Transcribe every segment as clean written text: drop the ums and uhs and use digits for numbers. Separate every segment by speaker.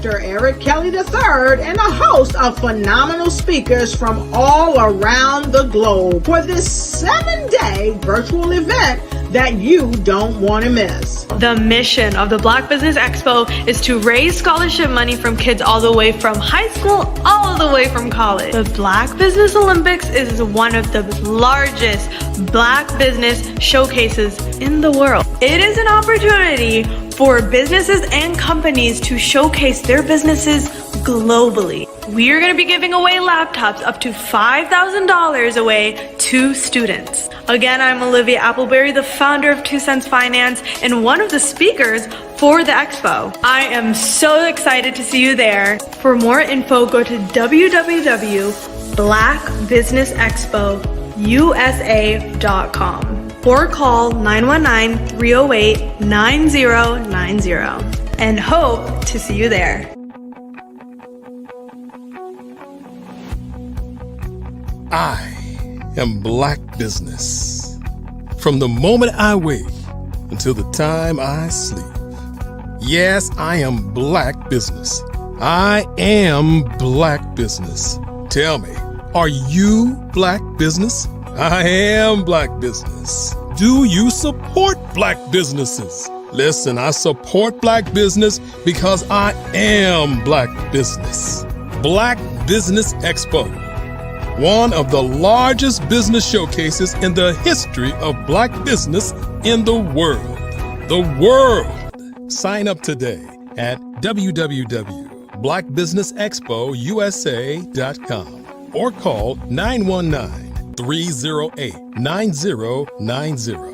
Speaker 1: Dr. Eric Kelly III and a host of phenomenal speakers from all around the globe for this 7-day virtual event that you don't want to miss.
Speaker 2: The mission of the Black Business Expo is to raise scholarship money from kids all the way from high school all the way from college. The Black Business Olympics is one of the largest Black business showcases in the world. It is an opportunity for businesses and companies to showcase their businesses globally. We are going to be giving away laptops up to $5,000 away to students. Again, I'm Olivia Appleberry, the founder of 2 Cents Finance and one of the speakers for the expo. I am so excited to see you there. For more info, go to www.blackbusinessexpousa.com or call 919-308-9090 and hope to see you there.
Speaker 3: I am Black business. From the moment I wake until the time I sleep. Yes, I am Black business. I am Black business. Tell me, are you Black business? I am Black business. Do you support Black businesses? Listen, I support Black business because I am Black business. Black Business Expo, one of the largest business showcases in the history of Black business in the world. The world! Sign up today at www.blackbusinessexpousa.com or call 919-308-9090.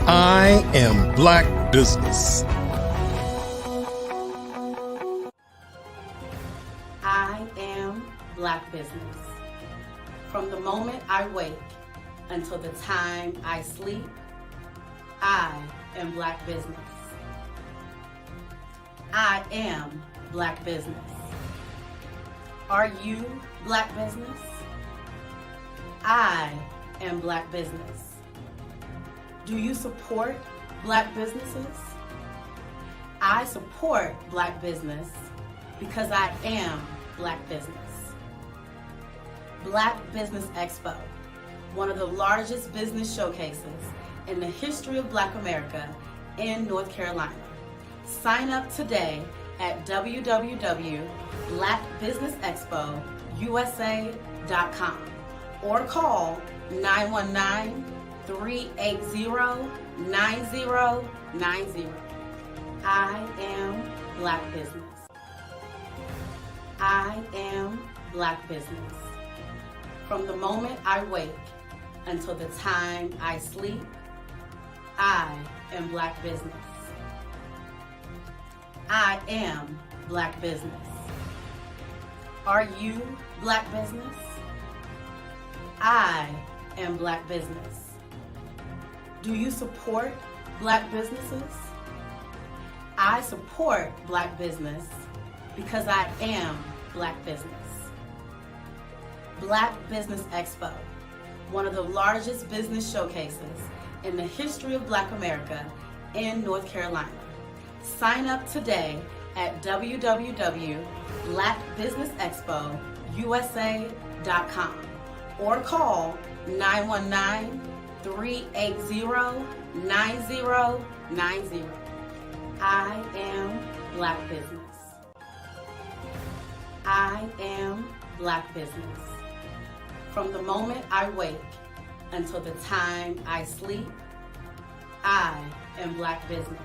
Speaker 3: I am Black business.
Speaker 4: I am Black business. From the moment I wake until the time I sleep, I am Black business. I am Black business. Are you Black business? I am Black business. Do you support Black businesses? I support Black business because I am Black business. Black Business Expo, one of the largest business showcases in the history of Black America in North Carolina. Sign up today at www.blackbusinessexpousa.com or call 919-380-9090. I am Black business. I am Black business. From the moment I wake until the time I sleep, I am Black business. I am Black business. Are you Black business? I am Black business. Do you support Black businesses? I support Black business because I am Black business. Black Business Expo, one of the largest business showcases in the history of Black America in North Carolina. Sign up today at www.blackbusinessexpousa.com or call 919-380-9090. I am Black business. I am Black business. From the moment I wake until the time I sleep, I am Black business.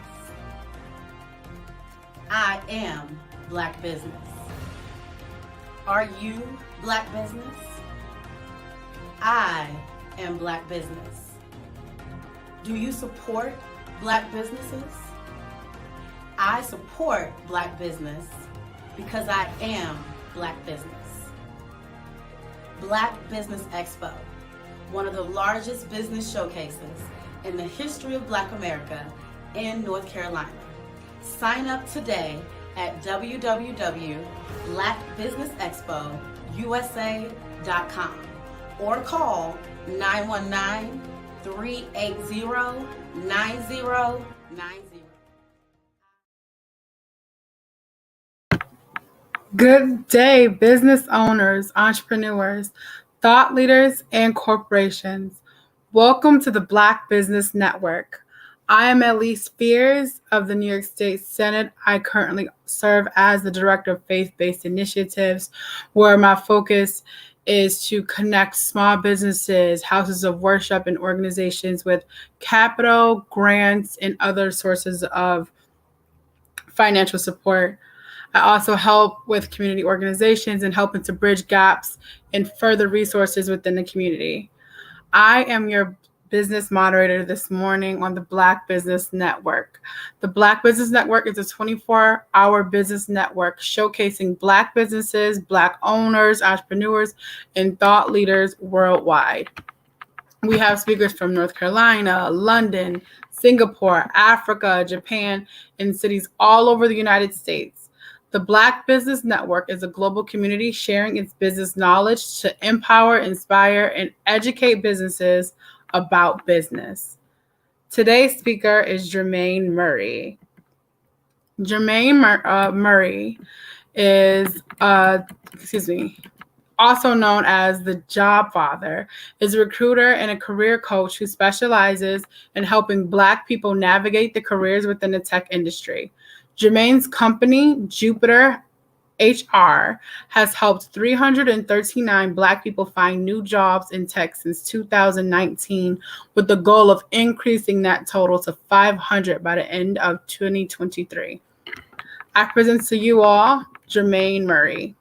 Speaker 4: I am Black business. Are you Black business? I am Black business. Do you support Black businesses? I support Black business because I am Black business. Black Business Expo, one of the largest business showcases in the history of Black America in North Carolina. Sign up today at www.blackbusinessexpousa.com or call 919-380-9090.
Speaker 5: Good day, business owners, entrepreneurs, thought leaders, and corporations. Welcome to the Black Business Network. I am Elise Spears of the New York State Senate. I currently serve as the Director of Faith-Based Initiatives, where my focus is to connect small businesses, houses of worship, and organizations with capital, grants, and other sources of financial support. I also help with community organizations and helping to bridge gaps and further resources within the community. I am your business moderator this morning on the Black Business Network. The Black Business Network is a 24-hour business network showcasing Black businesses, Black owners, entrepreneurs, and thought leaders worldwide. We have speakers from North Carolina, London, Singapore, Africa, Japan, and cities all over the United States. The Black Business Network is a global community sharing its business knowledge to empower, inspire, and educate businesses about business. Today's speaker is Jermaine Murray. Jermaine Murray is, also known as the Job Father, is a recruiter and a career coach who specializes in helping Black people navigate the careers within the tech industry. Jermaine's company, Jupiter HR, has helped 339 Black people find new jobs in tech since 2019, with the goal of increasing that total to 500 by the end of 2023. I present to you all Jermaine Murray.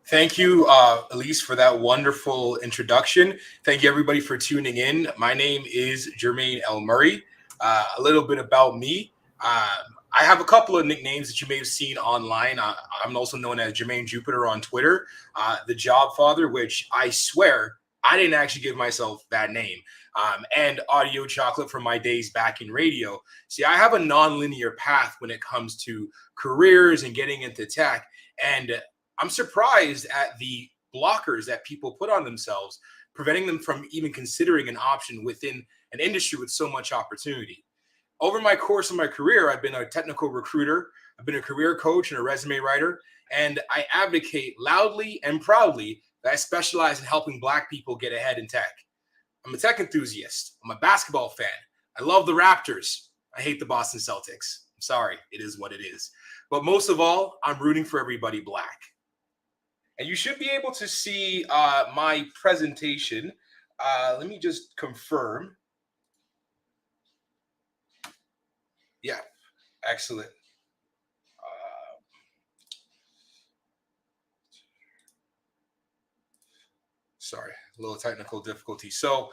Speaker 6: Thank you, Elise, for that wonderful introduction. Thank you, everybody, for tuning in. My name is Jermaine L. Murray. A little bit about me. I have a couple of nicknames that you may have seen online. I'm also known as Jermaine Jupiter on Twitter, the Job Father, which I swear I didn't actually give myself that name, and Audio Chocolate from my days back in radio. See, I have a non-linear path when it comes to careers and getting into tech, and I'm surprised at the blockers that people put on themselves, preventing them from even considering an option within an industry with so much opportunity. Over my course of my career, I've been a technical recruiter, I've been a career coach and a resume writer, and I advocate loudly and proudly that I specialize in helping Black people get ahead in tech. I'm a tech enthusiast. I'm a basketball fan. I love the Raptors. I hate the Boston Celtics. I'm sorry, it is what it is. But most of all, I'm rooting for everybody Black. And you should be able to see my presentation. Let me just confirm. Yeah, excellent. Sorry, a little technical difficulty. So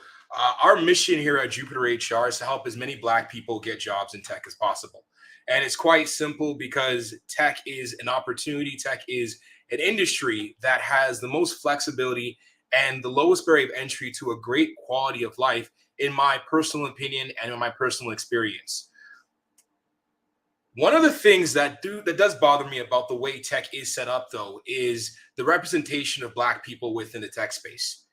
Speaker 6: our mission here at Jupiter HR is to help as many Black people get jobs in tech as possible. And it's quite simple because tech is an opportunity. Tech is an industry that has the most flexibility and the lowest barrier of entry to a great quality of life, in my personal opinion and in my personal experience. One of the things that does bother me about the way tech is set up, though, is the representation of Black people within the tech space.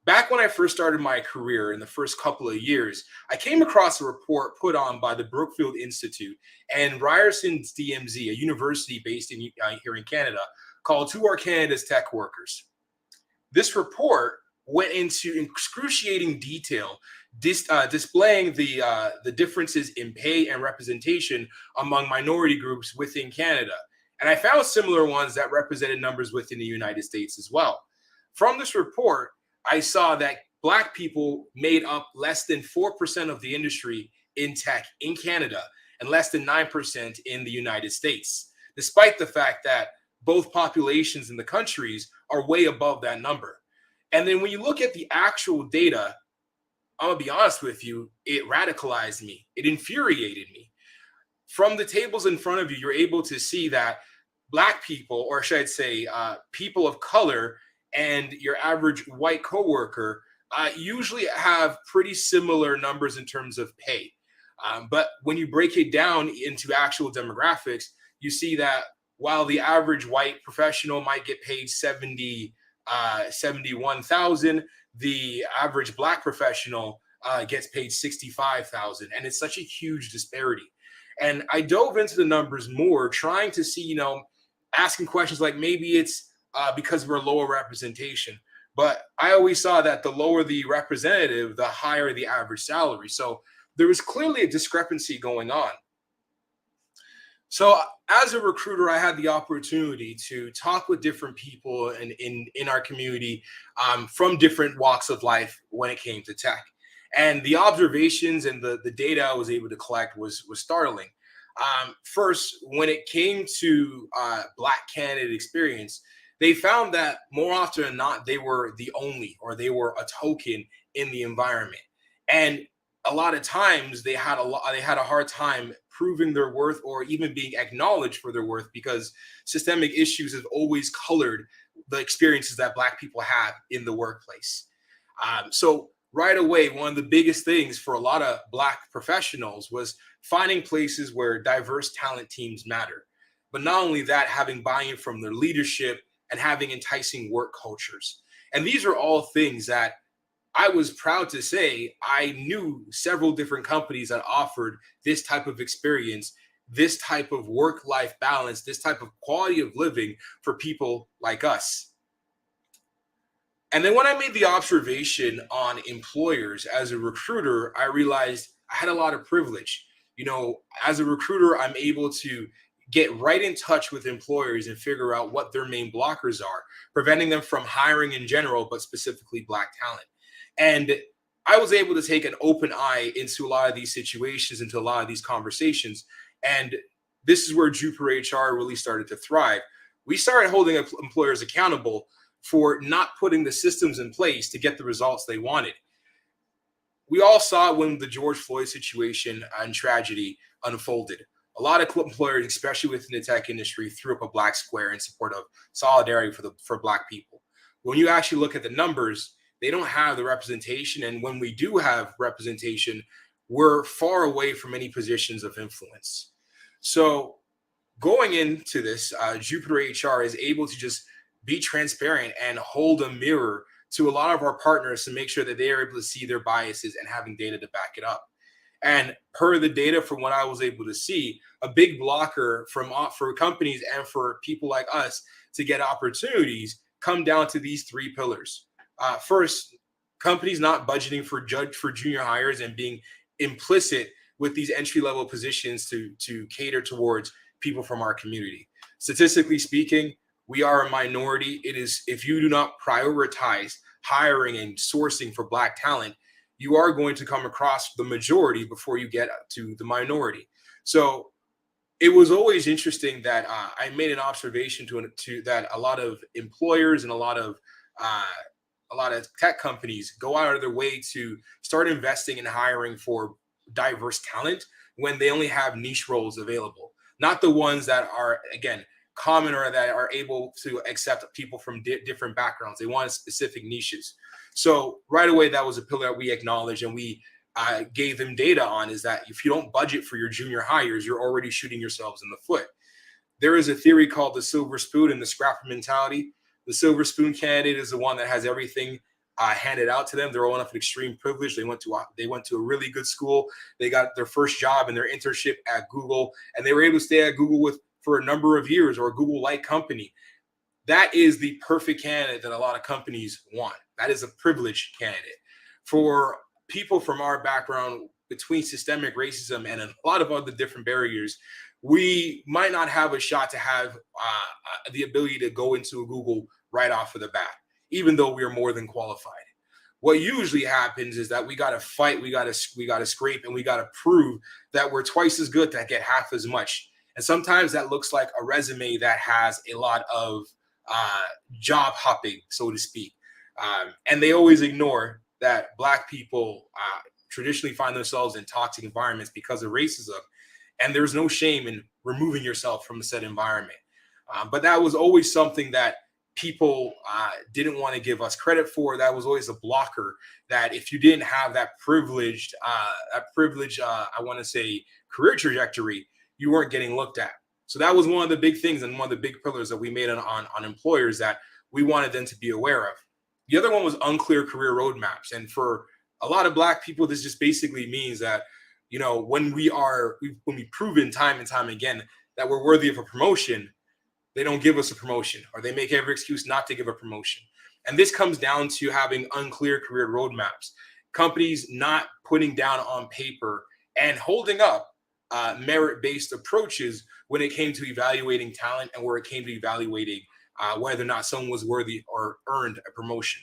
Speaker 6: Back when I first started my career in the first couple of years, I came across a report put on by the Brookfield Institute and Ryerson's DMZ, a university based here in Canada, called Who Are Canada's Tech Workers? This report went into excruciating detail, displaying the differences in pay and representation among minority groups within Canada. And I found similar ones that represented numbers within the United States as well. From this report, I saw that Black people made up less than 4% of the industry in tech in Canada and less than 9% in the United States, despite the fact that both populations in the countries are way above that number. And then when you look at the actual data, I'm gonna be honest with you, it radicalized me. It infuriated me. From the tables in front of you, you're able to see that Black people, or should I say people of color, and your average white coworker usually have pretty similar numbers in terms of pay. But when you break it down into actual demographics, you see that while the average white professional might get paid $71,000, the average Black professional gets paid $65,000, and it's such a huge disparity. And I dove into the numbers more, trying to see, asking questions like maybe it's because we're lower representation. But I always saw that the lower the representative, the higher the average salary. So there was clearly a discrepancy going on. So as a recruiter, I had the opportunity to talk with different people in our community from different walks of life when it came to tech. And the observations and the data I was able to collect was startling. First, when it came to Black candidate experience, they found that more often than not, they were the only, or they were a token in the environment. And a lot of times they had a hard time proving their worth or even being acknowledged for their worth, because systemic issues have always colored the experiences that Black people have in the workplace. So right away, one of the biggest things for a lot of Black professionals was finding places where diverse talent teams matter. But not only that, having buy-in from their leadership and having enticing work cultures. And these are all things that I was proud to say I knew several different companies that offered this type of experience, this type of work-life balance, this type of quality of living for people like us. And then when I made the observation on employers as a recruiter, I realized I had a lot of privilege. As a recruiter, I'm able to get right in touch with employers and figure out what their main blockers are, preventing them from hiring in general, but specifically Black talent. And I was able to take an open eye into a lot of these situations, into a lot of these conversations. And this is where Jupiter HR really started to thrive. We started holding employers accountable for not putting the systems in place to get the results they wanted. We all saw when the George Floyd situation and tragedy unfolded. A lot of employers, especially within the tech industry, threw up a black square in support of solidarity for Black people. When you actually look at the numbers, they don't have the representation. And when we do have representation, we're far away from any positions of influence. So going into this, Jupiter HR is able to just be transparent and hold a mirror to a lot of our partners to make sure that they are able to see their biases and having data to back it up. And per the data, from what I was able to see, a big blocker for companies and for people like us to get opportunities come down to these three pillars. First, companies not budgeting for junior hires and being implicit with these entry-level positions to cater towards people from our community. Statistically speaking, we are a minority. If you do not prioritize hiring and sourcing for Black talent, you are going to come across the majority before you get to the minority. So it was always interesting that I made an observation to that a lot of employers and a lot of tech companies go out of their way to start investing in hiring for diverse talent when they only have niche roles available, not the ones that are, again, common or that are able to accept people from different backgrounds. They want specific niches. So right away, that was a pillar that we acknowledged and we gave them data on, is that if you don't budget for your junior hires, you're already shooting yourselves in the foot. There is a theory called the silver spoon and the scrapper mentality. The silver spoon candidate is the one that has everything handed out to them. They're all enough of extreme privilege. They went to a really good school. They got their first job and their internship at Google, and they were able to stay at Google for a number of years, or a Google-like company. That is the perfect candidate that a lot of companies want. That is a privileged candidate. For people from our background, between systemic racism and a lot of other different barriers, we might not have a shot to have the ability to go into a Google right off of the bat, even though we are more than qualified. What usually happens is that we got to fight, we got to scrape, and we got to prove that we're twice as good to get half as much. And sometimes that looks like a resume that has a lot of job hopping, so to speak. And they always ignore that Black people traditionally find themselves in toxic environments because of racism. And there's no shame in removing yourself from a said environment. But that was always something that people didn't want to give us credit for. That was always a blocker, that if you didn't have that privileged, I want to say, career trajectory, you weren't getting looked at. So that was one of the big things and one of the big pillars that we made on employers that we wanted them to be aware of. The other one was unclear career roadmaps. And for a lot of Black people, this just basically means that You know, when we've proven time and time again that we're worthy of a promotion, they don't give us a promotion, or they make every excuse not to give a promotion. And this comes down to having unclear career roadmaps, companies not putting down on paper and holding up merit-based approaches when it came to evaluating talent and where it came to evaluating whether or not someone was worthy or earned a promotion.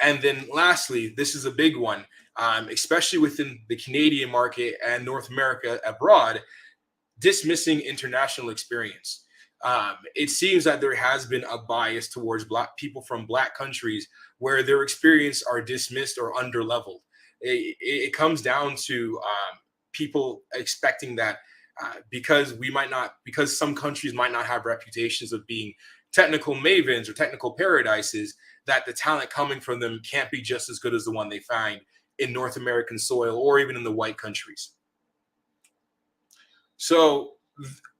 Speaker 6: And then lastly, this is a big one, especially within the Canadian market and North America abroad, dismissing international experience. It seems that there has been a bias towards Black people from Black countries where their experience are dismissed or underleveled. It comes down to people expecting that because some countries might not have reputations of being technical mavens or technical paradises, that the talent coming from them can't be just as good as the one they find in North American soil or even in the white countries. So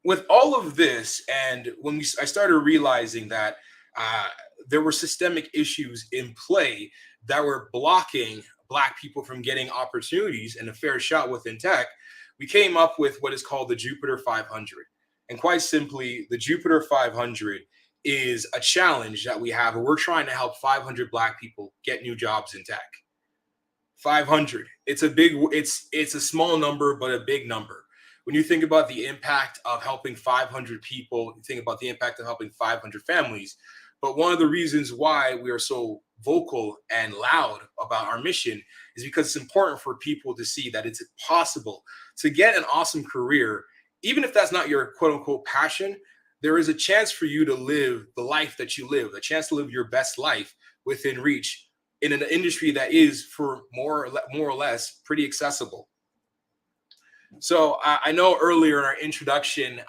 Speaker 6: with all of this, and when I started realizing that there were systemic issues in play that were blocking Black people from getting opportunities and a fair shot within tech, we came up with what is called the Jupiter 500. And quite simply, the Jupiter 500 is a challenge that we have where we're trying to help 500 Black people get new jobs in tech. 500. It's a small number, but a big number. When you think about the impact of helping 500 people, you think about the impact of helping 500 families. But one of the reasons why we are so vocal and loud about our mission is because it's important for people to see that it's possible to get an awesome career, even if that's not your quote unquote passion. There is a chance for you to live the life that you live, a chance to live your best life within reach in an industry that is, for more or less, pretty accessible. So I know earlier in our introduction,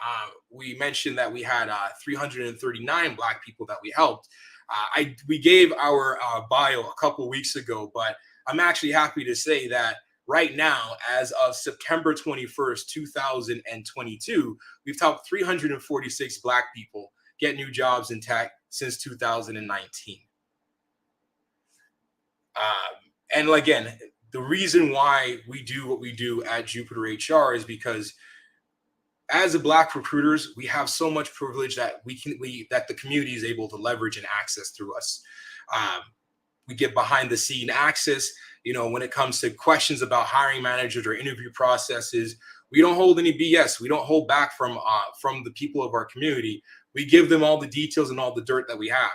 Speaker 6: we mentioned that we had 339 Black people that we helped. We gave our bio a couple weeks ago, but I'm actually happy to say that right now, as of September 21st, 2022, we've helped 346 Black people get new jobs in tech since 2019. And again, the reason why we do what we do at Jupiter HR is because as a Black recruiters, we have so much privilege that that the community is able to leverage and access through us. We get behind the scene access. You know, when it comes to questions about hiring managers or interview processes, we don't hold any BS. We don't hold back from the people of our community. We give them all the details and all the dirt that we have.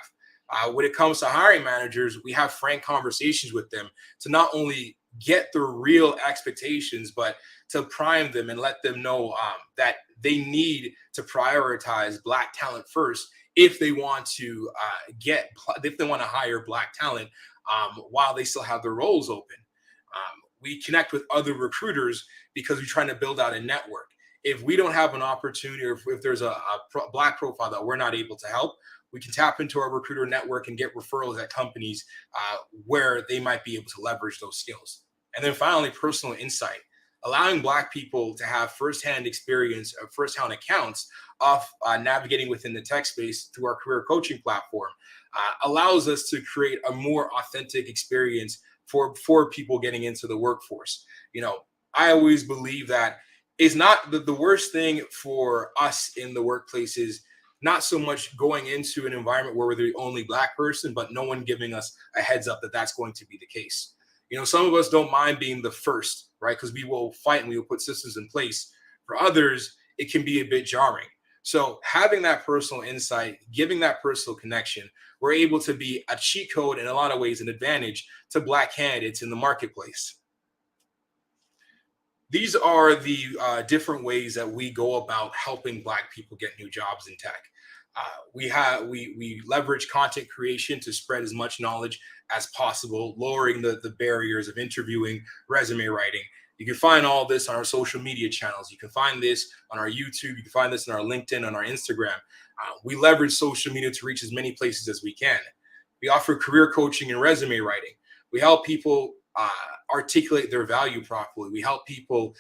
Speaker 6: When it comes to hiring managers, we have frank conversations with them to not only get their real expectations, but to prime them and let them know that they need to prioritize Black talent first if they want to hire Black talent while they still have their roles open. We connect with other recruiters because we're trying to build out a network. If we don't have an opportunity, or if there's a Black profile that we're not able to help, we can tap into our recruiter network and get referrals at companies where they might be able to leverage those skills. And then finally, personal insight, allowing Black people to have firsthand experience, firsthand accounts of navigating within the tech space through our career coaching platform allows us to create a more authentic experience for people getting into the workforce. You know, I always believe that it's not the worst thing for us in the workplace is not so much going into an environment where we're the only Black person, but no one giving us a heads up that that's going to be the case. You know, some of us don't mind being the first, right? Because we will fight and we will put systems in place. For others, it can be a bit jarring. So having that personal insight, giving that personal connection, we're able to be a cheat code, in a lot of ways, an advantage to Black candidates in the marketplace. These are the different ways that we go about helping Black people get new jobs in tech. We leverage content creation to spread as much knowledge as possible, lowering the barriers of interviewing, resume writing. You can find all this on our social media channels. You can find this on our YouTube. You can find this on our LinkedIn, on our Instagram. We leverage social media to reach as many places as we can. We offer career coaching and resume writing. We help people articulate their value properly. We help people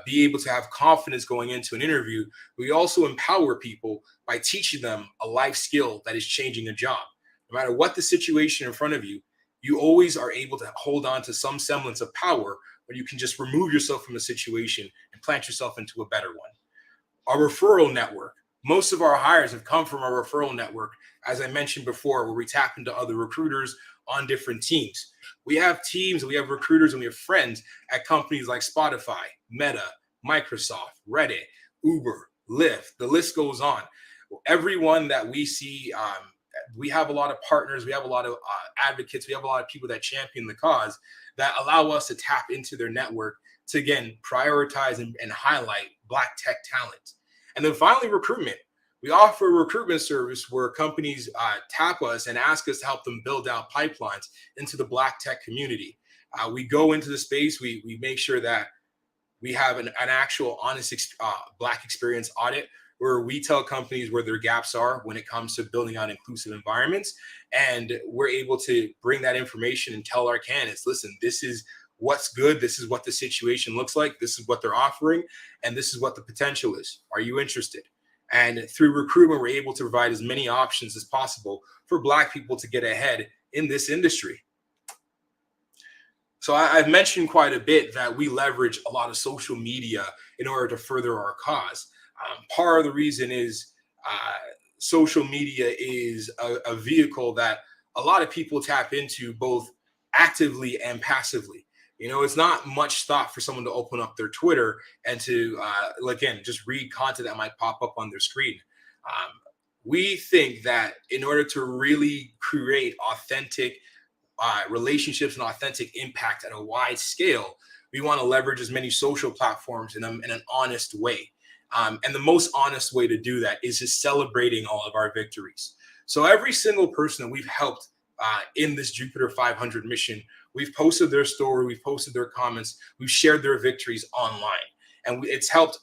Speaker 6: be able to have confidence going into an interview. We also empower people by teaching them a life skill that is changing a job. No matter what the situation in front of you, you always are able to hold on to some semblance of power where you can just remove yourself from a situation and plant yourself into a better one. Our referral network. Most of our hires have come from our referral network, as I mentioned before, where we tap into other recruiters on different teams. We have teams, we have recruiters, and we have friends at companies like Spotify, Meta, Microsoft, Reddit, Uber, Lyft. The list goes on. Everyone that we see, we have a lot of partners, we have a lot of advocates, we have a lot of people that champion the cause that allow us to tap into their network to, again, prioritize and highlight Black tech talent. And then finally, recruitment. We offer a recruitment service where companies tap us and ask us to help them build out pipelines into the Black tech community. We go into the space, we make sure that we have an actual honest Black experience audit where we tell companies where their gaps are when it comes to building out inclusive environments. And we're able to bring that information and tell our candidates, listen, this is what's good. This is what the situation looks like. This is what they're offering. And this is what the potential is. Are you interested? And through recruitment, we're able to provide as many options as possible for Black people to get ahead in this industry. So I've mentioned quite a bit that we leverage a lot of social media in order to further our cause. Part of the reason is social media is a vehicle that a lot of people tap into both actively and passively. You know, it's not much thought for someone to open up their Twitter and to, again, just read content that might pop up on their screen. We think that in order to really create authentic relationships and authentic impact at a wide scale, we want to leverage as many social platforms in an honest way. And the most honest way to do that is just celebrating all of our victories. So every single person that we've helped in this Jupiter 500 mission, we've posted their story, we've posted their comments, we've shared their victories online. And it's helped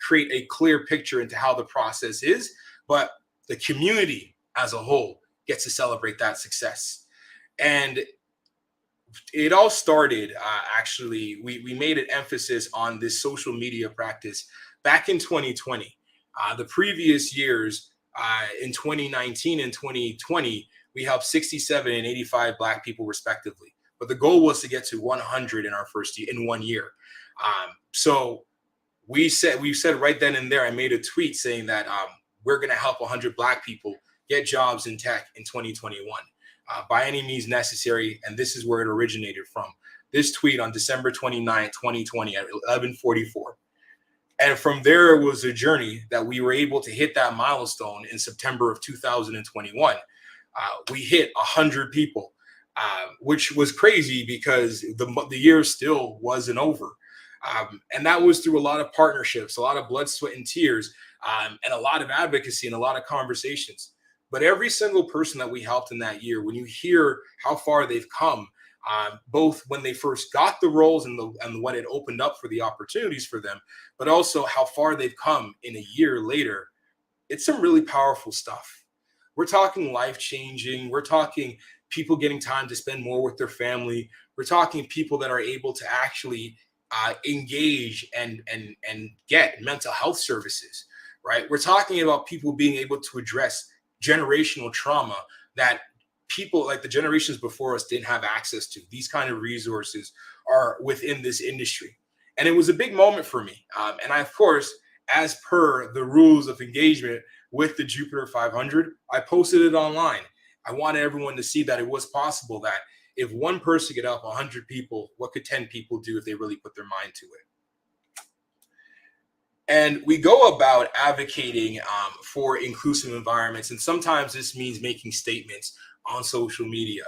Speaker 6: create a clear picture into how the process is, but the community as a whole gets to celebrate that success. And it all started, actually, we made an emphasis on this social media practice back in 2020. The previous years, in 2019 and 2020, we helped 67 and 85 Black people respectively. But the goal was to get to 100 in our first year, in 1 year. So we said right then and there, I made a tweet saying that we're going to help 100 Black people get jobs in tech in 2021 by any means necessary. And this is where it originated from. This tweet on December 29, 2020 at 11:44. And from there, it was a journey that we were able to hit that milestone in September of 2021. We hit 100 people, which was crazy because the year still wasn't over. And that was through a lot of partnerships, a lot of blood, sweat, and tears, and a lot of advocacy and a lot of conversations. But every single person that we helped in that year, when you hear how far they've come, both when they first got the roles and when it opened up for the opportunities for them, but also how far they've come in a year later, it's some really powerful stuff. We're talking life-changing. We're talking people getting time to spend more with their family. We're talking people that are able to actually engage and get mental health services, right? We're talking about people being able to address generational trauma that people like the generations before us didn't have access to. These kind of resources are within this industry. And it was a big moment for me. And I, of course, as per the rules of engagement with the Jupiter 500, I posted it online. I wanted everyone to see that it was possible that if one person could help 100 people, what could 10 people do if they really put their mind to it? And we go about advocating for inclusive environments. And sometimes this means making statements on social media.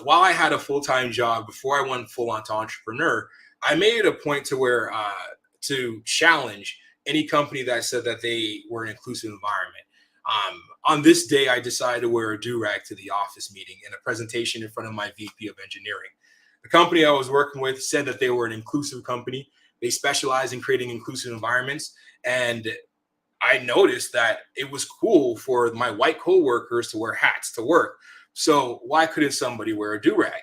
Speaker 6: While I had a full-time job before I went full-on to entrepreneur, I made it a point to where to challenge any company that said that they were an inclusive environment. On this day, I decided to wear a do-rag to the office meeting in a presentation in front of my VP of engineering. The company I was working with said that they were an inclusive company. They specialize in creating inclusive environments. And I noticed that it was cool for my white coworkers to wear hats to work. So why couldn't somebody wear a do-rag?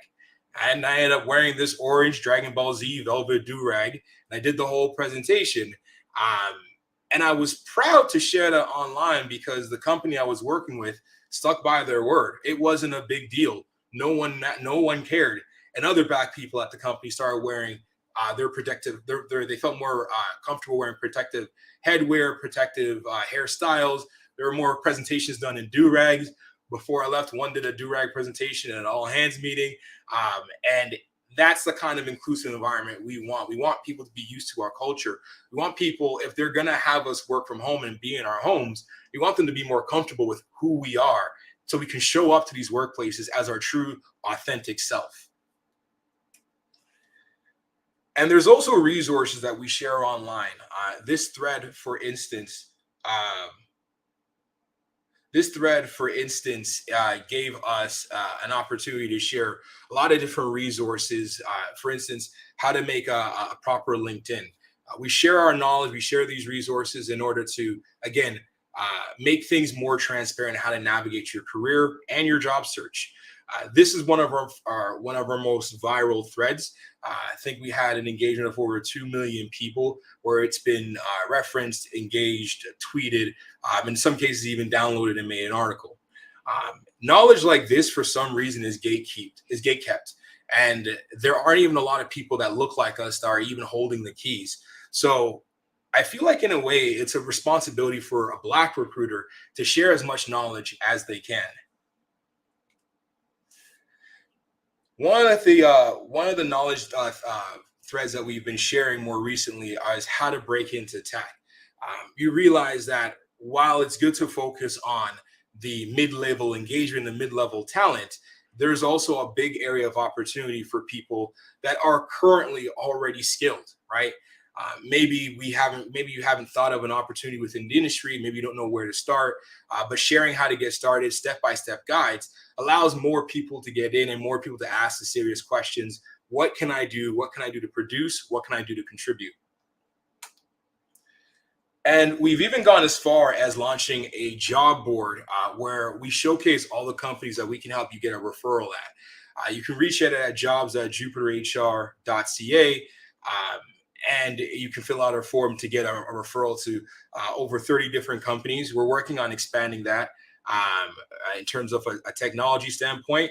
Speaker 6: And I ended up wearing this orange Dragon Ball Z velvet do-rag. And I did the whole presentation. And I was proud to share that online because the company I was working with stuck by their word. It wasn't a big deal no one cared. And other Black people at the company started wearing they felt more comfortable wearing protective headwear, protective hairstyles. There were more presentations done in do-rags. Before I left, one did a do-rag presentation at an all-hands meeting. And that's the kind of inclusive environment we want. We want people to be used to our culture. We want people, if they're going to have us work from home and be in our homes, we want them to be more comfortable with who we are so we can show up to these workplaces as our true, authentic self. And there's also resources that we share online. This thread, for instance, gave us an opportunity to share a lot of different resources. For instance, how to make a proper LinkedIn. We share our knowledge, we share these resources in order to, again, make things more transparent, how to navigate your career and your job search. This is one of our most viral threads. I think we had an engagement of over 2 million people where it's been referenced, engaged, tweeted, in some cases even downloaded and made an article. Knowledge like this, for some reason, is gatekept. And there aren't even a lot of people that look like us that are even holding the keys. So I feel like, in a way, it's a responsibility for a Black recruiter to share as much knowledge as they can. One of the knowledge threads that we've been sharing more recently is how to break into tech. You realize that while it's good to focus on the mid-level engagement and mid-level talent, there's also a big area of opportunity for people that are currently already skilled, right? Maybe you haven't thought of an opportunity within the industry. Maybe you don't know where to start, but sharing how to get started, step-by-step guides allows more people to get in and more people to ask the serious questions. What can I do? What can I do to produce? What can I do to contribute? And we've even gone as far as launching a job board where we showcase all the companies that we can help you get a referral at. You can reach out at jobs@jupiterhr.ca. And you can fill out a form to get a referral to over 30 different companies. We're working on expanding that in terms of a technology standpoint.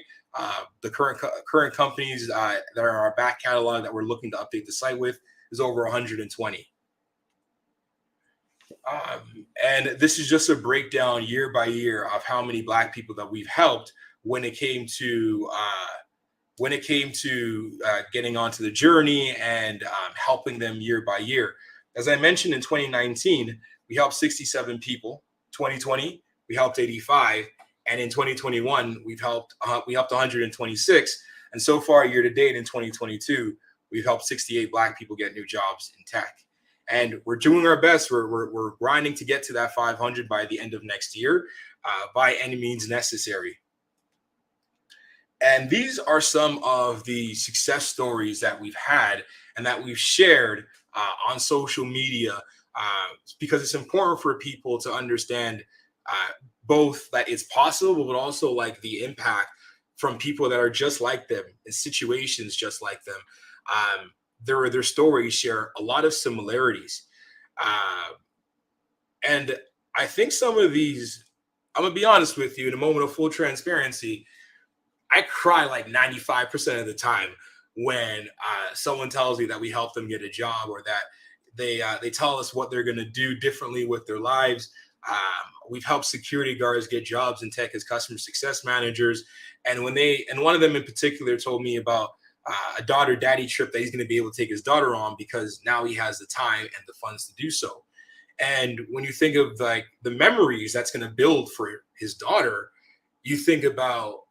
Speaker 6: The current companies that are in our back catalog that we're looking to update the site with is over 120. And this is just a breakdown year by year of how many Black people that we've helped when it came to getting onto the journey and helping them year by year. As I mentioned, in 2019, we helped 67 people. 2020, we helped 85. And in 2021, we helped 126. And so far, year to date in 2022, we've helped 68 Black people get new jobs in tech. And we're doing our best. We're grinding to get to that 500 by the end of next year, by any means necessary. And these are some of the success stories that we've had and that we've shared on social media, because it's important for people to understand both that it's possible, but also like the impact from people that are just like them in situations just like them. Their stories share a lot of similarities. And I think some of these, I'm going to be honest with you, in a moment of full transparency, I cry like 95% of the time when someone tells me that we help them get a job, or that they tell us what they're going to do differently with their lives. We've helped security guards get jobs in tech as customer success managers. And one of them in particular told me about a daughter-daddy trip that he's going to be able to take his daughter on because now he has the time and the funds to do so. And when you think of like the memories that's going to build for his daughter, you think about,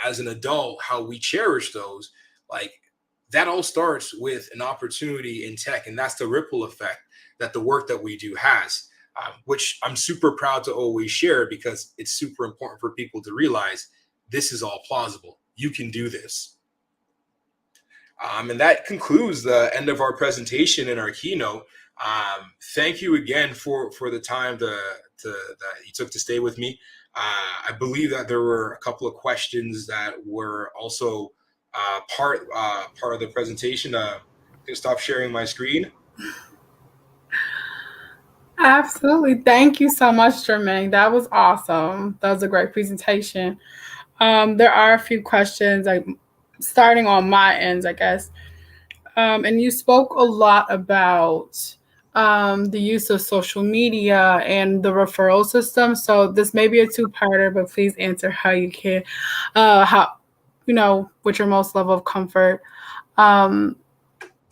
Speaker 6: as an adult, how we cherish those. Like, that all starts with an opportunity in tech, and that's the ripple effect that the work that we do has, which I'm super proud to always share, because it's super important for people to realize this is all plausible. You can do this. And that concludes the end of our presentation and our keynote. Thank you again for the time that you took to stay with me. I believe that there were a couple of questions that were also part of the presentation. I'm gonna stop sharing my screen.
Speaker 5: Absolutely. Thank you so much, Jermaine. That was awesome. That was a great presentation. There are a few questions, like starting on my ends, I guess. And you spoke a lot about the use of social media and the referral system. So this may be a two-parter, but please answer how you can, how, with your most level of comfort. Um,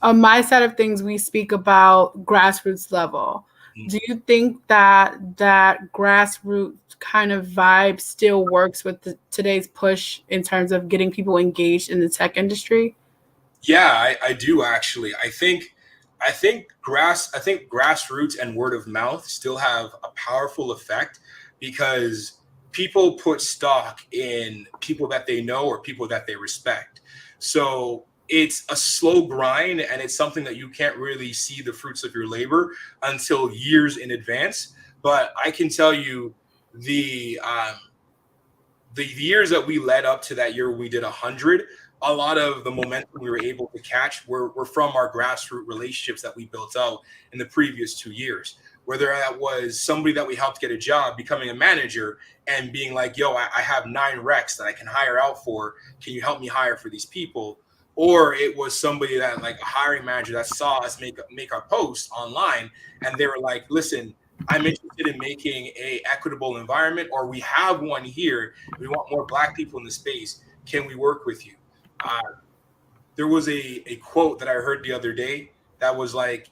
Speaker 5: on my side of things, we speak about grassroots level. Do you think that that grassroots kind of vibe still works with today's push in terms of getting people engaged in the tech industry?
Speaker 6: Yeah, I do actually. I think grassroots and word of mouth still have a powerful effect because people put stock in people that they know or people that they respect. So it's a slow grind and it's something that you can't really see the fruits of your labor until years in advance. But I can tell you the the years that we led up to that year we did 100, a lot of the momentum we were able to catch were from our grassroots relationships that we built out in the previous 2 years. Whether that was somebody that we helped get a job, becoming a manager, and being like, yo, I have 9 recs that I can hire out for. Can you help me hire for these people? Or it was somebody that, like a hiring manager that saw us make our post online and they were like, listen, I'm interested in making a equitable environment, or we have one here. We want more Black people in the space. Can we work with you? Uh, there was a quote that I heard the other day that was like,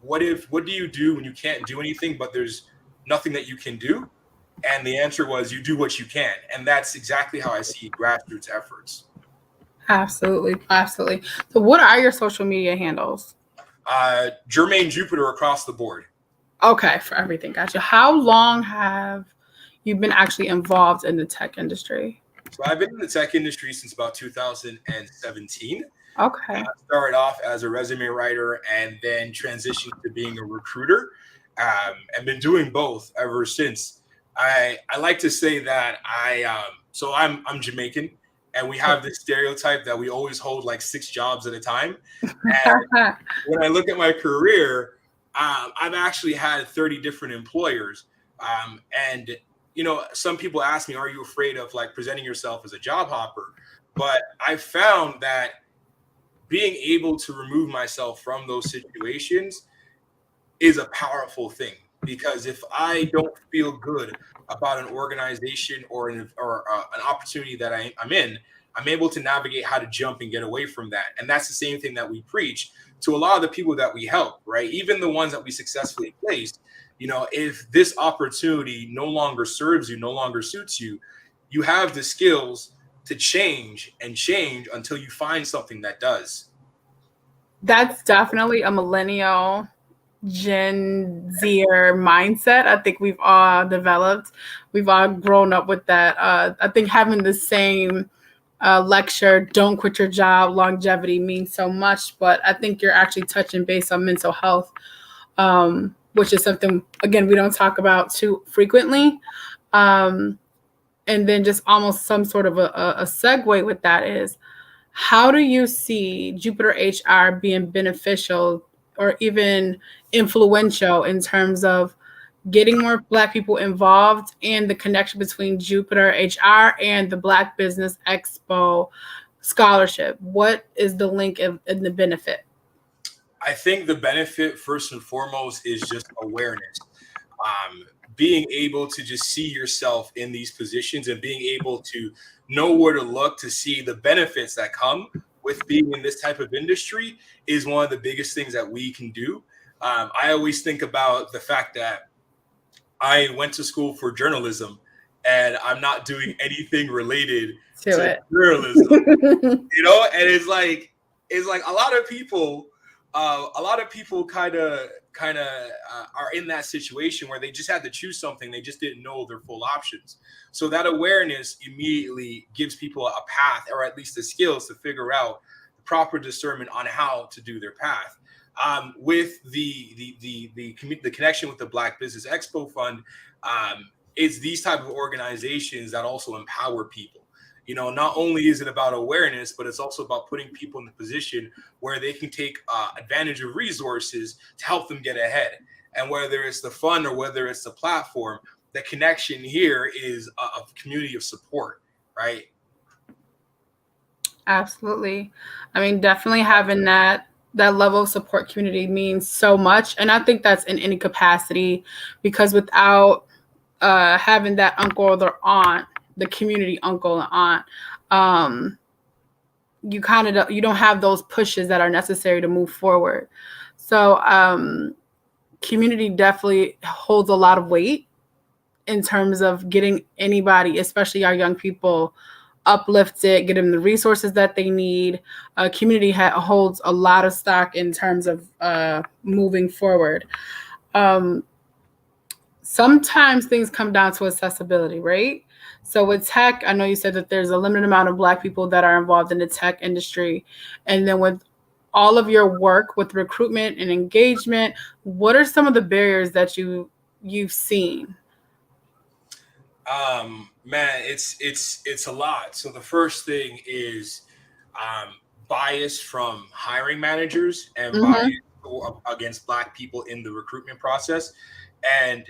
Speaker 6: what do you do when you can't do anything, but there's nothing that you can do? And the answer was, you do what you can. And that's exactly how I see grassroots efforts.
Speaker 5: Absolutely, absolutely. So, what are your social media handles?
Speaker 6: Jermaine Jupiter across the board.
Speaker 5: Okay, for everything. Gotcha. How long have you been actually involved in the tech industry?
Speaker 6: So I've been in the tech industry since about 2017.
Speaker 5: Okay.
Speaker 6: Started off as a resume writer and then transitioned to being a recruiter, and been doing both ever since. I like to say that I'm Jamaican, and we have this stereotype that we always hold like 6 jobs at a time. And when I look at my career, I've actually had 30 different employers, and some people ask me, are you afraid of like presenting yourself as a job hopper? But I found that being able to remove myself from those situations is a powerful thing, because if I don't feel good about an organization or an opportunity that I'm in, I'm able to navigate how to jump and get away from that. And that's the same thing that we preach to a lot of the people that we help, right? Even the ones that we successfully placed. If this opportunity no longer serves you, no longer suits you, you have the skills to change until you find something that does.
Speaker 5: That's definitely a millennial Gen Zer mindset. I think we've all developed. We've all grown up with that. I think having the same lecture, don't quit your job, longevity means so much, but I think you're actually touching base on mental health, which is something, again, we don't talk about too frequently. And then just almost some sort of a segue with that is, how do you see Jupiter HR being beneficial or even influential in terms of getting more Black people involved and the connection between Jupiter HR and the Black Business Expo scholarship? What is the link and the benefit?
Speaker 6: I think the benefit, first and foremost, is just awareness. Being able to just see yourself in these positions and being able to know where to look to see the benefits that come with being in this type of industry is one of the biggest things that we can do. I always think about the fact that I went to school for journalism and I'm not doing anything related to journalism, and it's like a lot of people kind of are in that situation where they just had to choose something. They just didn't know their full options. So that awareness immediately gives people a path, or at least the skills to figure out the proper discernment on how to do their path. With the connection with the Black Business Expo Fund, it's these type of organizations that also empower people. Not only is it about awareness, but it's also about putting people in the position where they can take advantage of resources to help them get ahead. And whether it's the fund or whether it's the platform, the connection here is a community of support. right?
Speaker 5: Absolutely. I mean, definitely having that level of support community means so much, and I think that's in any capacity, because without having that uncle or aunt, the community uncle and aunt, you kind of you don't have those pushes that are necessary to move forward. So community definitely holds a lot of weight in terms of getting anybody, especially our young people, uplifted, get them the resources that they need. Community holds a lot of stock in terms of moving forward. Sometimes things come down to accessibility, right? So with tech, I know you said that there's a limited amount of Black people that are involved in the tech industry. And then with all of your work with recruitment and engagement, what are some of the barriers that you've seen?
Speaker 6: Man, it's a lot. So the first thing is bias from hiring managers and bias against Black people in the recruitment process. And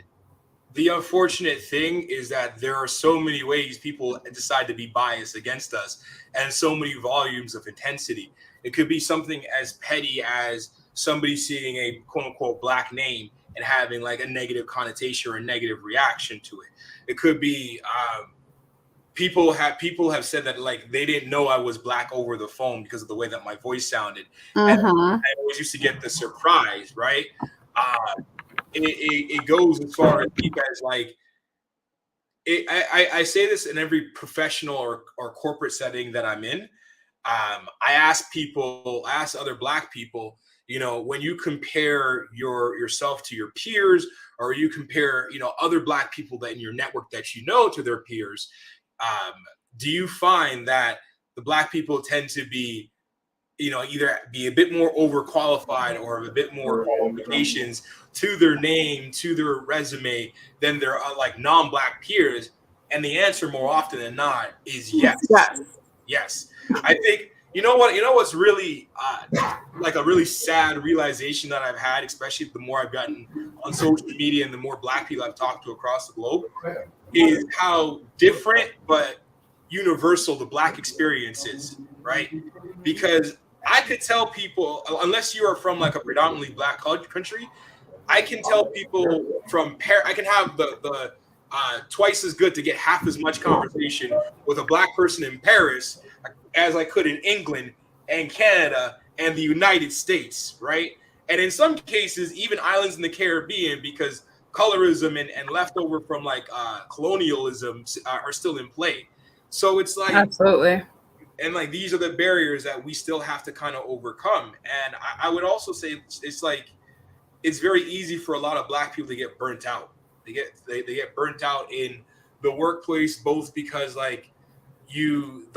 Speaker 6: the unfortunate thing is that there are so many ways people decide to be biased against us, and so many volumes of intensity. It could be something as petty as somebody seeing a quote unquote Black name and having like a negative connotation or a negative reaction to it. It could be people have said that like they didn't know I was Black over the phone because of the way that my voice sounded. And I always used to get the surprise, right? It goes as far as deep as like I say this in every professional or corporate setting that I'm in. I ask other Black people, you know, when you compare yourself to your peers, or you compare, you know, other Black people that in your network that you know to their peers, do you find that the Black people tend to be, you know, either be a bit more overqualified or have a bit more qualifications to their name, to their resume than their like non-Black peers? And the answer more often than not is yes. Yes. I think, you know what's really like a really sad realization that I've had, especially the more I've gotten on social media and the more Black people I've talked to across the globe, is how different but universal the Black experience is, right? Because I could tell people, unless you are from like a predominantly Black country, I can tell people from I can have the twice as good to get half as much conversation with a Black person in Paris as I could in England and Canada and the United States, right? And in some cases, even islands in the Caribbean, because colorism and leftover from like colonialism are still in play. So it's like,
Speaker 5: absolutely.
Speaker 6: And like, these are the barriers that we still have to kind of overcome. And I would also say it's like, it's very easy for a lot of Black people to get burnt out. They get burnt out in the workplace, both because like you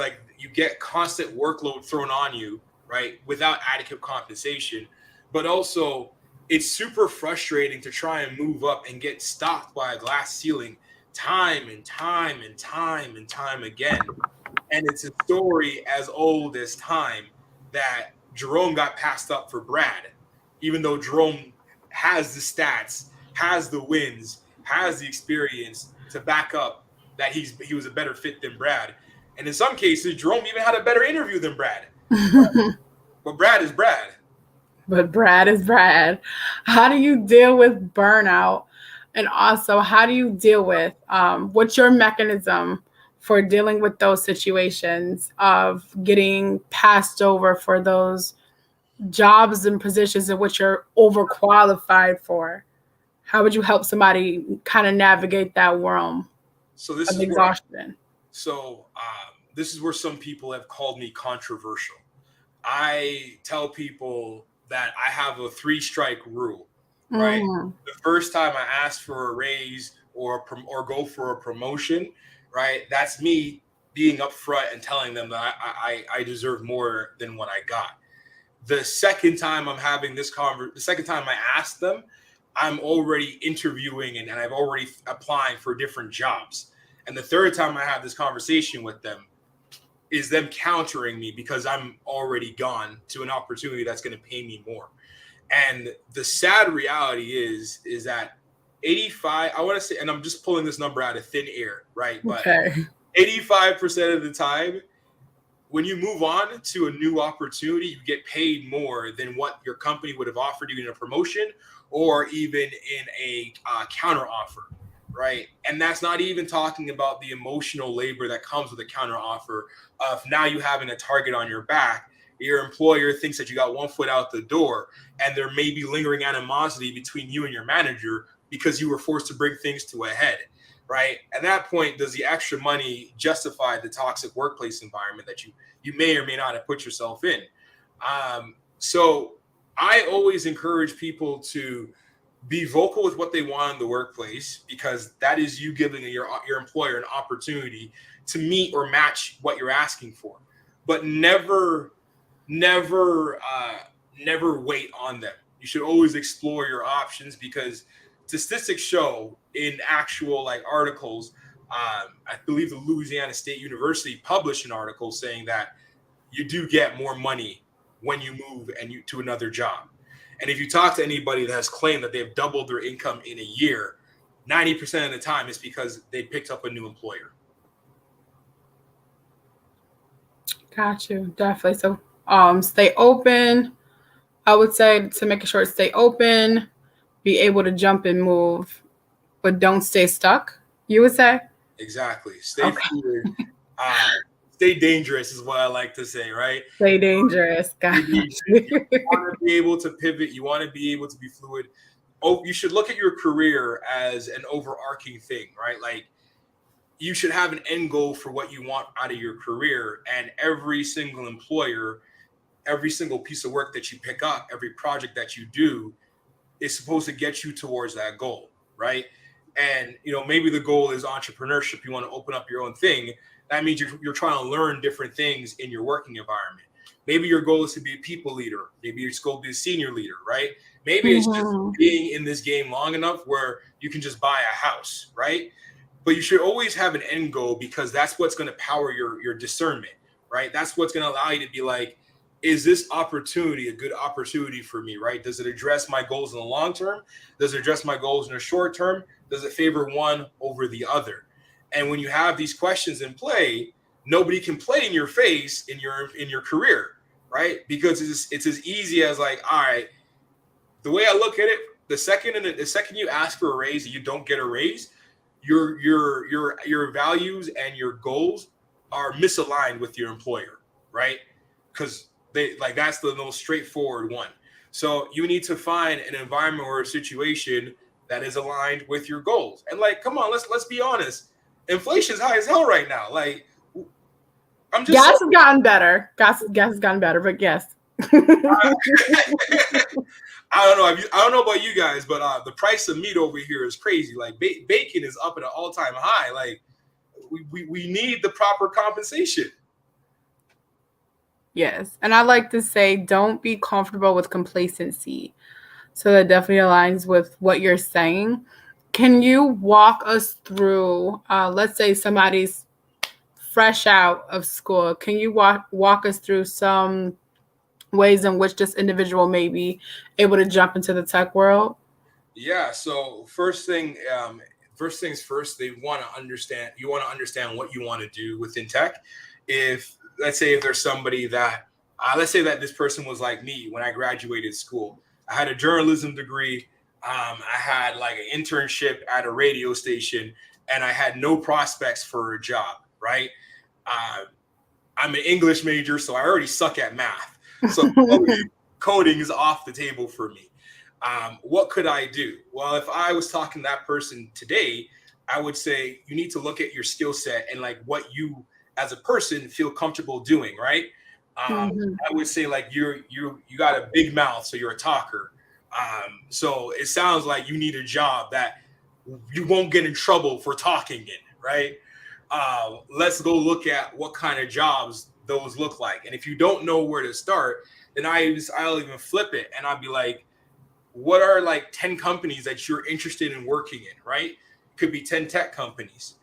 Speaker 6: get constant workload thrown on you, right, without adequate compensation, but also it's super frustrating to try and move up and get stopped by a glass ceiling time and time and time and time again. And it's a story as old as time that Jerome got passed up for Brad, even though Jerome has the stats, has the wins, has the experience to back up that he was a better fit than Brad. And in some cases, Jerome even had a better interview than Brad. But Brad is Brad.
Speaker 5: But Brad is Brad. How do you deal with burnout? And also, how do you deal with, what's your mechanism for dealing with those situations of getting passed over for those jobs and positions in which you're overqualified for? How would you help somebody kind of navigate that realm of exhaustion?
Speaker 6: This is where some people have called me controversial. I tell people that I have a 3-strike rule, right? The first time I ask for a raise or go for a promotion, right? That's me being upfront and telling them that I deserve more than what I got. The second time I'm having this the second time I ask them, I'm already interviewing and I've already applying for different jobs. And the third time I have this conversation with them is them countering me because I'm already gone to an opportunity that's going to pay me more. And the sad reality is that 85, I want to say, and I'm just pulling this number out of thin air, right? But okay. 85% of the time, when you move on to a new opportunity, you get paid more than what your company would have offered you in a promotion or even in a counter offer, right? And that's not even talking about the emotional labor that comes with a counter offer of now you having a target on your back. Your employer thinks that you got one foot out the door, and there may be lingering animosity between you and your manager because you were forced to bring things to a head, right? At that point, does the extra money justify the toxic workplace environment that you may or may not have put yourself in? So I always encourage people to be vocal with what they want in the workplace, because that is you giving your employer an opportunity to meet or match what you're asking for. But never wait on them. You should always explore your options, because statistics show in actual like articles, I believe the Louisiana State University published an article saying that you do get more money when you move to another job. And if you talk to anybody that has claimed that they've doubled their income in a year, 90% of the time it's because they picked up a new employer.
Speaker 5: Got you. Definitely. So stay open. I would say, to make it short, stay open, be able to jump and move, but don't stay stuck, you would say?
Speaker 6: Exactly. Stay fluid. Stay dangerous is what I like to say, right?
Speaker 5: Stay dangerous. Got you.
Speaker 6: You want to be able to pivot. You want to be able to be fluid. Oh, you should look at your career as an overarching thing, right? Like, you should have an end goal for what you want out of your career, and every single employer, every single piece of work that you pick up, every project that you do is supposed to get you towards that goal, right? And, maybe the goal is entrepreneurship. You want to open up your own thing. That means you're trying to learn different things in your working environment. Maybe your goal is to be a people leader. Maybe your goal is to be a senior leader, right? Maybe it's just being in this game long enough where you can just buy a house, right? But you should always have an end goal, because that's what's going to power your discernment, right? That's what's going to allow you to be like, is this opportunity a good opportunity for me, right? Does it address my goals in the long term? Does it address my goals in the short term? Does it favor one over the other? And when you have these questions in play, nobody can play in your face in your career, right? Because it's as easy as like, all right, the way I look at it, the second you ask for a raise and you don't get a raise, your values and your goals are misaligned with your employer, right? Because that's the most straightforward one. So you need to find an environment or a situation that is aligned with your goals. And like, come on, let's be honest. Inflation's high as hell right now. Like, I'm just
Speaker 5: gas has gotten better. Gas has gotten better, but yes.
Speaker 6: I don't know about you guys, but the price of meat over here is crazy. Like bacon is up at an all-time high. Like we need the proper compensation.
Speaker 5: Yes. And I like to say, don't be comfortable with complacency. So that definitely aligns with what you're saying. Can you walk us through, let's say somebody's fresh out of school. Can you walk us through some ways in which this individual may be able to jump into the tech world?
Speaker 6: Yeah. So first things first, you want to understand what you want to do within tech. Let's say there's somebody that, let's say that this person was like me when I graduated school. I had a journalism degree. I had like an internship at a radio station, and I had no prospects for a job, right? I'm an English major, so I already suck at math. So coding is off the table for me. What could I do? Well, if I was talking to that person today, I would say you need to look at your skill set and like what you as a person feel comfortable doing, right? I would say like you got a big mouth, so you're a talker. So it sounds like you need a job that you won't get in trouble for talking in, right? Let's go look at what kind of jobs those look like. And if you don't know where to start, then I'll even flip it and I'll be like, what are like 10 companies that you're interested in working in, right? Could be 10 tech companies.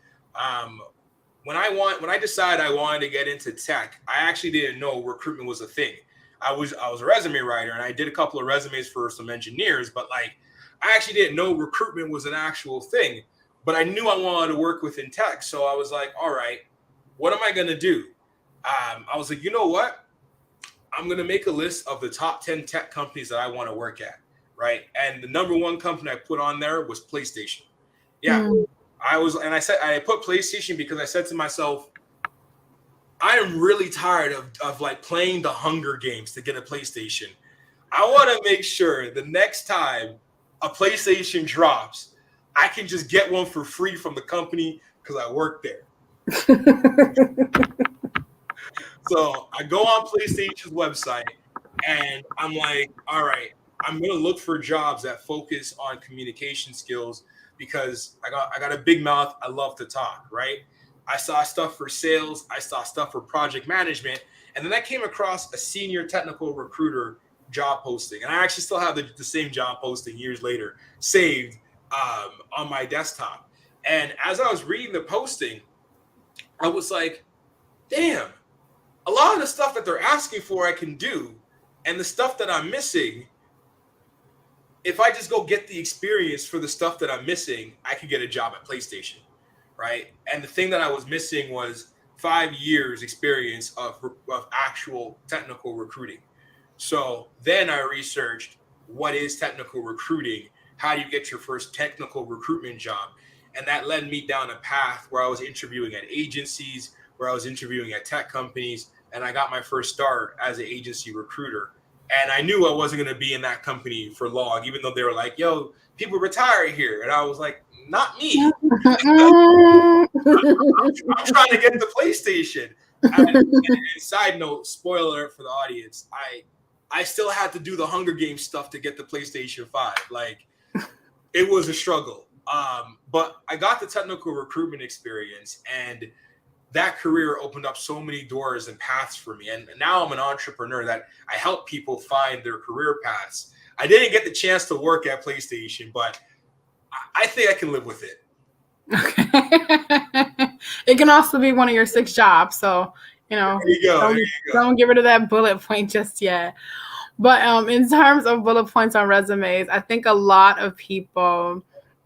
Speaker 6: When I decided I wanted to get into tech, I actually didn't know recruitment was a thing. I was a resume writer and I did a couple of resumes for some engineers, but like I actually didn't know recruitment was an actual thing. But I knew I wanted to work within tech, so I was like, all right, what am I going to do? I was like, you know what? I'm going to make a list of the top 10 tech companies that I want to work at, right? And the number one company I put on there was PlayStation. Yeah, I put PlayStation because I said to myself, I am really tired of like playing the Hunger Games to get a PlayStation. I want to make sure the next time a PlayStation drops, I can just get one for free from the company because I work there. So I go on PlayStation's website and I'm like, all right, I'm going to look for jobs that focus on communication skills because I got a big mouth. I love to talk, right? I saw stuff for sales. I saw stuff for project management. And then I came across a senior technical recruiter job posting. And I actually still have the same job posting years later saved on my desktop. And as I was reading the posting, I was like, damn, a lot of the stuff that they're asking for I can do. And the stuff that I'm missing, if I just go get the experience for the stuff that I'm missing, I could get a job at PlayStation, right? And the thing that I was missing was 5 years experience of actual technical recruiting. So then I researched what is technical recruiting? How do you get your first technical recruitment job? And that led me down a path where I was interviewing at agencies, where I was interviewing at tech companies, and I got my first start as an agency recruiter. And I knew I wasn't going to be in that company for long, even though they were like, yo, people retire here. And I was like, not me. I'm trying to get the PlayStation. And side note, spoiler alert for the audience, I still had to do the Hunger Games stuff to get the PlayStation 5. Like, it was a struggle. But I got the technical recruitment experience, and that career opened up so many doors and paths for me. And now I'm an entrepreneur that I help people find their career paths. I didn't get the chance to work at PlayStation, but I think I can live with it.
Speaker 5: Okay. It can also be one of your 6 jobs. So,
Speaker 6: There you go.
Speaker 5: Don't get rid of that bullet point just yet. But in terms of bullet points on resumes, I think a lot of people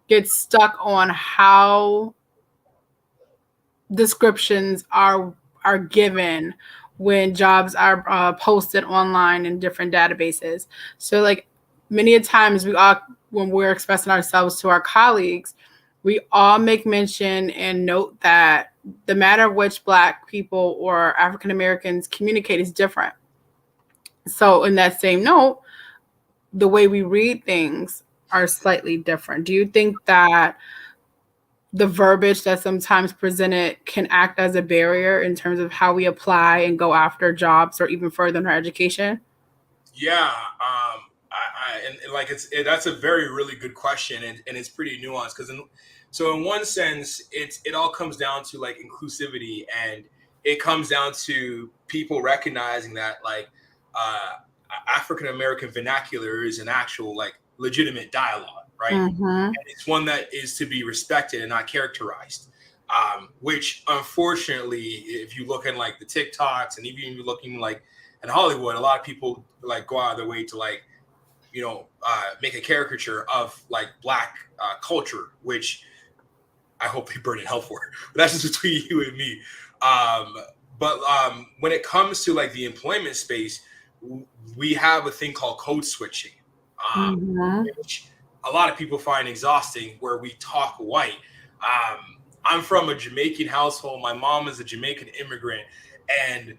Speaker 5: get stuck on how descriptions are given when jobs are posted online in different databases. So like many a times when we're expressing ourselves to our colleagues, we all make mention and note that the manner of which Black people or African Americans communicate is different. So in that same note, the way we read things are slightly different. Do you think that the verbiage that's sometimes presented can act as a barrier in terms of how we apply and go after jobs or even further in our education?
Speaker 6: Yeah, that's a really good question, and it's pretty nuanced because in one sense it all comes down to like inclusivity, and it comes down to people recognizing that like African American vernacular is an actual like legitimate dialogue, right?
Speaker 5: Mm-hmm.
Speaker 6: And it's one that is to be respected and not characterized. Which unfortunately, if you look at like the TikToks and even if you're looking like in Hollywood, a lot of people like go out of their way to like, make a caricature of like Black culture, which I hope they burn in hell for. But that's just between you and me. But when it comes to like the employment space, we have a thing called code switching, which a lot of people find exhausting, where we talk white. I'm from a Jamaican household. My mom is a Jamaican immigrant, and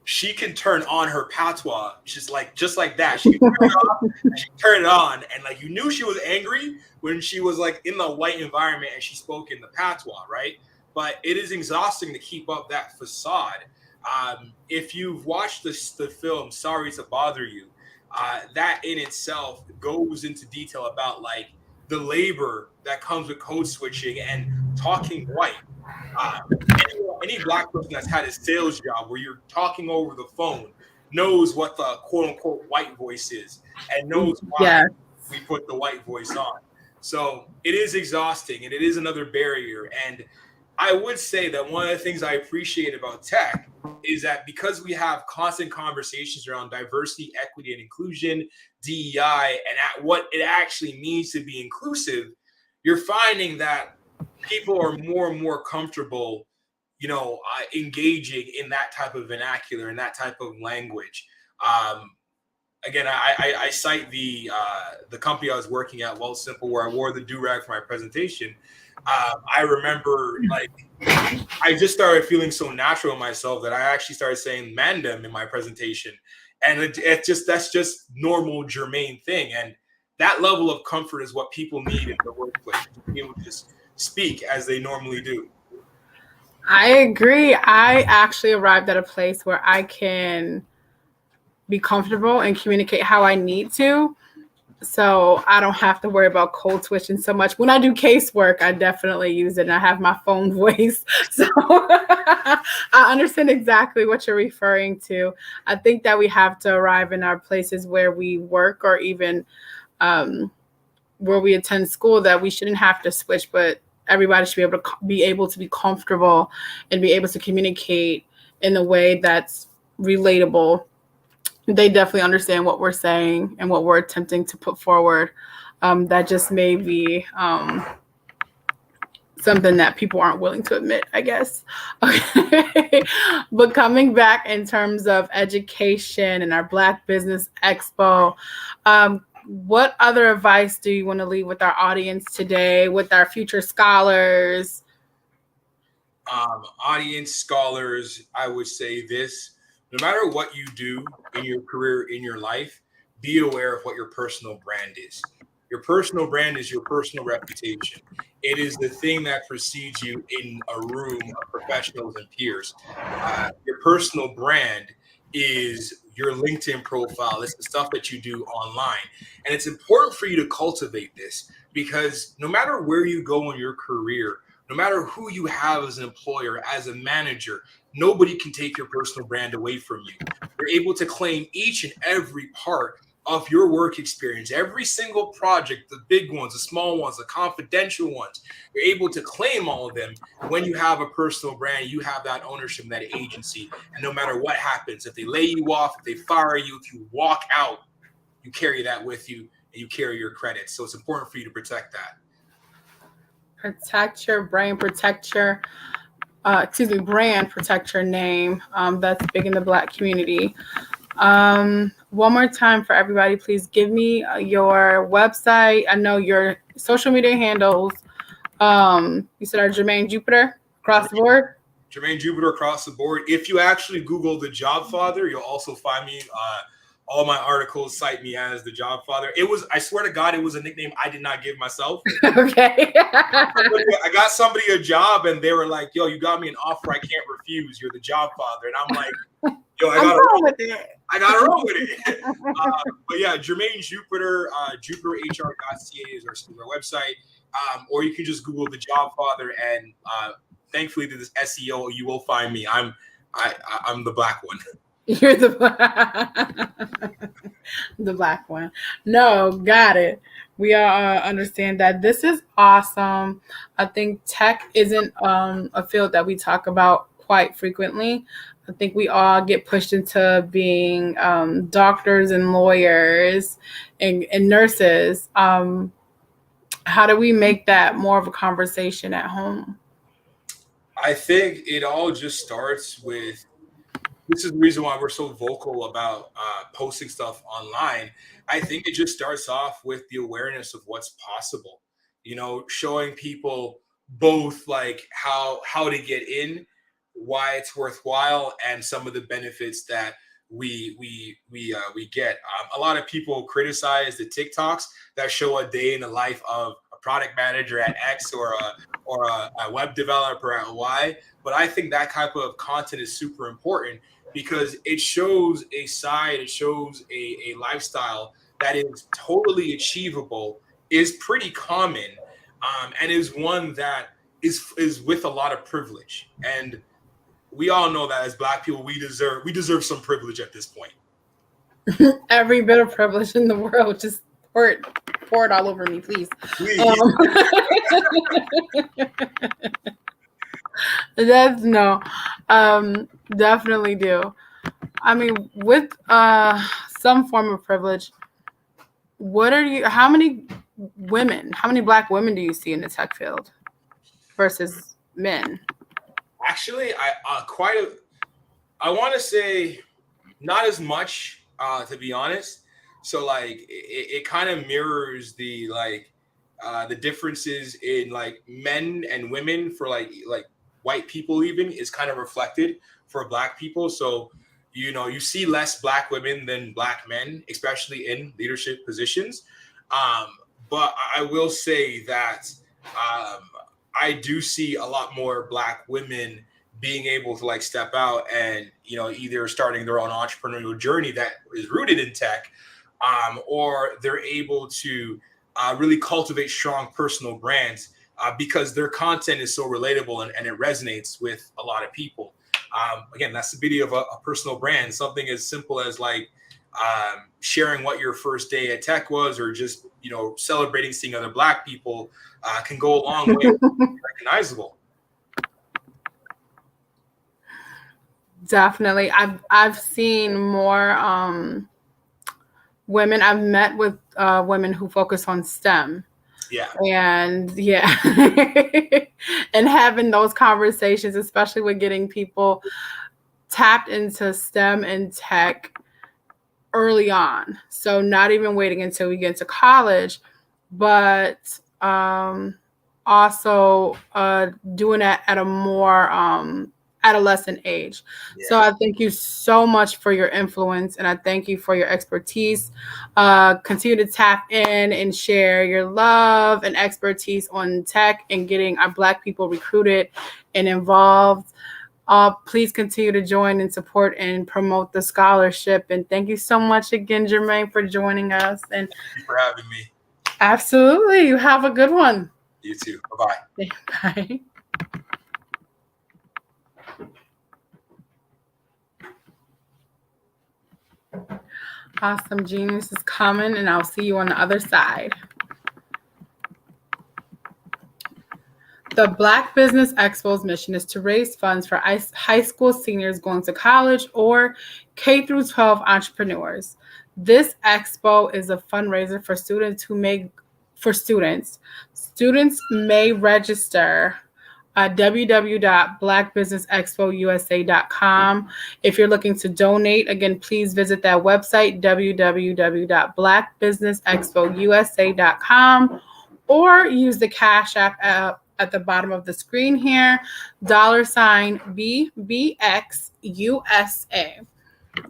Speaker 6: she can turn on her patois just like that. She can turn it off, and she turn it on, and like you knew she was angry when she was like in the white environment and she spoke in the patois, right? But it is exhausting to keep up that facade. If you've watched the film Sorry to Bother You, that in itself goes into detail about like the labor that comes with code switching and talking white. Any Black person that's had a sales job where you're talking over the phone knows what the quote unquote white voice is and knows why we put the white voice on. So it is exhausting, and it is another barrier. And I would say that one of the things I appreciate about tech is that because we have constant conversations around diversity, equity, and inclusion, DEI, and what it actually means to be inclusive, you're finding that people are more and more comfortable engaging in that type of vernacular and that type of language. Again, I cite the company I was working at, Well Simple, where I wore the do-rag for my presentation. I remember, like, I just started feeling so natural in myself that I actually started saying "mandem" in my presentation, and that's just normal Jermaine thing. And that level of comfort is what people need in the workplace, to be able to just speak as they normally do.
Speaker 5: I agree. I actually arrived at a place where I can be comfortable and communicate how I need to. So I don't have to worry about code switching so much. When I do casework, I definitely use it, and I have my phone voice. So I understand exactly what you're referring to. I think that we have to arrive in our places where we work, or even where we attend school, that we shouldn't have to switch, but everybody should be able to be comfortable and be able to communicate in a way that's relatable. They definitely understand what we're saying and what we're attempting to put forward. That just may be something that people aren't willing to admit, I guess. Okay. But coming back in terms of education and our Black Business Expo, what other advice do you want to leave with our audience today, with our future scholars?
Speaker 6: Audience, scholars, I would say this: no matter what you do in your career, in your life, be aware of what your personal brand is. Your personal brand is your personal reputation. It is the thing that precedes you in a room of professionals and peers. Your personal brand is your LinkedIn profile. It's the stuff that you do online. And it's important for you to cultivate this, because no matter where you go in your career, no matter who you have as an employer, as a manager, nobody can take your personal brand away from you. You're able to claim each and every part of your work experience, every single project, the big ones, the small ones, the confidential ones. You're able to claim all of them. When you have a personal brand, you have that ownership, that agency. And no matter what happens, if they lay you off, if they fire you, if you walk out, you carry that with you and you carry your credits. So it's important for you to protect that.
Speaker 5: Protect your brain, protect your brand, protect your name. That's big in the Black community. One more time for everybody, please give me your website. I know your social media handles. You said are Jermaine Jupiter across the board?
Speaker 6: Jermaine Jupiter across the board. If you actually Google The Job Father, you'll also find me. All my articles cite me as The Job Father. I swear to God, it was a nickname I did not give myself.
Speaker 5: Okay.
Speaker 6: I got somebody a job and they were like, yo, you got me an offer I can't refuse. You're The Job Father. And I'm like, yo, I gotta roll with it. But yeah, Jermaine Jupiter, JupiterHR.ca is our website. Or you can just Google The Job Father, and thankfully to this SEO, you will find me. I'm the Black one.
Speaker 5: You're the Black one. No, got it. We all understand that. This is awesome. I think tech isn't a field that we talk about quite frequently. I think we all get pushed into being doctors and lawyers and nurses. How do we make that more of a conversation at home?
Speaker 6: I think it all just starts with, this is the reason why we're so vocal about posting stuff online. I think it just starts off with the awareness of what's possible. Showing people both like how to get in, why it's worthwhile, and some of the benefits that we get. A lot of people criticize the TikToks that show a day in the life of a product manager at X or a web developer at Y, but I think that type of content is super important, because it shows a side, it shows a lifestyle that is totally achievable, is pretty common, and is one that is with a lot of privilege. And we all know that as Black people, we deserve some privilege at this point.
Speaker 5: Every bit of privilege in the world, just pour it all over me, please. That's no, definitely do. I mean, with some form of privilege, how many Black women do you see in the tech field versus men?
Speaker 6: Actually, I want to say not as much, to be honest. So like it kind of mirrors the differences in like men and women for like white people even is kind of reflected for black people. So you see less black women than black men, especially in leadership positions. Um, but I will say that um, I do see a lot more black women being able to like step out and either starting their own entrepreneurial journey that is rooted in tech, or they're able to really cultivate strong personal brands because their content is so relatable and it resonates with a lot of people. Again, that's the beauty of a personal brand. Something as simple as like sharing what your first day at tech was, or just celebrating seeing other black people can go a long way to being recognizable.
Speaker 5: Definitely. I've seen more women. I've met with women who focus on STEM.
Speaker 6: Yeah.
Speaker 5: And yeah, and having those conversations, especially with getting people tapped into STEM and tech early on. So not even waiting until we get to college, but also doing that at a more adolescent age.
Speaker 6: Yeah.
Speaker 5: So I thank you so much for your influence, and I thank you for your expertise. Continue to tap in and share your love and expertise on tech and getting our Black people recruited and involved. Please continue to join and support and promote the scholarship. And thank you so much again, Jermaine, for joining us. And
Speaker 6: Thank you for having me.
Speaker 5: absolutely, you have a good one.
Speaker 6: You too. Bye-bye.
Speaker 5: Bye. Awesome. Genius is coming, and I'll see you on the other side. The Black Business Expo's mission is to raise funds for high school seniors going to college or K-12 entrepreneurs. This expo is a fundraiser for students Students may register at www.blackbusinessexpousa.com. If you're looking to donate, again, please visit that website, www.blackbusinessexpousa.com, or use the Cash App at the bottom of the screen here, $BBXUSA.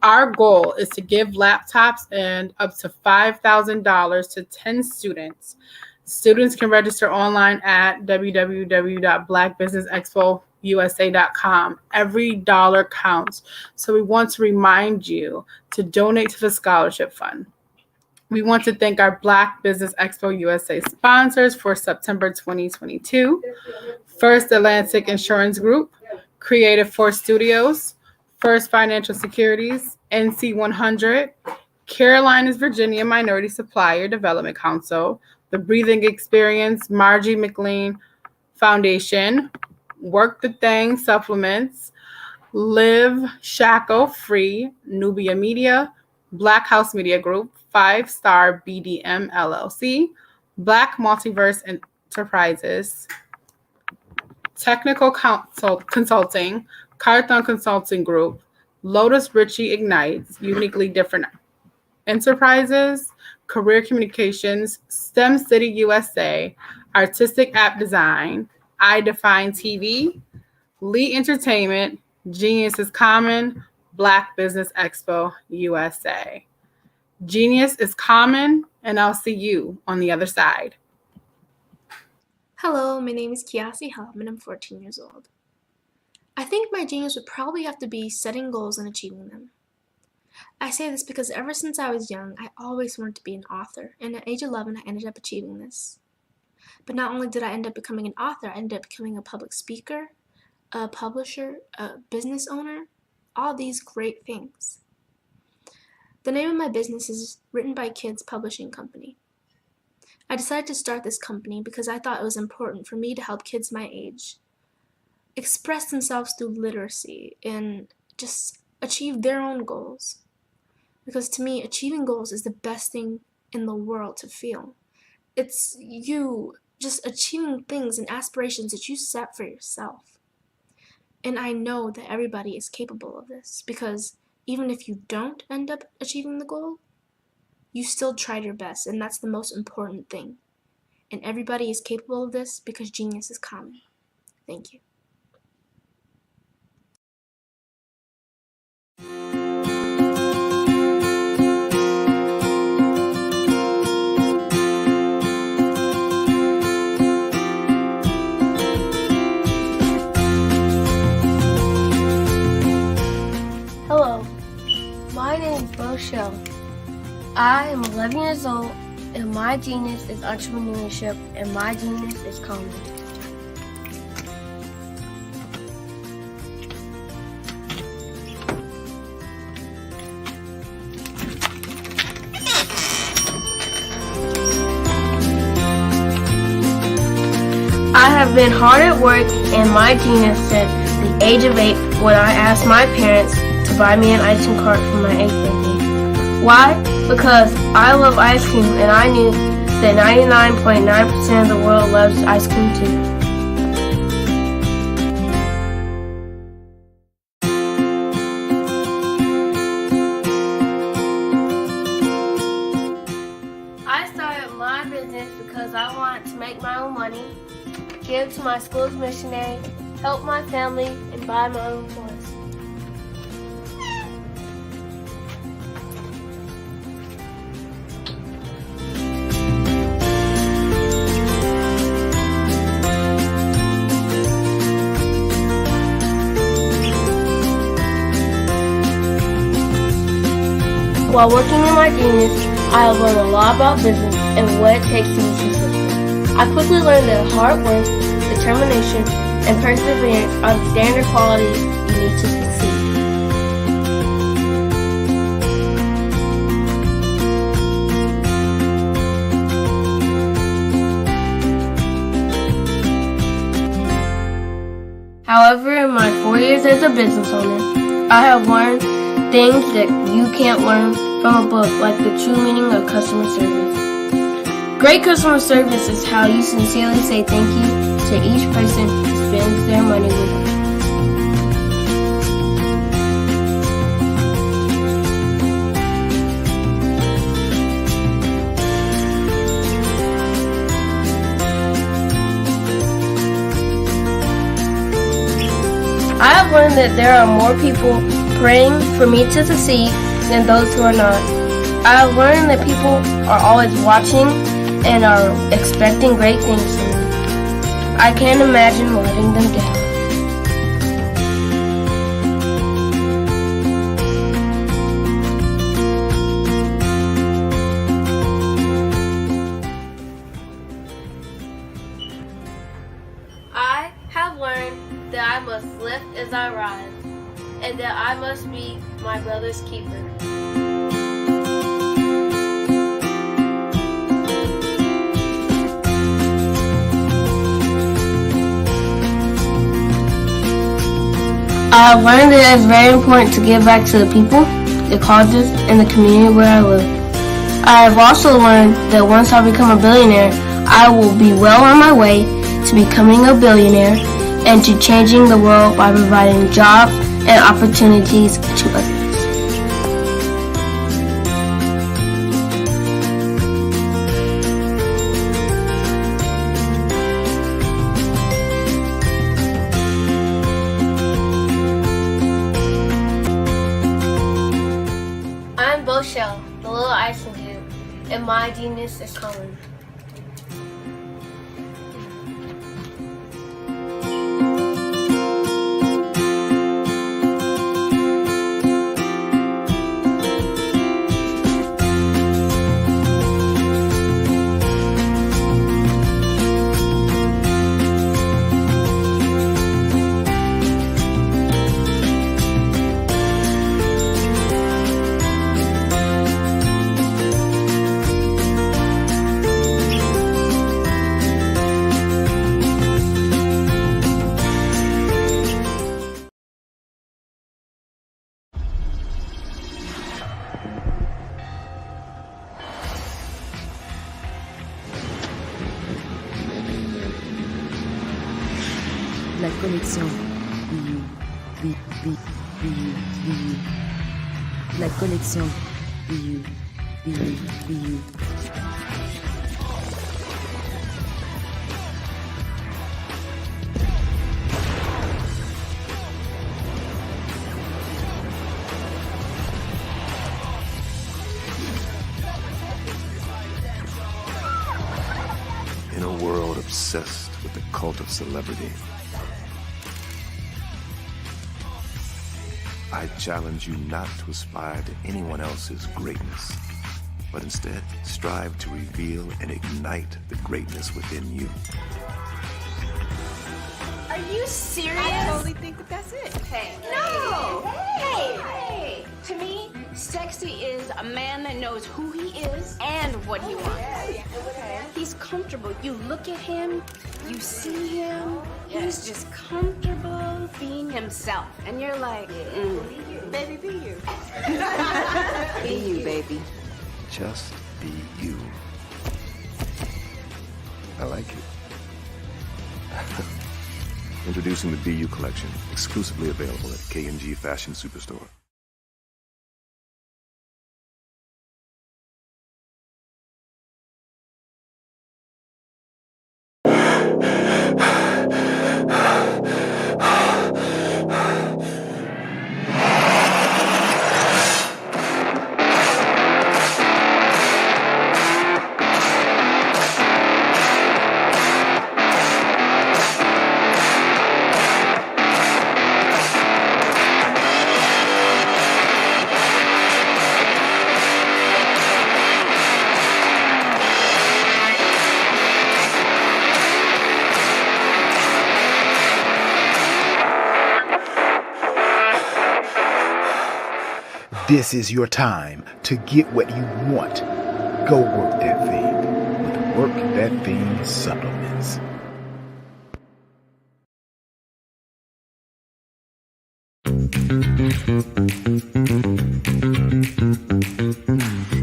Speaker 5: Our goal is to give laptops and up to $5,000 to 10 students. Students can register online at www.blackbusinessexpousa.com. Every dollar counts. So we want to remind you to donate to the scholarship fund. We want to thank our Black Business Expo USA sponsors for September 2022. First Atlantic Insurance Group, Creative Force Studios, First Financial Securities, NC100, Carolinas, Virginia Minority Supplier Development Council, The Breathing Experience, Margie McLean Foundation, Work the Thing Supplements, Live Shackle Free, Nubia Media, Black House Media Group, 5-Star BDM LLC, Black Multiverse Enterprises, Technical Consulting, Carthon Consulting Group, Lotus Ritchie Ignites, Uniquely Different Enterprises, Career Communications, STEM City USA, Artistic App Design, I Define TV, Lee Entertainment, Genius is Common, Black Business Expo USA. Genius is common, and I'll see you on the other side.
Speaker 7: Hello, my name is Kiasi Helm, and I'm 14 years old. I think my genius would probably have to be setting goals and achieving them. I say this because ever since I was young, I always wanted to be an author, and at age 11, I ended up achieving this. But not only did I end up becoming an author, I ended up becoming a public speaker, a publisher, a business owner, all these great things. The name of my business is Written by Kids Publishing Company. I decided to start this company because I thought it was important for me to help kids my age express themselves through literacy and just achieve their own goals. Because to me, achieving goals is the best thing in the world to feel. It's you just achieving things and aspirations that you set for yourself. And I know that everybody is capable of this because even if you don't end up achieving the goal, you still tried your best, and that's the most important thing. And everybody is capable of this because genius is common. Thank you.
Speaker 8: Hello, my name is Rochelle. I am 11 years old, and my genius is entrepreneurship, and my genius is common. I have been hard at work, and my genius since the age of 8 when I asked my parents to buy me an ice cream cart for my 8th birthday. Why? Because I love ice cream, and I knew that 99.9% of the world loves ice cream too. I started my business because I wanted to make my own money, give to my school's missionary, help my family, and buy my own toys. While working in my genius, I have learned a lot about business and what it takes to be successful. I quickly learned that hard work, determination, and perseverance are the standard qualities you need to succeed. However, in my 4 years as a business owner, I have learned things that you can't learn from a book, like the true meaning of customer service. Great customer service is how you sincerely say thank you to each person who spends their money with you. I have learned that there are more people praying for me to succeed than those who are not. I have learned that people are always watching and are expecting great things from me. I can't imagine letting them down. I have learned that I must lift as I rise, and that I must be my brother's keeper. I have learned that it is very important to give back to the people, the causes, and the community where I live. I have also learned that once I become a billionaire, I will be well on my way to becoming a billionaire and to changing the world by providing jobs and opportunities to others. I'm Boshell, the little icing dude, and my genius is common.
Speaker 9: La connexion. BU. La collection BU.
Speaker 10: In a world obsessed with the cult of celebrity, I challenge you not to aspire to anyone else's greatness, but instead strive to reveal and ignite the greatness within you.
Speaker 11: Are you serious? I totally think that that's it. Hey. No! Hey! To me, sexy is a man that knows who he is and what he wants. He's comfortable. You look at him, you see him, he's just comfortable being himself. And you're like, baby, be you. Be you, baby.
Speaker 10: Just be you. I like it. Introducing the BU collection, exclusively available at K&G Fashion Superstore.
Speaker 12: This is your time to get what you want. Go work that thing with Work That Thing supplements.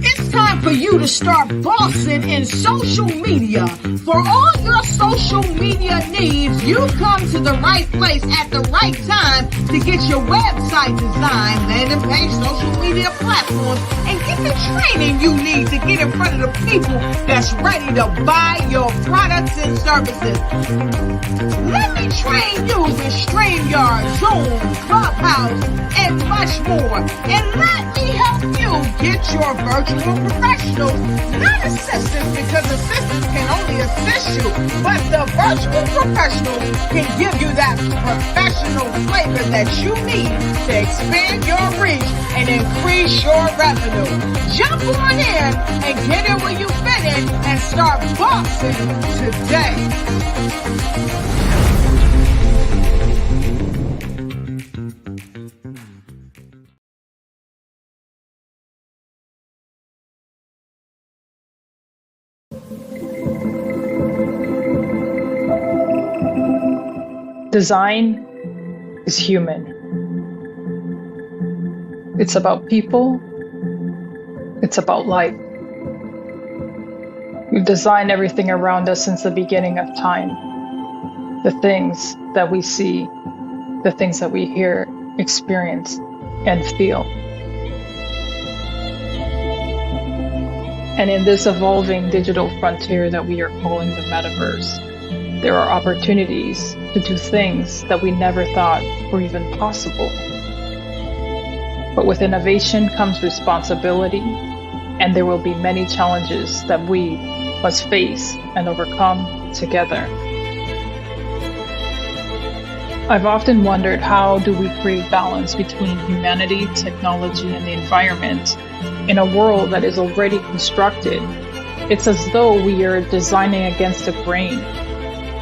Speaker 1: It's time for you to start bossing in social media. For all your social media needs, you've come to the right place at the right time to get your website designed, landing page, social media platforms, and get the training you need to get in front of the people that's ready to buy your products and services. Let me train you with StreamYard, Zoom, Clubhouse, and much more. And let me help you get your virtual professionals, not assistants, because assistants can only assist you, but the virtual professionals can give you that professional flavor that you need to expand your reach and increase your revenue. Jump on in and get in where you fit in and start bossing today.
Speaker 13: Design is human. It's about people. It's about life. We've designed everything around us since the beginning of time. The things that we see, the things that we hear, experience, and feel. And in this evolving digital frontier that we are calling the metaverse, there are opportunities to do things that we never thought were even possible. But with innovation comes responsibility, and there will be many challenges that we must face and overcome together. I've often wondered, how do we create balance between humanity, technology, and the environment in a world that is already constructed? It's as though we are designing against the grain.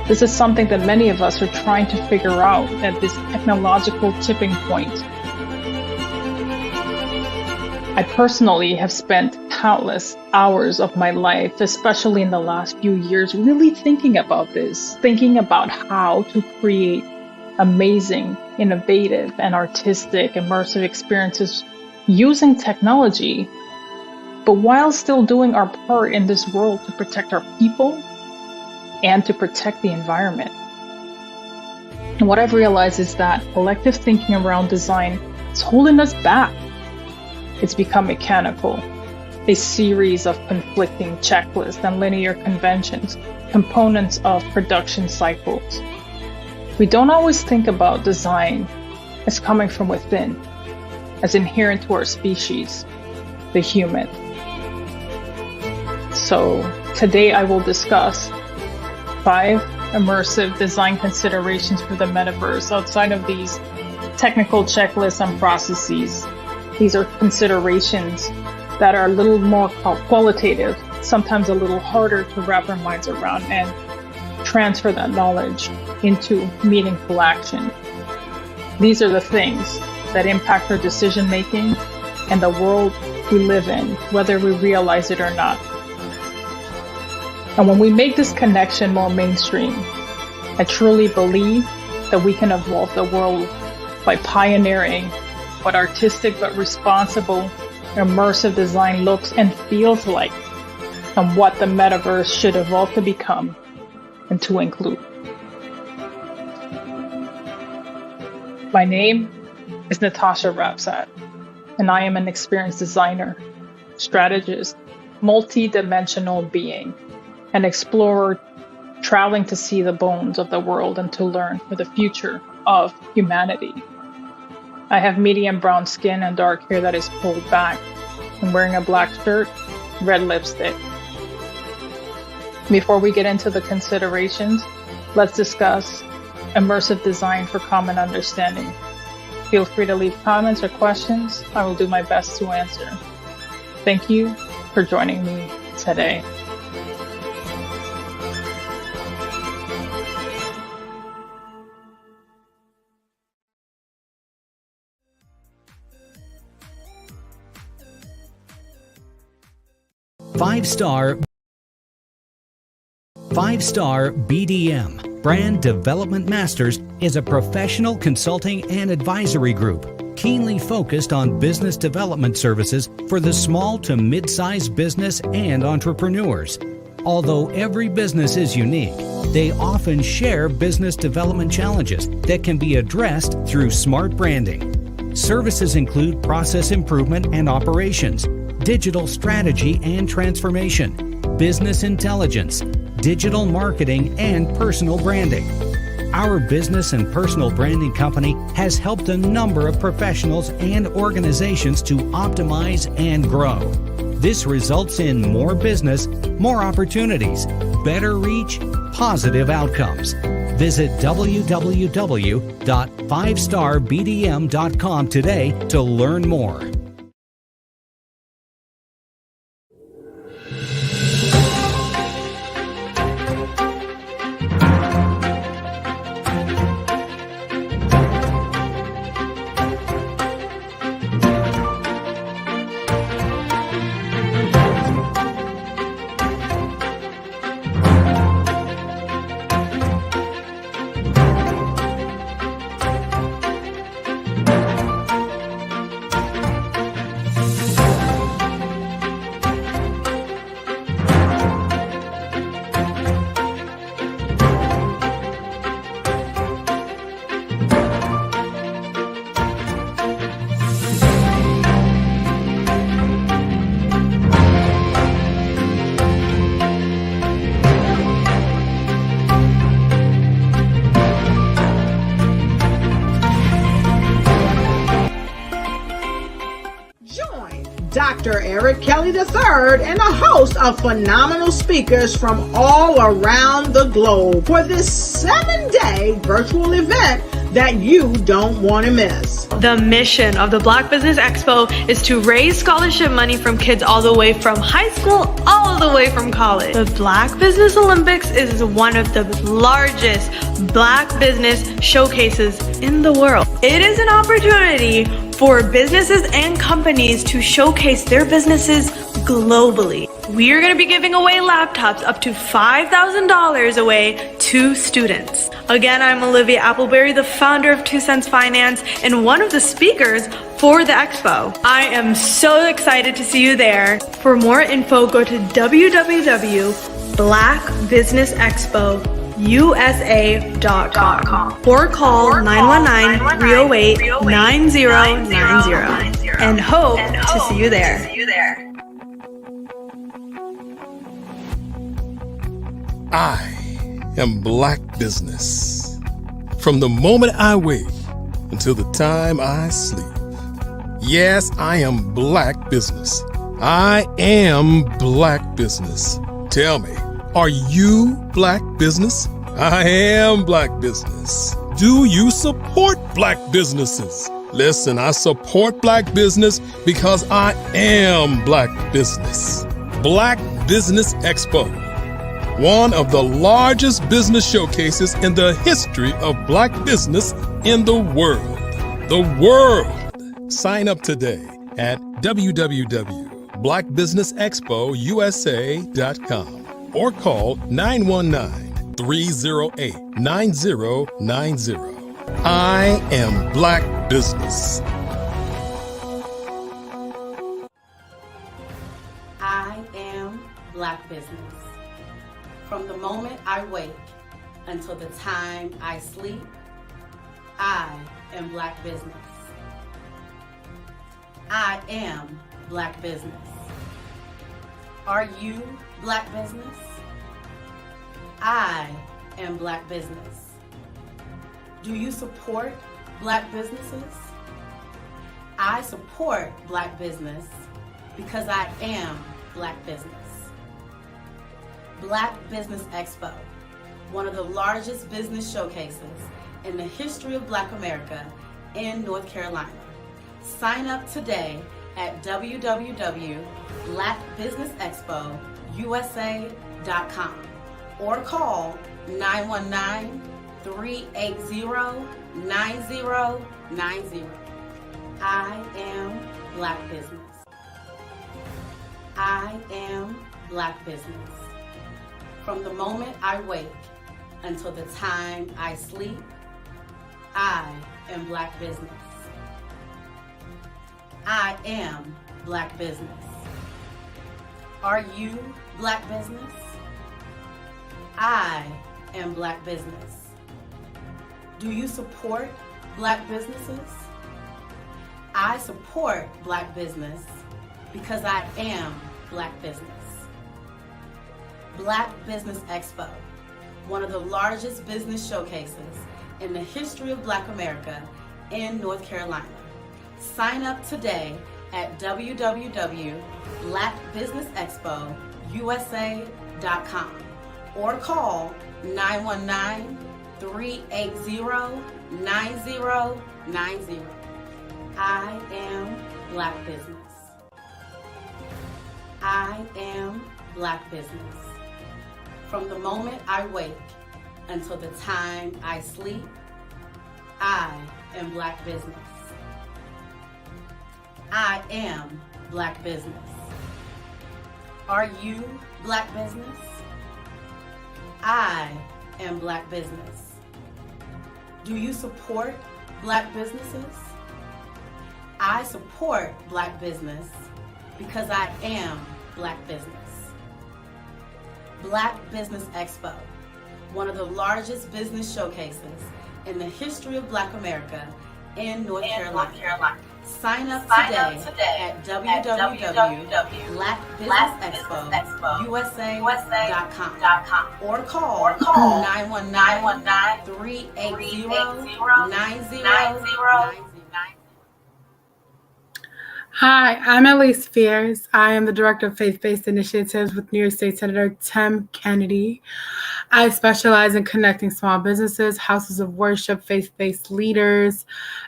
Speaker 13: This is something that many of us are trying to figure out at this technological tipping point. I personally have spent countless hours of my life, especially in the last few years, really thinking about this, thinking about how to create amazing, innovative, and artistic, immersive experiences using technology, but while still doing our part in this world to protect our people and to protect the environment. And what I've realized is that collective thinking around design is holding us back. It's become mechanical, a series of conflicting checklists and linear conventions, components of production cycles. We don't always think about design as coming from within, as inherent to our species, the human. So today I will discuss 5 immersive design considerations for the metaverse outside of these technical checklists and processes. These are considerations that are a little more qualitative, sometimes a little harder to wrap our minds around and transfer that knowledge into meaningful action. These are the things that impact our decision making and the world we live in, whether we realize it or not. And when we make this connection more mainstream, I truly believe that we can evolve the world by pioneering what artistic but responsible, immersive design looks and feels like, and what the metaverse should evolve to become and to include. My name is Natasha Rapsat, and I am an experienced designer, strategist, multi-dimensional being, an explorer traveling to see the bones of the world and to learn for the future of humanity. I have medium brown skin and dark hair that is pulled back. I'm wearing a black shirt, red lipstick. Before we get into the considerations, let's discuss immersive design for common understanding. Feel free to leave comments or questions. I will do my best to answer. Thank you for joining me today.
Speaker 14: Five-star BDM, Brand Development Masters, is a professional consulting and advisory group keenly focused on business development services for the small to mid-sized business and entrepreneurs. Although every business is unique, they often share business development challenges that can be addressed through smart branding. Services include process improvement and operations, digital strategy and transformation, business intelligence, digital marketing, and personal branding. Our business and personal branding company has helped a number of professionals and organizations to optimize and grow. This results in more business, more opportunities, better reach, positive outcomes. Visit www.fivestarbdm.com today to learn more.
Speaker 1: Dr. Eric Kelly III and a host of phenomenal speakers from all around the globe for this 7-day virtual event that you don't want to miss.
Speaker 2: The mission of the Black Business Expo is to raise scholarship money from kids all the way from high school, all the way from college. The Black Business Olympics is one of the largest Black business showcases in the world. It is an opportunity for businesses and companies to showcase their businesses globally. We are going to be giving away laptops up to $5,000 away to students. Again, I'm Olivia Appleberry, the founder of 2 Cents Finance and one of the speakers for the expo. I am so excited to see you there. For more info, go to www.blackbusinessexpo.com. blacbusinessusa.com or call 919-308-9090 and hope to see you there.
Speaker 3: I am Black business. From the moment I wake until the time I sleep. Yes, I am Black business. I am Black business. Tell me, are you Black business? I am Black business. Do you support Black businesses? Listen, I support Black business because I am Black business. Black Business Expo, one of the largest business showcases in the history of Black business in the world. The world! Sign up today at www.blackbusinessexpousa.com or call 919-308-9090. I am Black business.
Speaker 4: I am Black business. From the moment I wake until the time I sleep, I am Black business. I am Black business. Are you Black business? I am Black business. Do you support Black businesses? I support Black business because I am Black business. Black Business Expo, one of the largest business showcases in the history of Black America in North Carolina. Sign up today at www.blackbusinessexpousa.com or call 919-380-9090. I am Black business. I am Black business. From the moment I wake until the time I sleep, I am Black business. I am Black business. Are you Black business? I am Black business. Do you support Black businesses? I support Black business because I am Black business. Black Business Expo, one of the largest business showcases in the history of Black America in North Carolina. Sign up today at www.blackbusinessexpousa.com or call 919-380-9090. I am Black business. I am Black business. From the moment I wake until the time I sleep, I am Black business. I am Black business. Are you Black business? I am Black business. Do you support Black businesses? I support Black business because I am Black business. Black Business Expo, one of the largest business showcases in the history of Black America in North Carolina. Sign up today at www.blackbusinessexpousa.com or call 919-380-9090.
Speaker 5: Hi, I'm Elise Spears. I am the Director of Faith-Based Initiatives with New York State Senator Tim Kennedy. I specialize in connecting small businesses, houses of worship, faith-based leaders,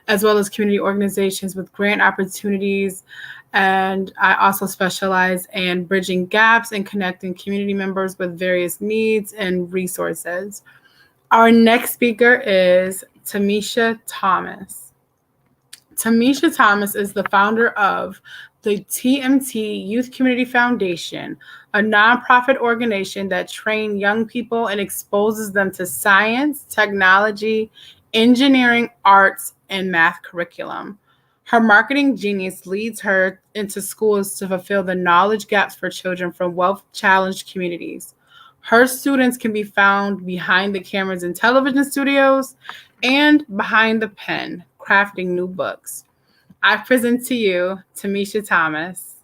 Speaker 5: as well as community organizations with grant opportunities. And I also specialize in bridging gaps and connecting community members with various needs and resources. Our next speaker is Tamisha Thomas. Tamisha Thomas is the founder of the TMT Youth Community Foundation, a nonprofit organization that trains young people and exposes them to science, technology, engineering, arts, and math curriculum. Her marketing genius leads her into schools to fulfill the knowledge gaps for children from wealth-challenged communities. Her students can be found behind the cameras in television studios and behind the pen, crafting new books. I present to you Tamisha Thomas.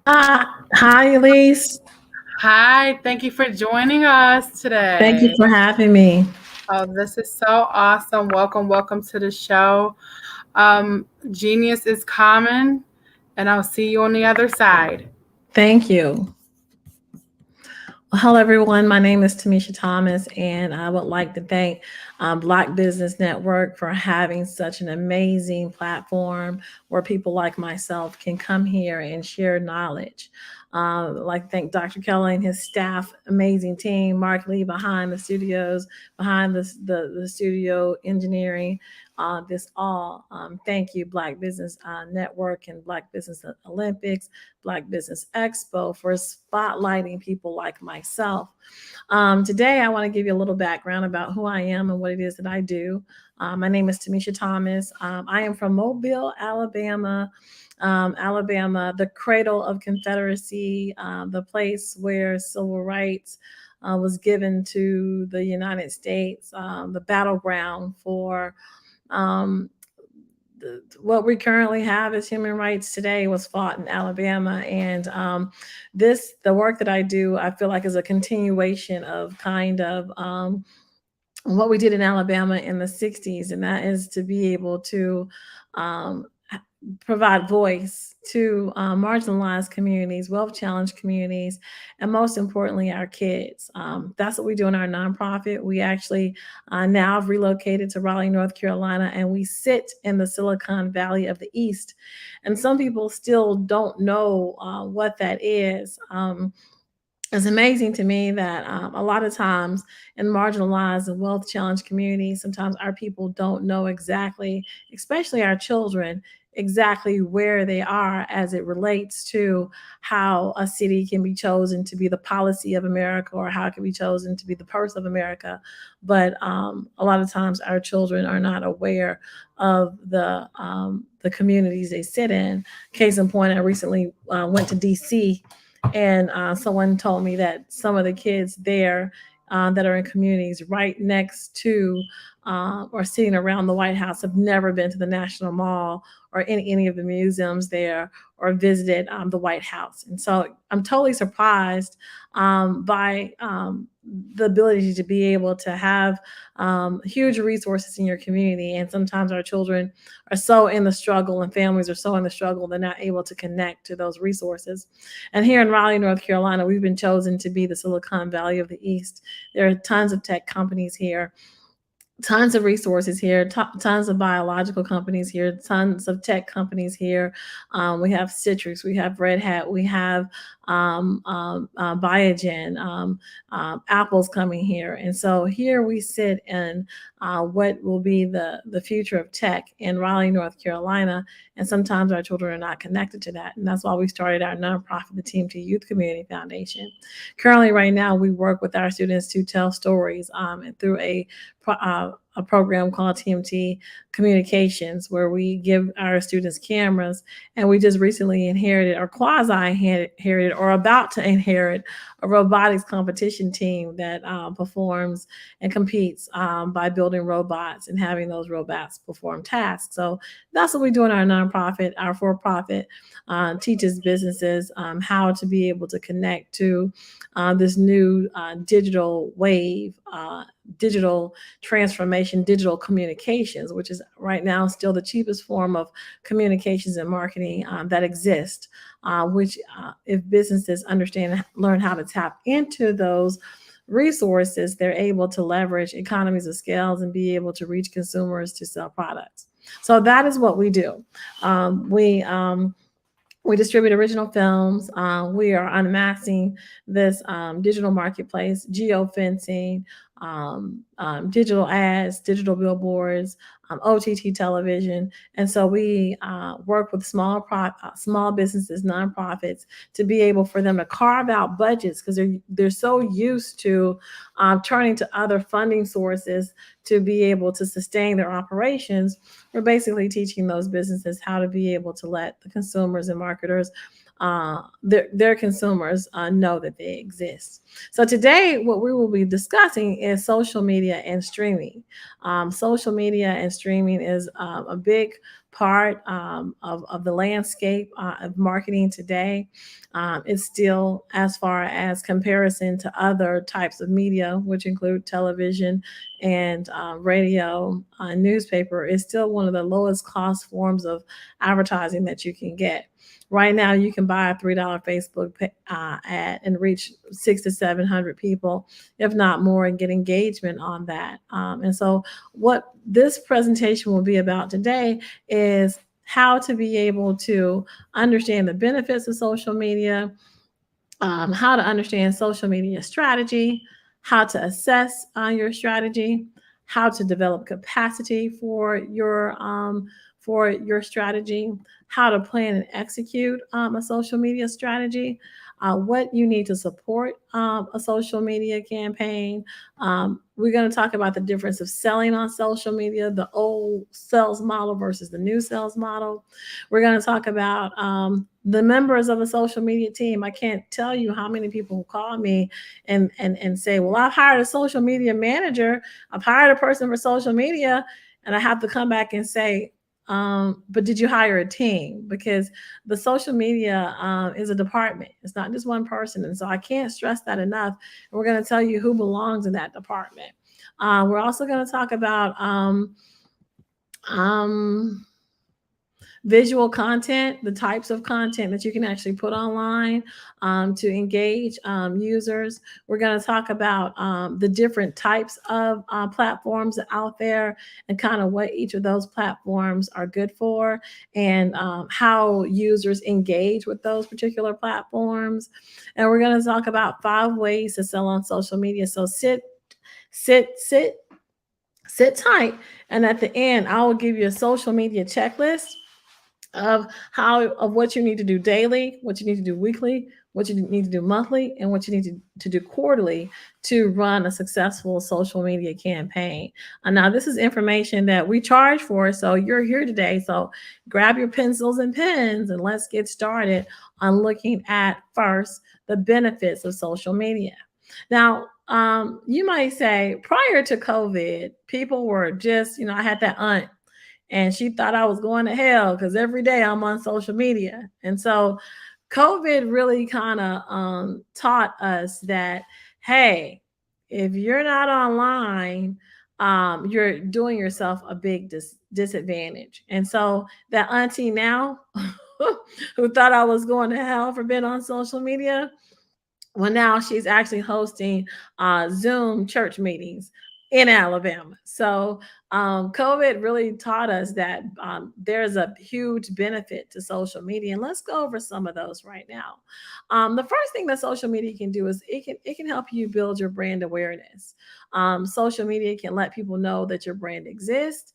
Speaker 15: Hi, Elise.
Speaker 5: Hi, thank you for joining us today.
Speaker 15: Thank you for having me.
Speaker 5: Oh, this is so awesome. Welcome to the show. Genius is common, and I'll see you on the other side.
Speaker 15: Thank you. Well, hello, everyone. My name is Tamisha Thomas, and I would like to thank Black Business Network for having such an amazing platform where people like myself can come here and share knowledge. I'd like to thank Dr. Kelly and his staff, amazing team, Mark Lee behind the studios, behind the studio engineering, this all. Thank you, Black Business Network and Black Business Olympics, Black Business Expo for spotlighting people like myself. Today, I want to give you a little background about who I am and what it is that I do. My name is Tamisha Thomas. I am from Mobile, Alabama. Alabama, the cradle of Confederacy, the place where civil rights was given to the United States, the battleground for what we currently have as human rights today was fought in Alabama. And the work that I do, I feel like is a continuation of kind of what we did in Alabama in the 60s. And that is to be able to provide voice to marginalized communities, wealth challenged communities, and most importantly, our kids. That's what we do in our nonprofit. We actually now have relocated to Raleigh, North Carolina, and we sit in the Silicon Valley of the East. And some people still don't know what that is. It's amazing to me that a lot of times in marginalized and wealth challenged communities, sometimes our people don't know exactly, especially our children, exactly where they are as it relates to how a city can be chosen to be the policy of America or how it can be chosen to be the purse of America. But a lot of times our children are not aware of the communities they sit in. Case in point, I recently went to DC, and someone told me that some of the kids there that are in communities right next to or sitting around the White House have never been to the National Mall or any of the museums there or visited the White House. And so I'm totally surprised by the ability to be able to have huge resources in your community. And sometimes our children are so in the struggle and families are so in the struggle, they're not able to connect to those resources. And here in Raleigh, North Carolina, we've been chosen to be the Silicon Valley of the East. There are tons of tech companies here, tons of resources here, tons of biological companies here, tons of tech companies here. We have Citrix, we have Red Hat, we have Biogen, Apple's coming here. And so here we sit in what will be the future of tech in Raleigh, North Carolina. And sometimes our children are not connected to that. And that's why we started our nonprofit, the Team 2 Youth Community Foundation. Currently, right now, we work with our students to tell stories through a program called TMT Communications, where we give our students cameras. And we just recently inherited or quasi-inherited or about to inherit a robotics competition team that performs and competes by building robots and having those robots perform tasks. So that's what we do in our nonprofit. Our for-profit teaches businesses how to be able to connect to this new digital wave, digital transformation, digital communications, which is right now still the cheapest form of communications and marketing that exist, which if businesses understand and learn how to tap into those resources, they're able to leverage economies of scales and be able to reach consumers to sell products. So that is what we do. We distribute original films. We are unmasking this digital marketplace, geofencing, digital ads, digital billboards, OTT television. And so we work with small businesses, nonprofits, to be able for them to carve out budgets because they're so used to turning to other funding sources to be able to sustain their operations. We're basically teaching those businesses how to be able to let the consumers and marketers their consumers know that they exist. So today, what we will be discussing is social media and streaming. Social media and streaming is a big part of the landscape of marketing today. It's still, as far as comparison to other types of media, which include television and radio, newspaper, is still one of the lowest cost forms of advertising that you can get. Right now, you can buy a $3 Facebook ad and reach 600 to 700 people, if not more, and get engagement on that. And so what this presentation will be about today is how to be able to understand the benefits of social media, how to understand social media strategy, how to assess your strategy, how to develop capacity for your strategy, how to plan and execute a social media strategy, what you need to support a social media campaign. We're going to talk about the difference of selling on social media, the old sales model versus the new sales model. We're going to talk about the members of a social media team. I can't tell you how many people call me and say, well, I've hired a social media manager. I've hired a person for social media. And I have to come back and say, but did you hire a team? Because the social media is a department. It's not just one person. And so I can't stress that enough. And we're going to tell you who belongs in that department. We're also going to talk about visual content, the types of content that you can actually put online to engage users. We're going to talk about the different types of platforms out there and kind of what each of those platforms are good for and how users engage with those particular platforms. And we're going to talk about 5 ways to sell on social media. So sit tight. And at the end, I will give you a social media checklist of what you need to do daily, what you need to do weekly, what you need to do monthly, and what you need to do quarterly to run a successful social media campaign. Now, this is information that we charge for, so you're here today. So grab your pencils and pens and let's get started on looking at first the benefits of social media. Now, you might say prior to COVID, people were just, I had that aunt and she thought I was going to hell because every day I'm on social media. And so COVID really kind of taught us that, hey, if you're not online, you're doing yourself a big disadvantage. And so that auntie now who thought I was going to hell for being on social media, well, now she's actually hosting Zoom church meetings in Alabama. So COVID really taught us that there's a huge benefit to social media. And let's go over some of those right now. The first thing that social media can do is it can help you build your brand awareness. Social media can let people know that your brand exists.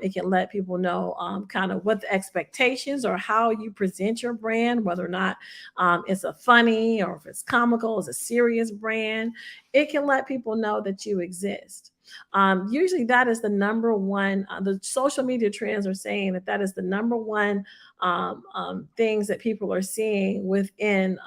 Speaker 15: It can let people know kind of what the expectations or how you present your brand, whether or not it's a funny or if it's comical, it's a serious brand. It can let people know that you exist. Usually that is the number one, the social media trends are saying that is the number one things that people are seeing within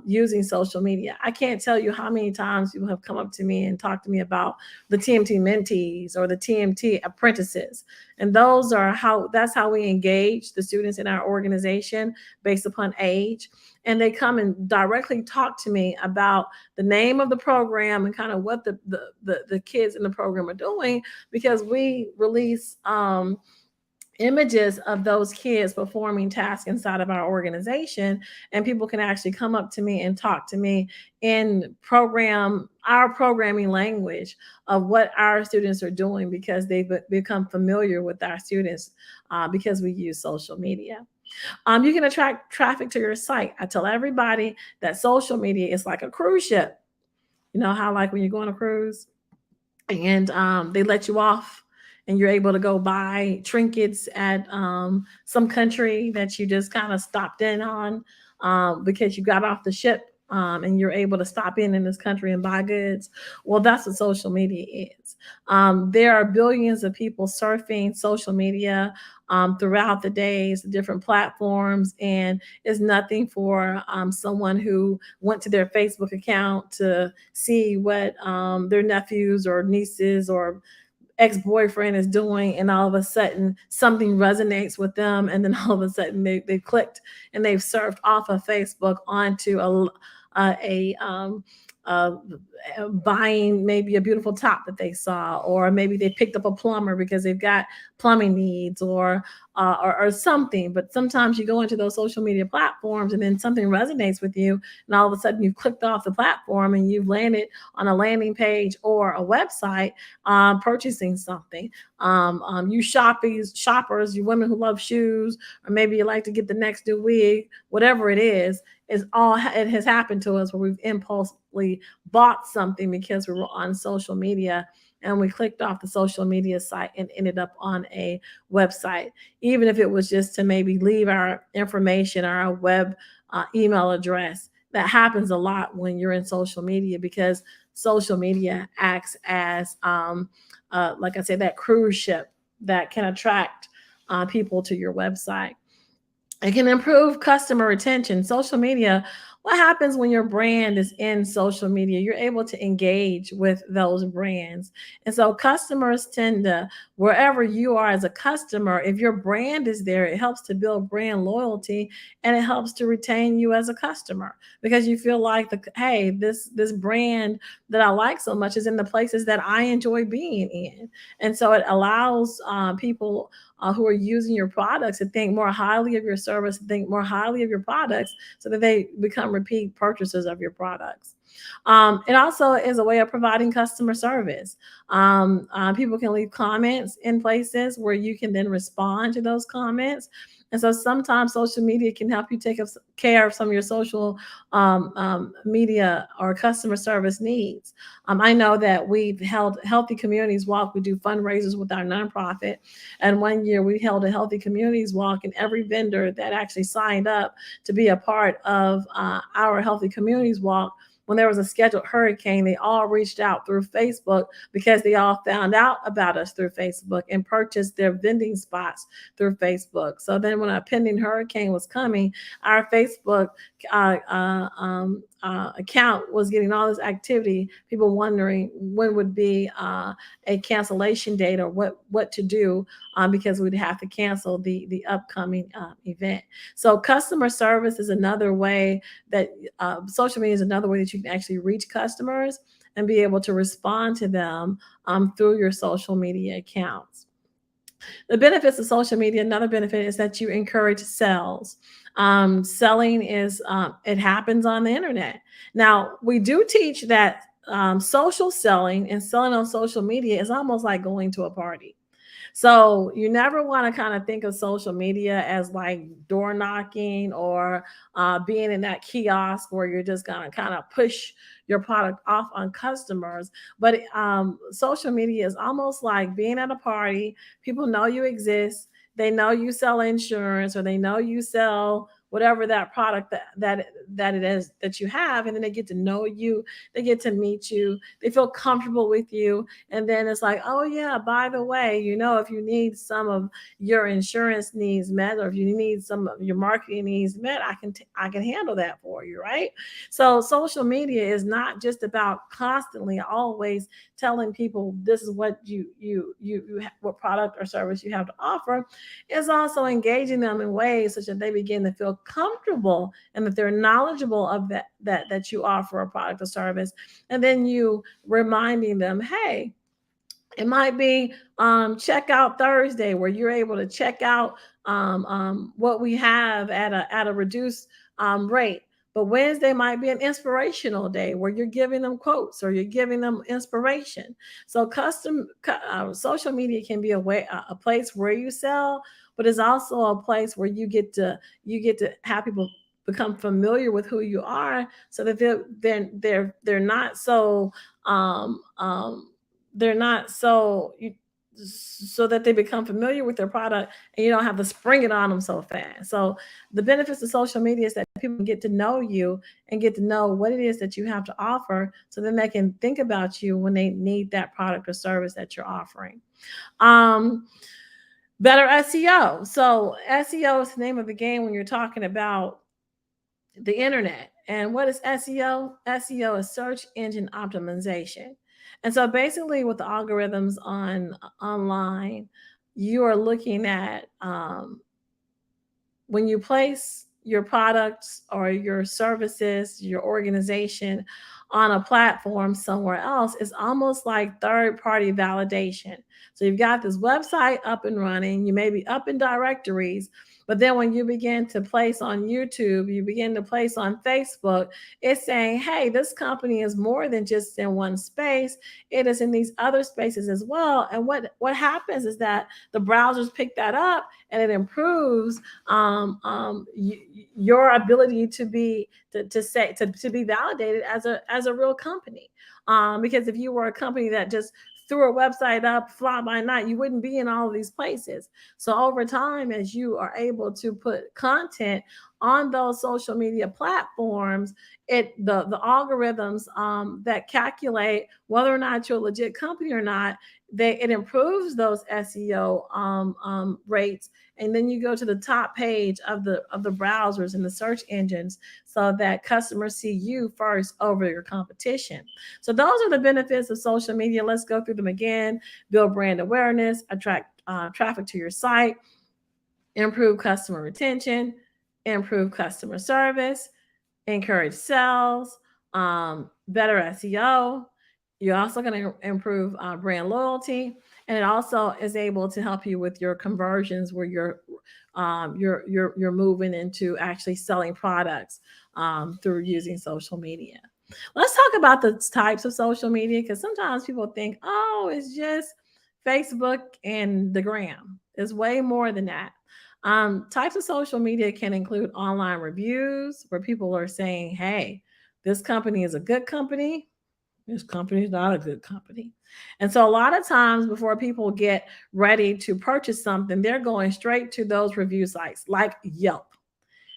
Speaker 15: using social media. I can't tell you how many times people have come up to me and talked to me about the TMT mentees or the TMT apprentices. And that's how we engage the students in our organization based upon age. And they come and directly talk to me about the name of the program and kind of what the kids in the program are doing, because we release images of those kids performing tasks inside of our organization, and people can actually come up to me and talk to me in our programming language of what our students are doing, because they've become familiar with our students because we use social media. You can attract traffic to your site. I tell everybody that social media is like a cruise ship. You know how like when you go on a cruise and they let you off and you're able to go buy trinkets at some country that you just kind of stopped in on because you got off the ship and you're able to stop in this country and buy goods. Well, that's what social media is. There are billions of people surfing social media throughout the days, different platforms, and it's nothing for someone who went to their Facebook account to see what their nephews or nieces or ex-boyfriend is doing, and all of a sudden something resonates with them, and then all of a sudden they clicked and they've surfed off of Facebook onto buying maybe a beautiful top that they saw, or maybe they picked up a plumber because they've got plumbing needs or something. But sometimes you go into those social media platforms and then something resonates with you, and all of a sudden you've clicked off the platform and you've landed on a landing page or a website purchasing something. You shoppers, you women who love shoes, or maybe you like to get the next new wig, whatever it is it has happened to us where we've impulsively bought something because we were on social media and we clicked off the social media site and ended up on a website, even if it was just to maybe leave our information, our web email address. That happens a lot when you're in social media, because social media acts as, like I said, that cruise ship that can attract people to your website. It can improve customer retention. Social media, what happens when your brand is in social media? You're able to engage with those brands. And so customers tend to, wherever you are as a customer, if your brand is there, it helps to build brand loyalty, and it helps to retain you as a customer, because you feel like, hey, this brand that I like so much is in the places that I enjoy being in. And so it allows people who are using your products to think more highly of your service, think more highly of your products, so that they become repeat purchasers of your products. It also is a way of providing customer service. People can leave comments in places where you can then respond to those comments. And so sometimes social media can help you take care of some of your social media or customer service needs. I know that we've held Healthy Communities Walk. We do fundraisers with our nonprofit. And one year we held a Healthy Communities Walk, and every vendor that actually signed up to be a part of our Healthy Communities Walk, when there was a scheduled hurricane, they all reached out through Facebook, because they all found out about us through Facebook and purchased their vending spots through Facebook. So then when a pending hurricane was coming, our Facebook account was getting all this activity, people wondering when would be a cancellation date or what to do, because we'd have to cancel the upcoming event. So customer service is another way that social media is another way that you can actually reach customers and be able to respond to them through your social media accounts. The benefits of social media, another benefit is that you encourage sales. Selling is, it happens on the internet. Now, we do teach that social selling and selling on social media is almost like going to a party. So you never want to kind of think of social media as like door knocking or being in that kiosk where you're just going to kind of push your product off on customers. But social media is almost like being at a party. People know you exist. They know you sell insurance, or they know you sell whatever that product that it is that you have, and then they get to know you, they get to meet you, they feel comfortable with you, and then it's like, oh yeah, by the way, if you need some of your insurance needs met, or if you need some of your marketing needs met, I can handle that for you, right? So social media is not just about constantly always telling people this is what you what product or service you have to offer. It's also engaging them in ways such that they begin to feel comfortable and that they're knowledgeable of that you offer a product or service. And then you reminding them, hey, it might be Checkout Thursday, where you're able to check out what we have at a reduced rate. But Wednesday might be an inspirational day where you're giving them quotes or you're giving them inspiration. So social media can be a place where you sell, but it's also a place where you get to have people become familiar with who you are, so that they're not so so that they become familiar with their product and you don't have to spring it on them so fast. So the benefits of social media is that people get to know you and get to know what it is that you have to offer, so then they can think about you when they need that product or service that you're offering. Better SEO. So SEO is the name of the game when you're talking about the internet. And what is SEO? SEO is search engine optimization. And so basically with the algorithms online, you are looking at when you place your products or your services, your organization on a platform somewhere else, it's almost like third-party validation. So you've got this website up and running, you may be up in directories, but then when you begin to place on YouTube, you begin to place on Facebook, it's saying, hey, this company is more than just in one space. It is in these other spaces as well. And what happens is that the browsers pick that up and it improves your ability to be validated as a real company. Because if you were a company that just threw a website up fly by night, you wouldn't be in all of these places. So over time, as you are able to put content on those social media platforms, the algorithms that calculate whether or not you're a legit company or not, it improves those SEO rates. And then you go to the top page of the browsers and the search engines so that customers see you first over your competition. So those are the benefits of social media. Let's go through them again. Build brand awareness, attract traffic to your site, improve customer retention, improve customer service, encourage sales, better SEO. You're also going to improve brand loyalty, and it also is able to help you with your conversions where you're moving into actually selling products through using social media. Let's talk about the types of social media, because sometimes people think, oh, it's just Facebook and the gram. It's way more than that. Types of social media can include online reviews where people are saying, hey, this company is a good company. This company is not a good company. And so a lot of times before people get ready to purchase something, they're going straight to those review sites like Yelp.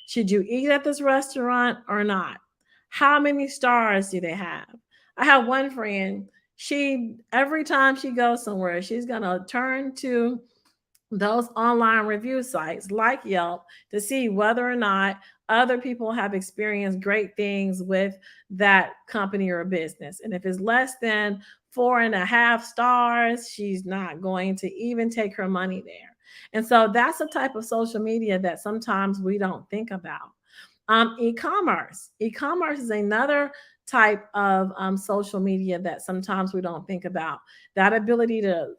Speaker 15: Should you eat at this restaurant or not? How many stars do they have? I have one friend, every time she goes somewhere, she's going to turn to those online review sites like Yelp to see whether or not other people have experienced great things with that company or business. And if it's less than 4.5 stars, she's not going to even take her money there. And so that's the type of social media that sometimes we don't think about. E-commerce. E-commerce is another type of social media that sometimes we don't think about. That ability to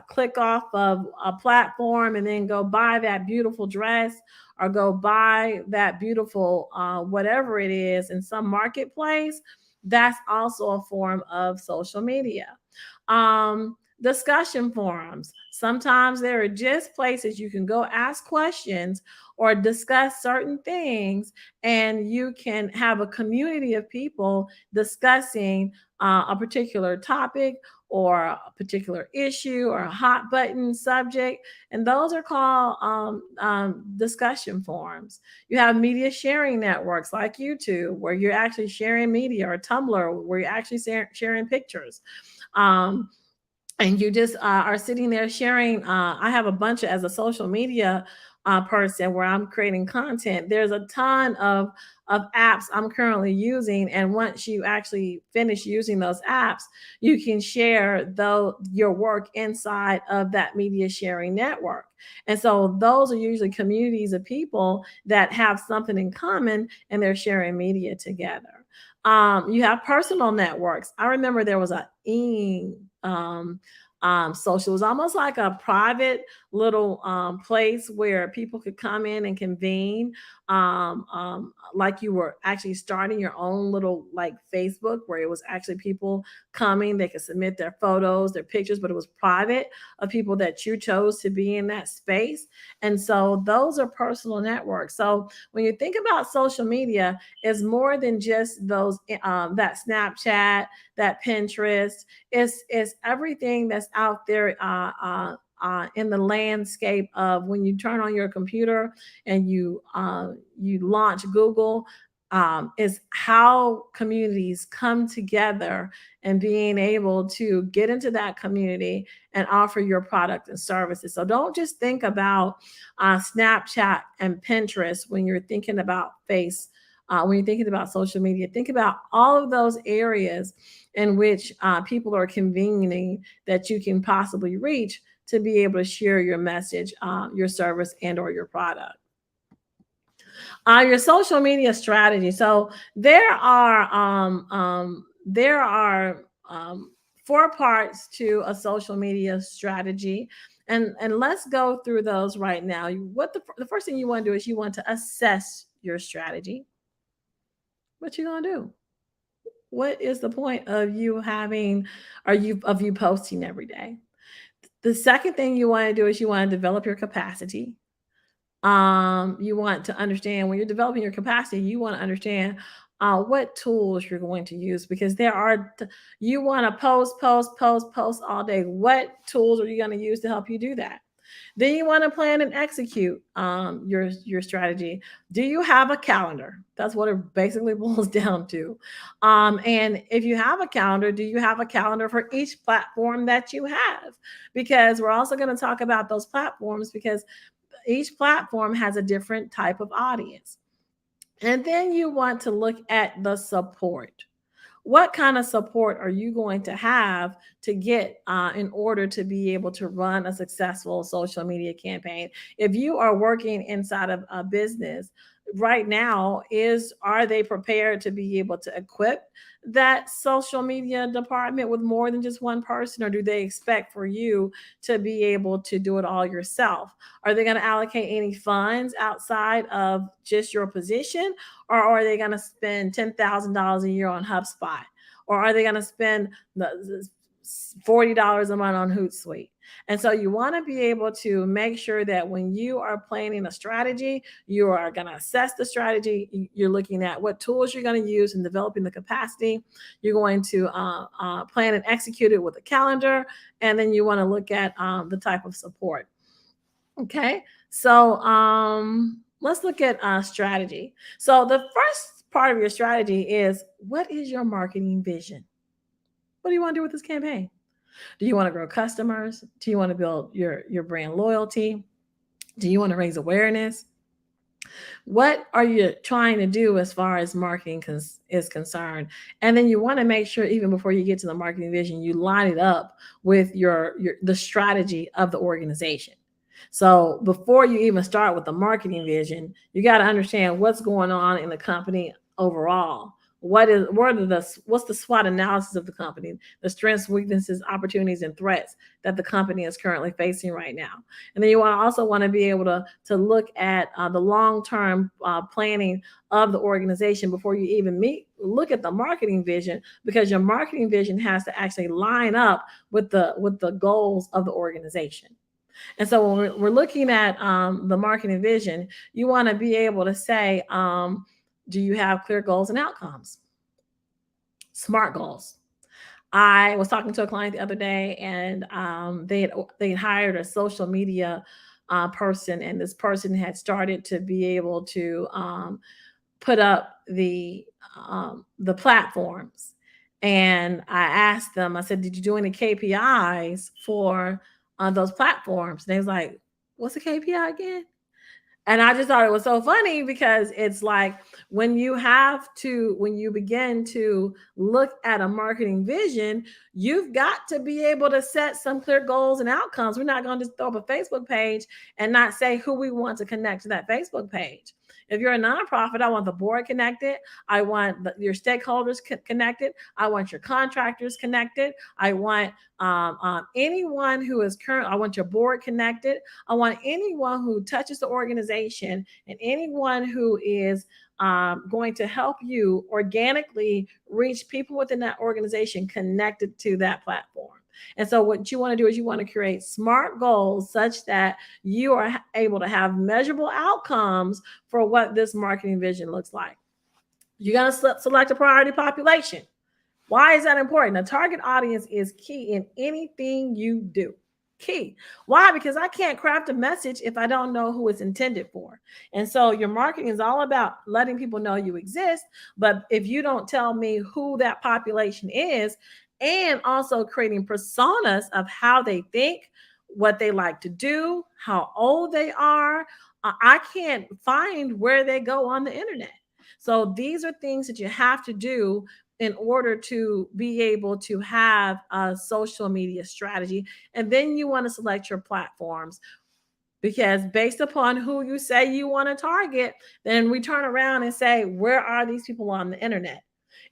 Speaker 15: click off of a platform and then go buy that beautiful dress or go buy that beautiful whatever it is in some marketplace, that's also a form of social media. Discussion forums. Sometimes there are just places you can go ask questions or discuss certain things, and you can have a community of people discussing a particular topic or a particular issue or a hot button subject, and those are called discussion forums. You have media sharing networks like YouTube, where you're actually sharing media, or Tumblr, where you're actually sharing pictures. And you just are sitting there sharing. I have a bunch as a social media person where I'm creating content. There's a ton of apps I'm currently using. And once you actually finish using those apps, you can share your work inside of that media sharing network. And so those are usually communities of people that have something in common and they're sharing media together. You have personal networks. I remember there was social. It was almost like a private little place where people could come in and convene. like you were actually starting your own little like Facebook where it was actually people coming, they could submit their photos, their pictures, but it was private of people that you chose to be in that space. And so those are personal networks. So when you think about social media, it's more than just those that Snapchat, that Pinterest. It's everything that's out there in the landscape of when you turn on your computer and you launch Google, is how communities come together and being able to get into that community and offer your product and services. So don't just think about Snapchat and Pinterest when you're thinking about when you're thinking about social media. Think about all of those areas in which people are convening that you can possibly reach to be able to share your message, your service, and or your product. Your social media strategy. So there are 4 parts to a social media strategy, and let's go through those right now. The first thing you want to do is you want to assess your strategy. What you gonna do? What is the point of you posting every day? The second thing you want to do is you want to develop your capacity. You want to understand when you're developing your capacity, you want to understand what tools you're going to use, because you want to post all day. What tools are you going to use to help you do that? Then you want to plan and execute your strategy. Do you have a calendar? That's what it basically boils down to. And if you have a calendar, do you have a calendar for each platform that you have? Because we're also going to talk about those platforms, because each platform has a different type of audience. And then you want to look at the support. What kind of support are you going to have to get in order to be able to run a successful social media campaign? If you are working inside of a business right now, are they prepared to be able to equip that social media department with more than just one person, or do they expect for you to be able to do it all yourself? Are they going to allocate any funds outside of just your position, or are they going to spend $10,000 a year on HubSpot, or are they going to spend the $40 a month on Hootsuite? And so you want to be able to make sure that when you are planning a strategy, you are going to assess the strategy. You're looking at what tools you're going to use in developing the capacity. You're going to plan and execute it with a calendar. And then you want to look at the type of support. Okay, so let's look at strategy. So the first part of your strategy is, what is your marketing vision? What do you want to do with this campaign? Do you want to grow customers? Do you want to build your brand loyalty? Do you want to raise awareness? What are you trying to do as far as marketing is concerned? And then you want to make sure, even before you get to the marketing vision, you line it up with the strategy of the organization. So before you even start with the marketing vision, you got to understand what's going on in the company overall. What's the SWOT analysis of the company, the strengths, weaknesses, opportunities, and threats that the company is currently facing right now. And then you also want to be able to look at the long-term planning of the organization before you even look at the marketing vision, because your marketing vision has to actually line up with the goals of the organization. And so when we're looking at the marketing vision, you want to be able to say, do you have clear goals and outcomes? SMART goals. I was talking to a client the other day, and they hired a social media person, and this person had started to be able to put up the platforms. And I asked them, I said, did you do any KPIs for those platforms? And they was like, what's a KPI again? And I just thought it was so funny, because it's like when you begin to look at a marketing vision, you've got to be able to set some clear goals and outcomes. We're not going to just throw up a Facebook page and not say who we want to connect to that Facebook page. If you're a nonprofit, I want the board connected. I want your stakeholders connected. I want your contractors connected. I want anyone who is current. I want your board connected. I want anyone who touches the organization and anyone who is going to help you organically reach people within that organization connected to that platform. And so what you want to do is you want to create SMART goals such that you are able to have measurable outcomes for what this marketing vision looks like. You're going to select a priority population. Why is that important? The target audience is key in anything you do. Key. Why? Because I can't craft a message if I don't know who it's intended for. And so your marketing is all about letting people know you exist. But if you don't tell me who that population is, and also creating personas of how they think, what they like to do, how old they are, I can't find where they go on the internet. So these are things that you have to do in order to be able to have a social media strategy. And then you want to select your platforms, because based upon who you say you want to target, then we turn around and say, where are these people on the internet?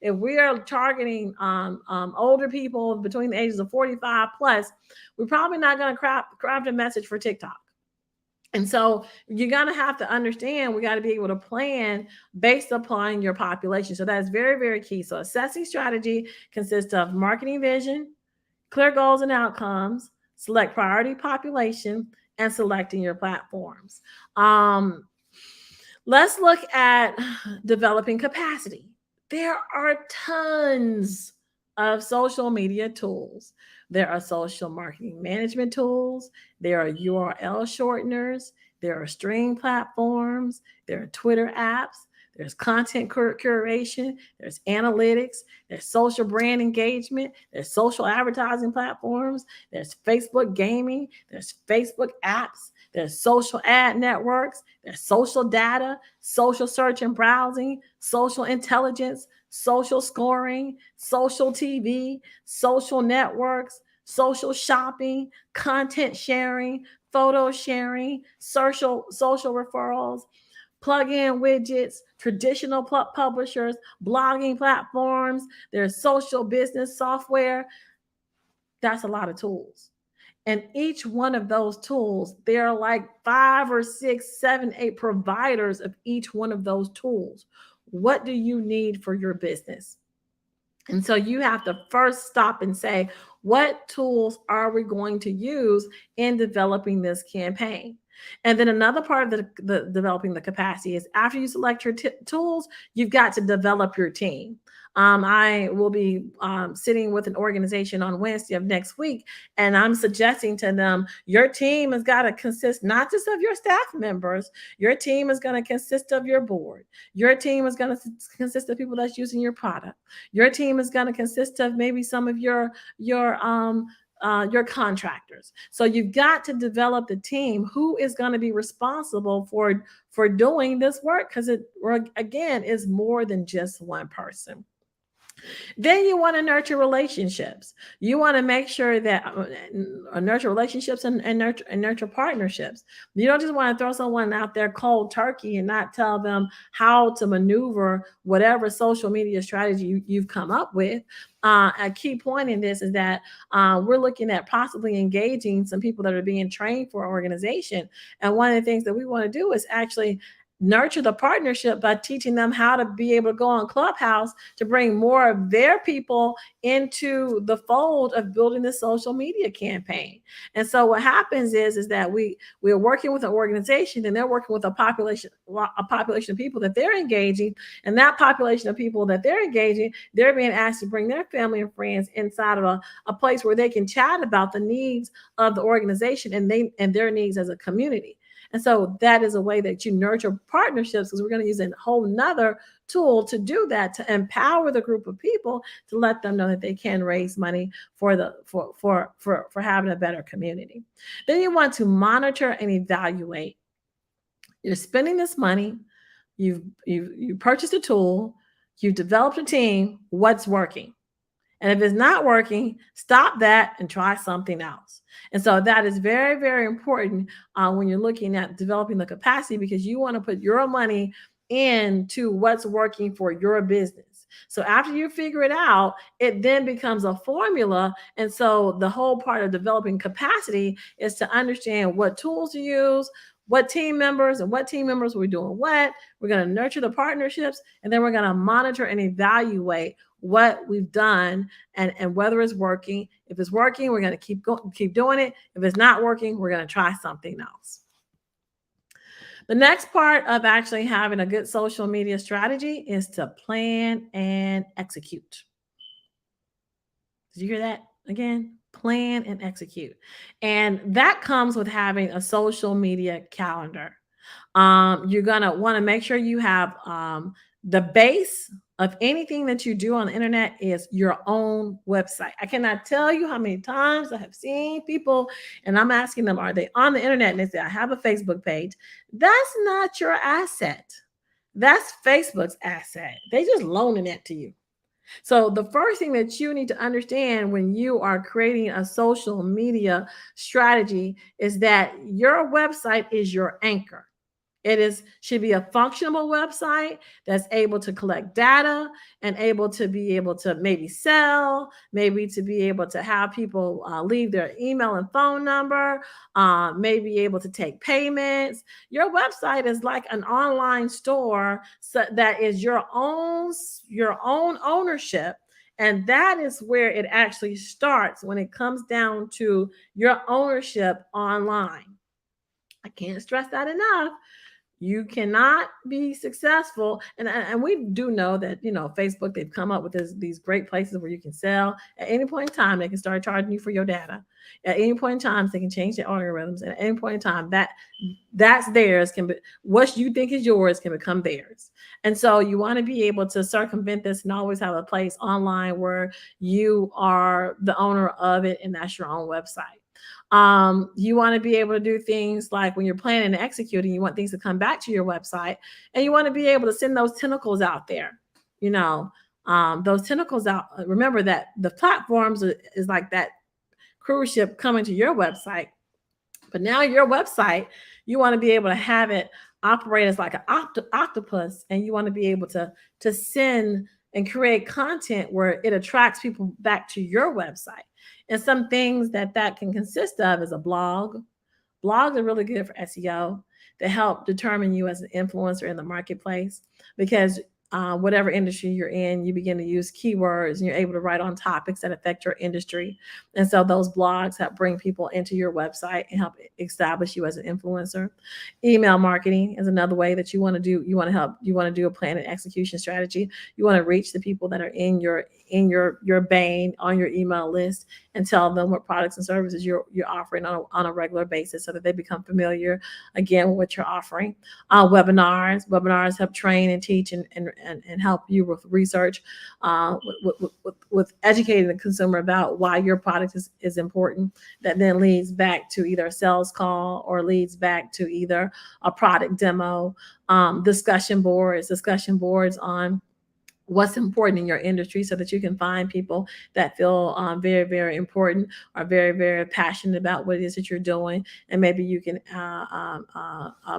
Speaker 15: If we are targeting older people between the ages of 45 plus, we're probably not going to craft a message for TikTok. And so you're going to have to understand, we got to be able to plan based upon your population. So that's very, very key. So assessing strategy consists of marketing vision, clear goals and outcomes, select priority population, and selecting your platforms. Let's look at developing capacity. There are tons of social media tools. There are social marketing management tools. There are URL shorteners. There are stream platforms. There are Twitter apps. There's content curation. There's analytics. There's social brand engagement. There's social advertising platforms. There's Facebook gaming. There's Facebook apps. There's social ad networks. There's social data, social search and browsing, social intelligence, social scoring, social TV, social networks, social shopping, content sharing, photo sharing, social referrals, plug-in widgets, traditional publishers, blogging platforms. There's social business software. That's a lot of tools. And each one of those tools, there are like 5 or 6, 7, 8 providers of each one of those tools. What do you need for your business? And so you have to first stop and say, what tools are we going to use in developing this campaign? And then another part of the developing the capacity is after you select your tools, you've got to develop your team. I will be sitting with an organization on Wednesday of next week, and I'm suggesting to them, your team has got to consist not just of your staff members. Your team is going to consist of your board. Your team is going to consist of people that's using your product. Your team is going to consist of maybe some of your contractors. So you've got to develop the team who is going to be responsible for doing this work, because it, again, is more than just one person. Then you want to nurture relationships. You want to make sure that nurture relationships and nurture partnerships. You don't just want to throw someone out there cold turkey and not tell them how to maneuver whatever social media strategy you've come up with. A key point in this is that we're looking at possibly engaging some people that are being trained for our organization. And one of the things that we want to do is actually nurture the partnership by teaching them how to be able to go on Clubhouse to bring more of their people into the fold of building the social media campaign. And so what happens is that we're working with an organization, and they're working with a population of people that they're engaging, and that population of people that they're engaging, they're being asked to bring their family and friends inside of a place where they can chat about the needs of the organization and their needs as a community. And so that is a way that you nurture partnerships, because we're going to use a whole nother tool to do that, to empower the group of people, to let them know that they can raise money for having a better community. Then you want to monitor and evaluate. You're spending this money. You've purchased a tool. You've developed a team. What's working? And if it's not working, stop that and try something else. And so that is very, very important when you're looking at developing the capacity, because you want to put your money into what's working for your business. So after you figure it out, it then becomes a formula. And so the whole part of developing capacity is to understand what tools to use, what team members we're doing what. We're going to nurture the partnerships, and then we're going to monitor and evaluate what we've done and whether it's working. If it's working, we're going to keep doing it. If it's not working, we're going to try something else. The next part of actually having a good social media strategy is to plan and execute. Did you hear that again? Plan and execute. And that comes with having a social media calendar. You're going to want to make sure you have the base of anything that you do on the internet is your own website. I cannot tell you how many times I have seen people, and I'm asking them, are they on the internet? And they say, I have a Facebook page. That's not your asset. That's Facebook's asset. They just loaning it to you. So the first thing that you need to understand when you are creating a social media strategy is that your website is your anchor. It should be a functional website that's able to collect data and able to maybe sell, maybe to be able to have people leave their email and phone number, maybe able to take payments. Your website is like an online store that is your own ownership. And that is where it actually starts when it comes down to your ownership online. I can't stress that enough. You cannot be successful. And we do know that, Facebook, they've come up with these great places where you can sell. At any point in time, they can start charging you for your data. At any point in time, they can change their algorithms. And at any point in time, that's theirs. What you think is yours can become theirs. And so you want to be able to circumvent this and always have a place online where you are the owner of it, and that's your own website. You want to be able to do things like when you're planning and executing, you want things to come back to your website, and you want to be able to send those tentacles out there, those tentacles out. Remember that the platforms is like that cruise ship coming to your website, but now your website, you want to be able to have it operate as like an octopus, and you want to be able to send and create content where it attracts people back to your website. And some things that can consist of is a blog. Blogs are really good for SEO. They help determine you as an influencer in the marketplace, because whatever industry you're in, you begin to use keywords and you're able to write on topics that affect your industry. And so those blogs help bring people into your website and help establish you as an influencer. Email marketing is another way that you want to do a plan and execution strategy. You want to reach the people that are in your vein on your email list and tell them what products and services you're offering on a regular basis, so that they become familiar again with what you're offering. Webinars help train and teach and help you with research, with educating the consumer about why your product is important. That then leads back to either a sales call or leads back to either a product demo. Discussion boards on what's important in your industry, so that you can find people that feel very, very important, or very, very passionate about what it is that you're doing. And maybe you can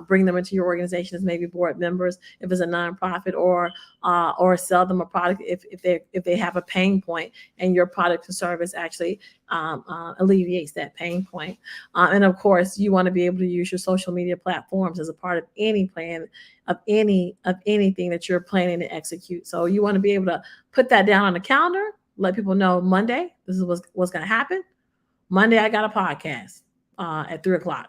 Speaker 15: bring them into your organization as maybe board members if it's a nonprofit, or sell them a product if they have a pain point and your product or service actually alleviates that pain point. And of course, you want to be able to use your social media platforms as a part of any plan of anything that you're planning to execute. So you want to be able to put that down on the calendar, let people know Monday, this is what's going to happen. Monday, I got a podcast at 3:00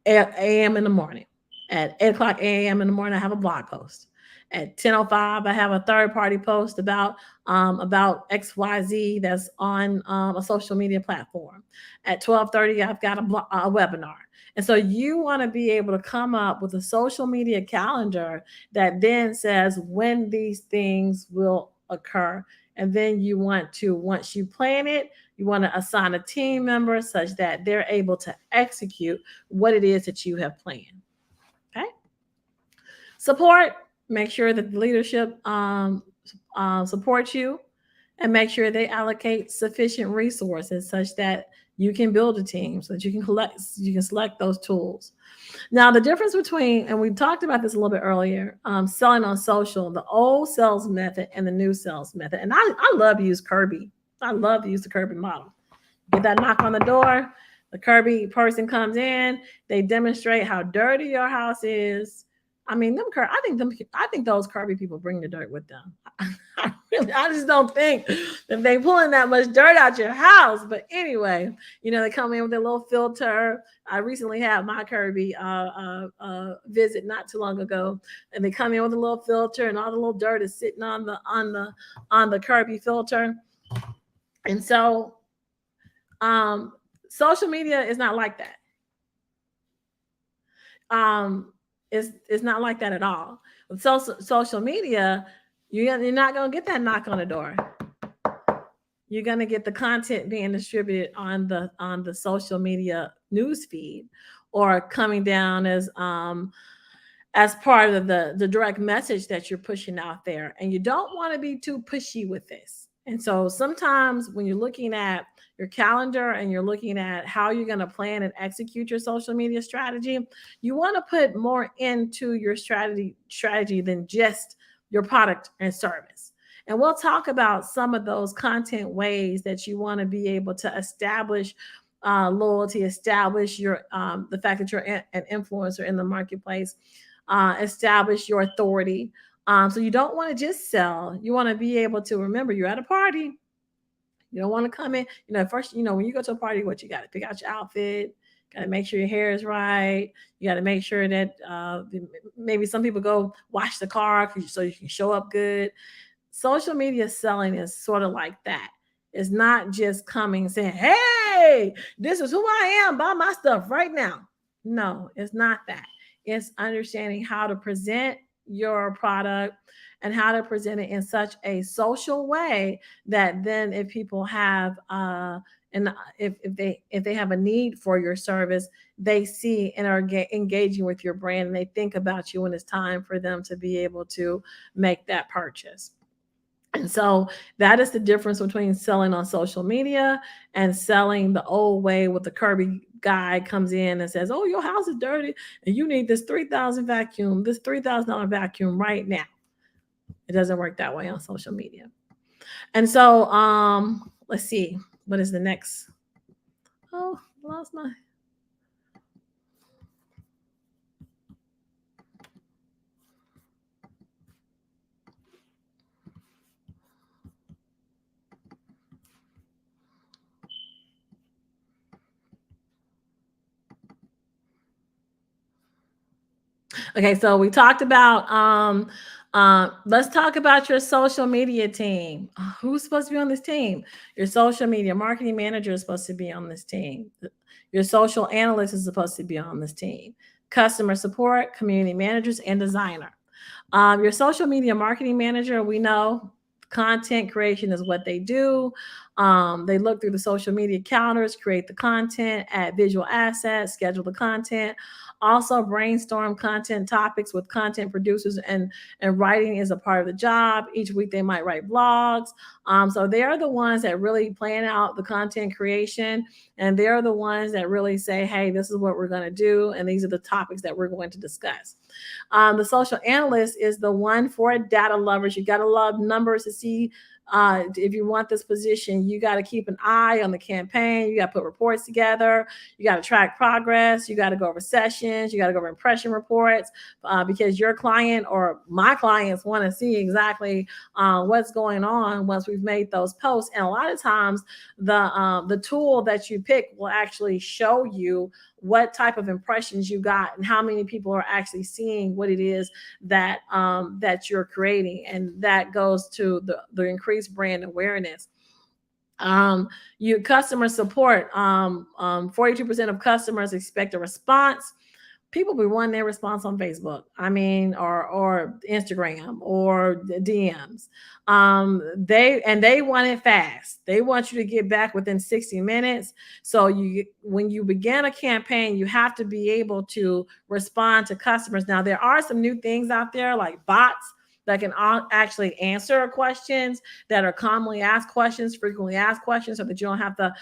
Speaker 15: a.m. in the morning. At 8:00 a.m. in the morning, I have a blog post. At 10:05, I have a third-party post about XYZ that's on a social media platform. At 12:30, I've got a webinar. And so you want to be able to come up with a social media calendar that then says when these things will occur. And then you want to, once you plan it, you want to assign a team member such that they're able to execute what it is that you have planned. Okay. Support. Make sure that the leadership supports you. and make sure they allocate sufficient resources such that you can build a team, so that you can select those tools. Now, the difference between, and we talked about this a little bit earlier, selling on social, the old sales method and the new sales method. And I love to use Kirby. I love to use the Kirby model. Get that knock on the door, the Kirby person comes in, they demonstrate how dirty your house is. I mean, I think those Kirby people bring the dirt with them. I just don't think that they pulling that much dirt out your house. But anyway, they come in with their little filter. I recently had my Kirby visit not too long ago, and they come in with a little filter, and all the little dirt is sitting on the Kirby filter. And so, social media is not like that. It's not like that at all. With social media, you're not going to get that knock on the door. You're going to get the content being distributed on the social media news feed, or coming down as part of the direct message that you're pushing out there. And you don't want to be too pushy with this. And so sometimes when you're looking at your calendar and you're looking at how you're going to plan and execute your social media strategy, you want to put more into your strategy than just your product and service. And we'll talk about some of those content ways that you want to be able to establish loyalty, establish your the fact that you're an influencer in the marketplace, establish your authority. So you don't want to just sell. You want to be able to remember you're at a party. You don't want to come in, first, when you go to a party, what you got to pick out your outfit, got to make sure your hair is right. You got to make sure that maybe some people go wash the car so you can show up good. Social media selling is sort of like that. It's not just coming saying, hey, this is who I am, buy my stuff right now. No, it's not that. It's understanding how to present your product and how to present it in such a social way that then if people have and if they have a need for your service, they see and are engaging with your brand, and they think about you when it's time for them to be able to make that purchase. And so that is the difference between selling on social media and selling the old way, with the Kirby guy comes in and says, oh, your house is dirty and you need this $3,000 vacuum right now. It doesn't work that way on social media. And so let's see, what is the next? Oh, lost my. Okay, so we talked about let's talk about your social media team. Who's supposed to be on this team? Your social media marketing manager is supposed to be on this team. Your social analyst is supposed to be on this team. Customer support, community managers, and designer. Your social media marketing manager, we know content creation is what they do. They look through the social media calendars, create the content, add visual assets, schedule the content, also brainstorm content topics with content producers, and writing is a part of the job. Each week they might write blogs. So they're the ones that really plan out the content creation, and they're the ones that really say, hey, this is what we're going to do, and these are the topics that we're going to discuss. The social analyst is the one for data lovers. You got to love numbers to see if you want this position. You got to keep an eye on the campaign. You got to put reports together. You got to track progress. You got to go over sessions. You got to go over impression reports because your client or my clients want to see exactly what's going on once we've made those posts. And a lot of times the tool that you pick will actually show you what type of impressions you got and how many people are actually seeing what it is that that you're creating. And that goes to the increased brand awareness. Your customer support, 42% of customers expect a response. People be wanting their response on Facebook, or Instagram or DMs. They want it fast. They want you to get back within 60 minutes. So when you begin a campaign, you have to be able to respond to customers. Now, there are some new things out there like bots that can actually answer questions that are commonly asked questions, frequently asked questions, so that you don't have to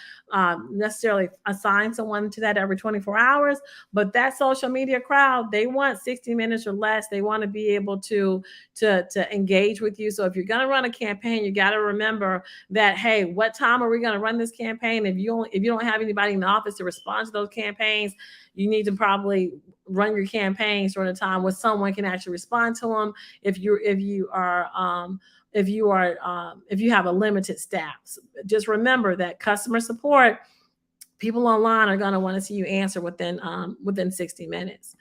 Speaker 15: necessarily assign someone to that every 24 hours. But that social media crowd, they want 60 minutes or less. They want to be able to engage with you. So if you're going to run a campaign, you got to remember that, hey, what time are we going to run this campaign? If you don't have anybody in the office to respond to those campaigns, you need to probably run your campaigns during a time where someone can actually respond to them. If you have a limited staff, just remember that customer support, people online are going to want to see you answer within 60 minutes.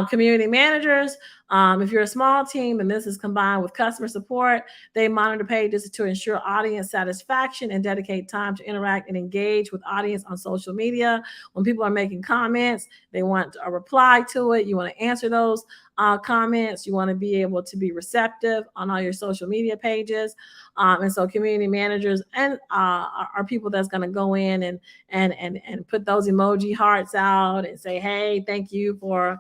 Speaker 15: Community managers, if you're a small team and this is combined with customer support, they monitor pages to ensure audience satisfaction and dedicate time to interact and engage with audience on social media. When people are making comments, they want a reply to it. You want to answer those comments. You want to be able to be receptive on all your social media pages. And so community managers and are people that's going to go in and put those emoji hearts out and say, hey, thank you for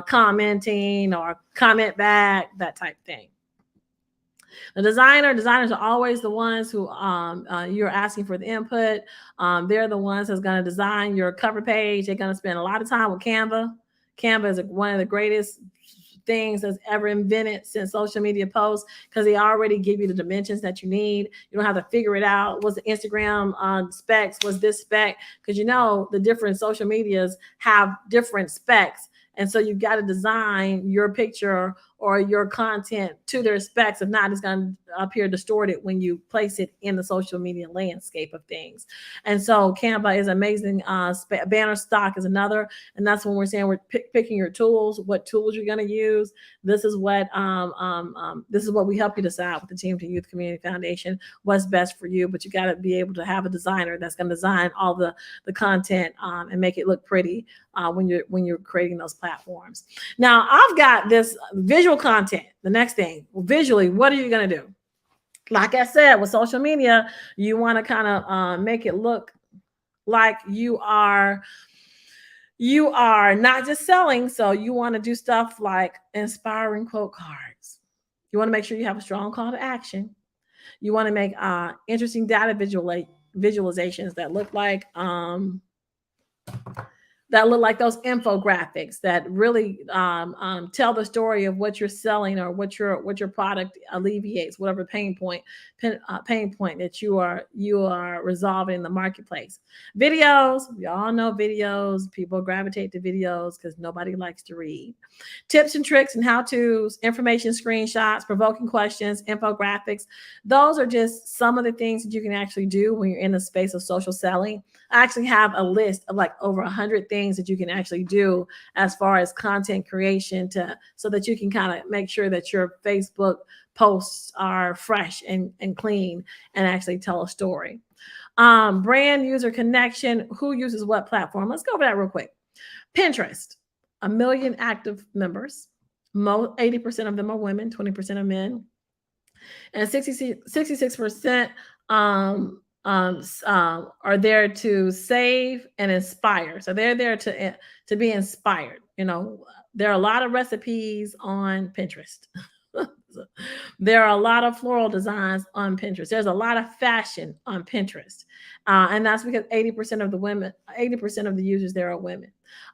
Speaker 15: commenting, or comment back, that type thing. The designers are always the ones who you're asking for the input. They're the ones that's going to design your cover page. They're going to spend a lot of time with Canva. Canva is one of the greatest things that's ever invented since social media posts, because they already give you the dimensions that you need. You don't have to figure it out. What's the Instagram specs? What's this spec? Because the different social medias have different specs. And so you've got to design your picture or your content to their specs. If not, it's going to appear distorted when you place it in the social media landscape of things. And so Canva is amazing. Banner stock is another. And that's when we're saying we're picking your tools, what tools you're going to use. This is what we help you decide with the Team to Youth Community Foundation, what's best for you. But you got to be able to have a designer that's going to design all the content and make it look pretty when you're creating those platforms. Now, I've got this visual content. The next thing, visually, what are you going to do? Like I said, with social media, you want to kind of make it look like you are not just selling. So you want to do stuff like inspiring quote cards. You want to make sure you have a strong call to action. You want to make interesting data visualizations that look like those infographics that really tell the story of what you're selling or what your product alleviates, whatever pain point that you are resolving in the marketplace. Videos, we all know videos. People gravitate to videos because nobody likes to read. Tips and tricks and how-tos, information screenshots, provoking questions, infographics. Those are just some of the things that you can actually do when you're in the space of social selling. I actually have a list of like over 100 things that you can actually do as far as content creation so that you can kind of make sure that your Facebook posts are fresh and clean and actually tell a story. Brand user connection, who uses what platform? Let's go over that real quick. Pinterest, 1 million active members. 80% of them are women, 20% are men. And 66% are there to save and inspire. So they're there to be inspired. There are a lot of recipes on Pinterest. There are a lot of floral designs on Pinterest. There's a lot of fashion on Pinterest. And that's because 80% of the users there are women.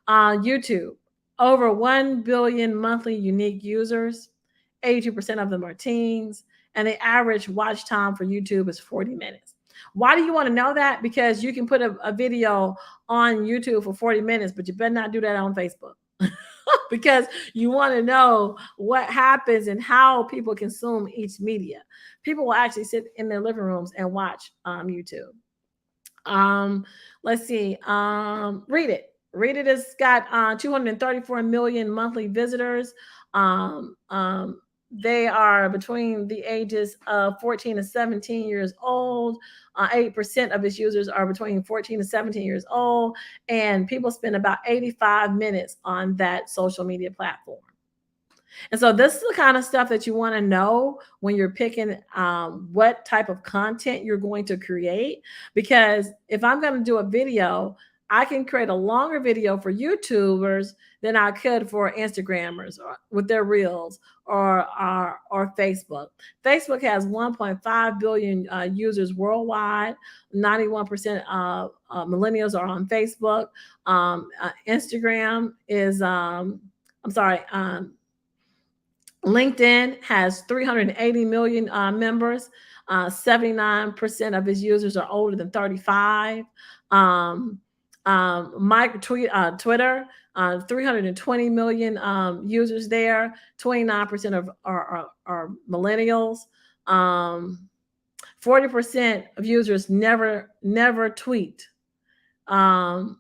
Speaker 15: YouTube, over 1 billion monthly unique users. 82% of them are teens. And the average watch time for YouTube is 40 minutes. Why do you want to know that? Because you can put a video on YouTube for 40 minutes, but you better not do that on Facebook. Because you want to know what happens and how people consume each media. People will actually sit in their living rooms and watch YouTube. Let's see. Read It. Read It has got 234 million monthly visitors. They are between the ages of 14 to 17 years old. 8% of its users are between 14 to 17 years old. And people spend about 85 minutes on that social media platform. And so this is the kind of stuff that you want to know when you're picking what type of content you're going to create. Because if I'm going to do a video, I can create a longer video for YouTubers than I could for Instagrammers or with their reels or Facebook. Facebook has 1.5 billion users worldwide. 91% of millennials are on Facebook. Instagram is, LinkedIn has 380 million members. 79% of its users are older than 35. Twitter, 320 million users there. 29% are millennials. 40% of users never tweet. And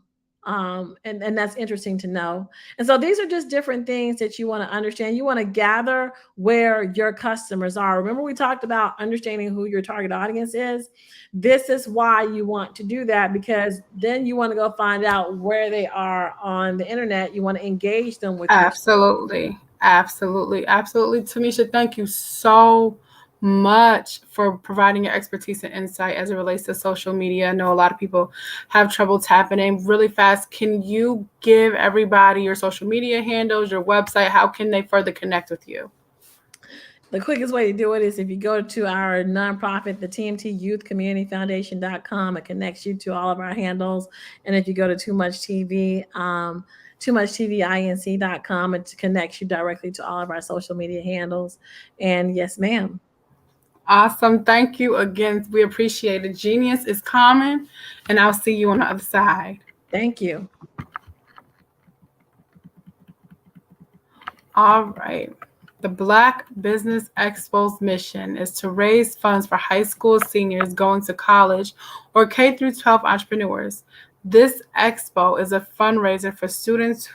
Speaker 15: that's interesting to know. And so these are just different things that you want to understand. You want to gather where your customers are. Remember, we talked about understanding who your target audience is. This is why you want to do that, because then you want to go find out where they are on the internet. You want to engage them with
Speaker 5: Absolutely. Tamisha, thank you so much for providing your expertise and insight as it relates to social media. I know a lot of people have trouble tapping in. Really fast, can you give everybody your social media handles, your website? How can they further connect with you?
Speaker 15: The quickest way to do it is if you go to our nonprofit, the TMT Youth Community Foundation.com, it connects you to all of our handles. And if you go to Too Much TV, TooMuchTVINC.com, it connects you directly to all of our social media handles. And yes, ma'am.
Speaker 5: Awesome. Thank you again. We appreciate it. Genius is common, and I'll see you on the other side.
Speaker 15: Thank you.
Speaker 5: All right. The Black Business Expo's mission is to raise funds for high school seniors going to college or K-12 entrepreneurs. This expo is a fundraiser for students.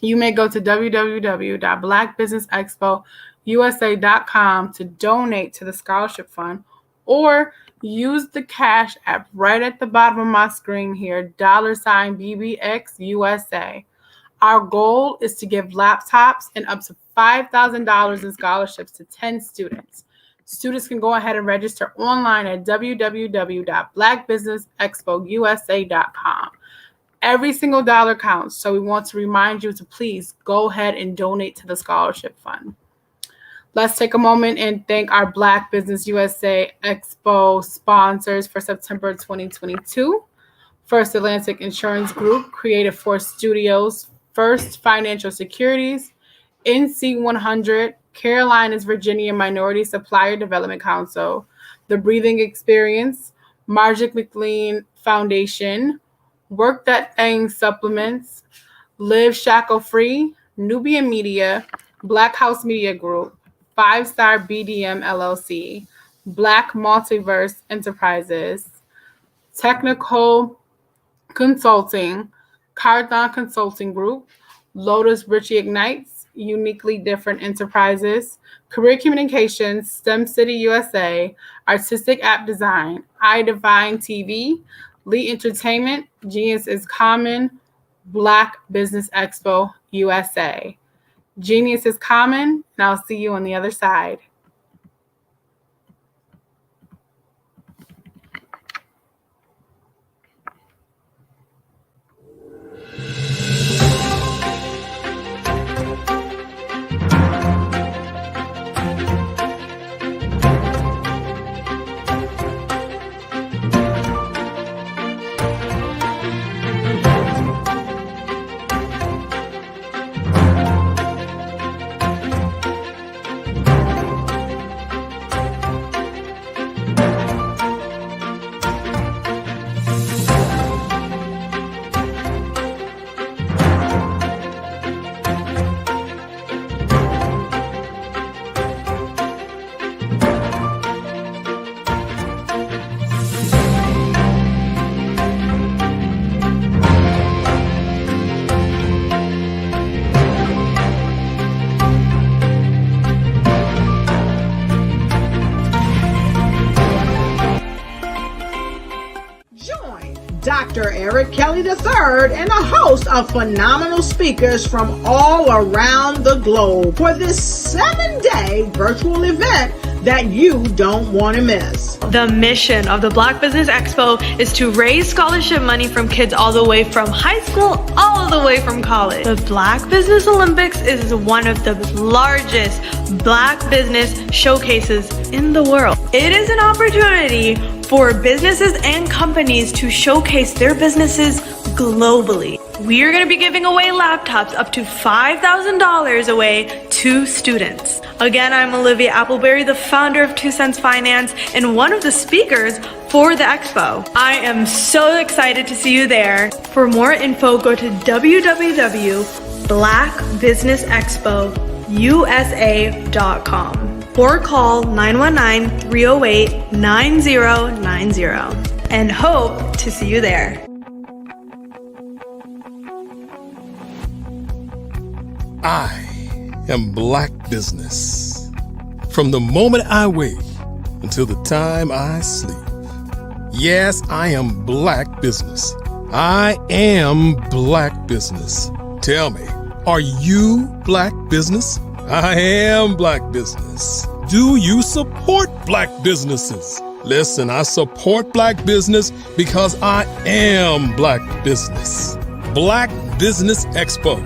Speaker 5: You may go to www.blackbusinessexpousa.com to donate to the scholarship fund, or use the Cash App right at the bottom of my screen here, $BBXUSA. Our goal is to give laptops and up to $5,000 in scholarships to 10 students. Students can go ahead and register online at www.blackbusinessexpousa.com. Every single dollar counts, so we want to remind you to please go ahead and donate to the scholarship fund. Let's take a moment and thank our Black Business USA Expo sponsors for September 2022. First Atlantic Insurance Group, Creative Force Studios, First Financial Securities, NC100, Carolinas Virginia Minority Supplier Development Council, The Breathing Experience, Margaret McLean Foundation, Work That Thing Supplements, Live Shackle Free, Nubian Media, Black House Media Group, 5-Star BDM LLC, Black Multiverse Enterprises, Technical Consulting, Cardon Consulting Group, Lotus Richie Ignites, Uniquely Different Enterprises, Career Communications, STEM City USA, Artistic App Design, iDivine TV, Lee Entertainment, Genius is Common, Black Business Expo USA. Genius is common, and I'll see you on the other side.
Speaker 1: Dr. Eric Kelly III and a host of phenomenal speakers from all around the globe for this 7-day virtual event that you don't want to miss.
Speaker 2: The mission of the Black Business Expo is to raise scholarship money from kids all the way from high school, all the way from college. The Black Business Olympics is one of the largest Black business showcases in the world. It is an opportunity for businesses and companies to showcase their businesses globally. We are going to be giving away laptops up to $5,000 away to students. Again, I'm Olivia Appleberry, the founder of 2 Cents Finance and one of the speakers for the expo. I am so excited to see you there. For more info, go to www.blackbusinessexpousa.com or call 919-308-9090 and hope to see you there.
Speaker 3: I am Black business. From the moment I wake until the time I sleep. Yes, I am Black business. I am Black business. Tell me, are you Black business? I am Black business. Do you support Black businesses? Listen, I support Black business because I am Black business. Black Business Expo,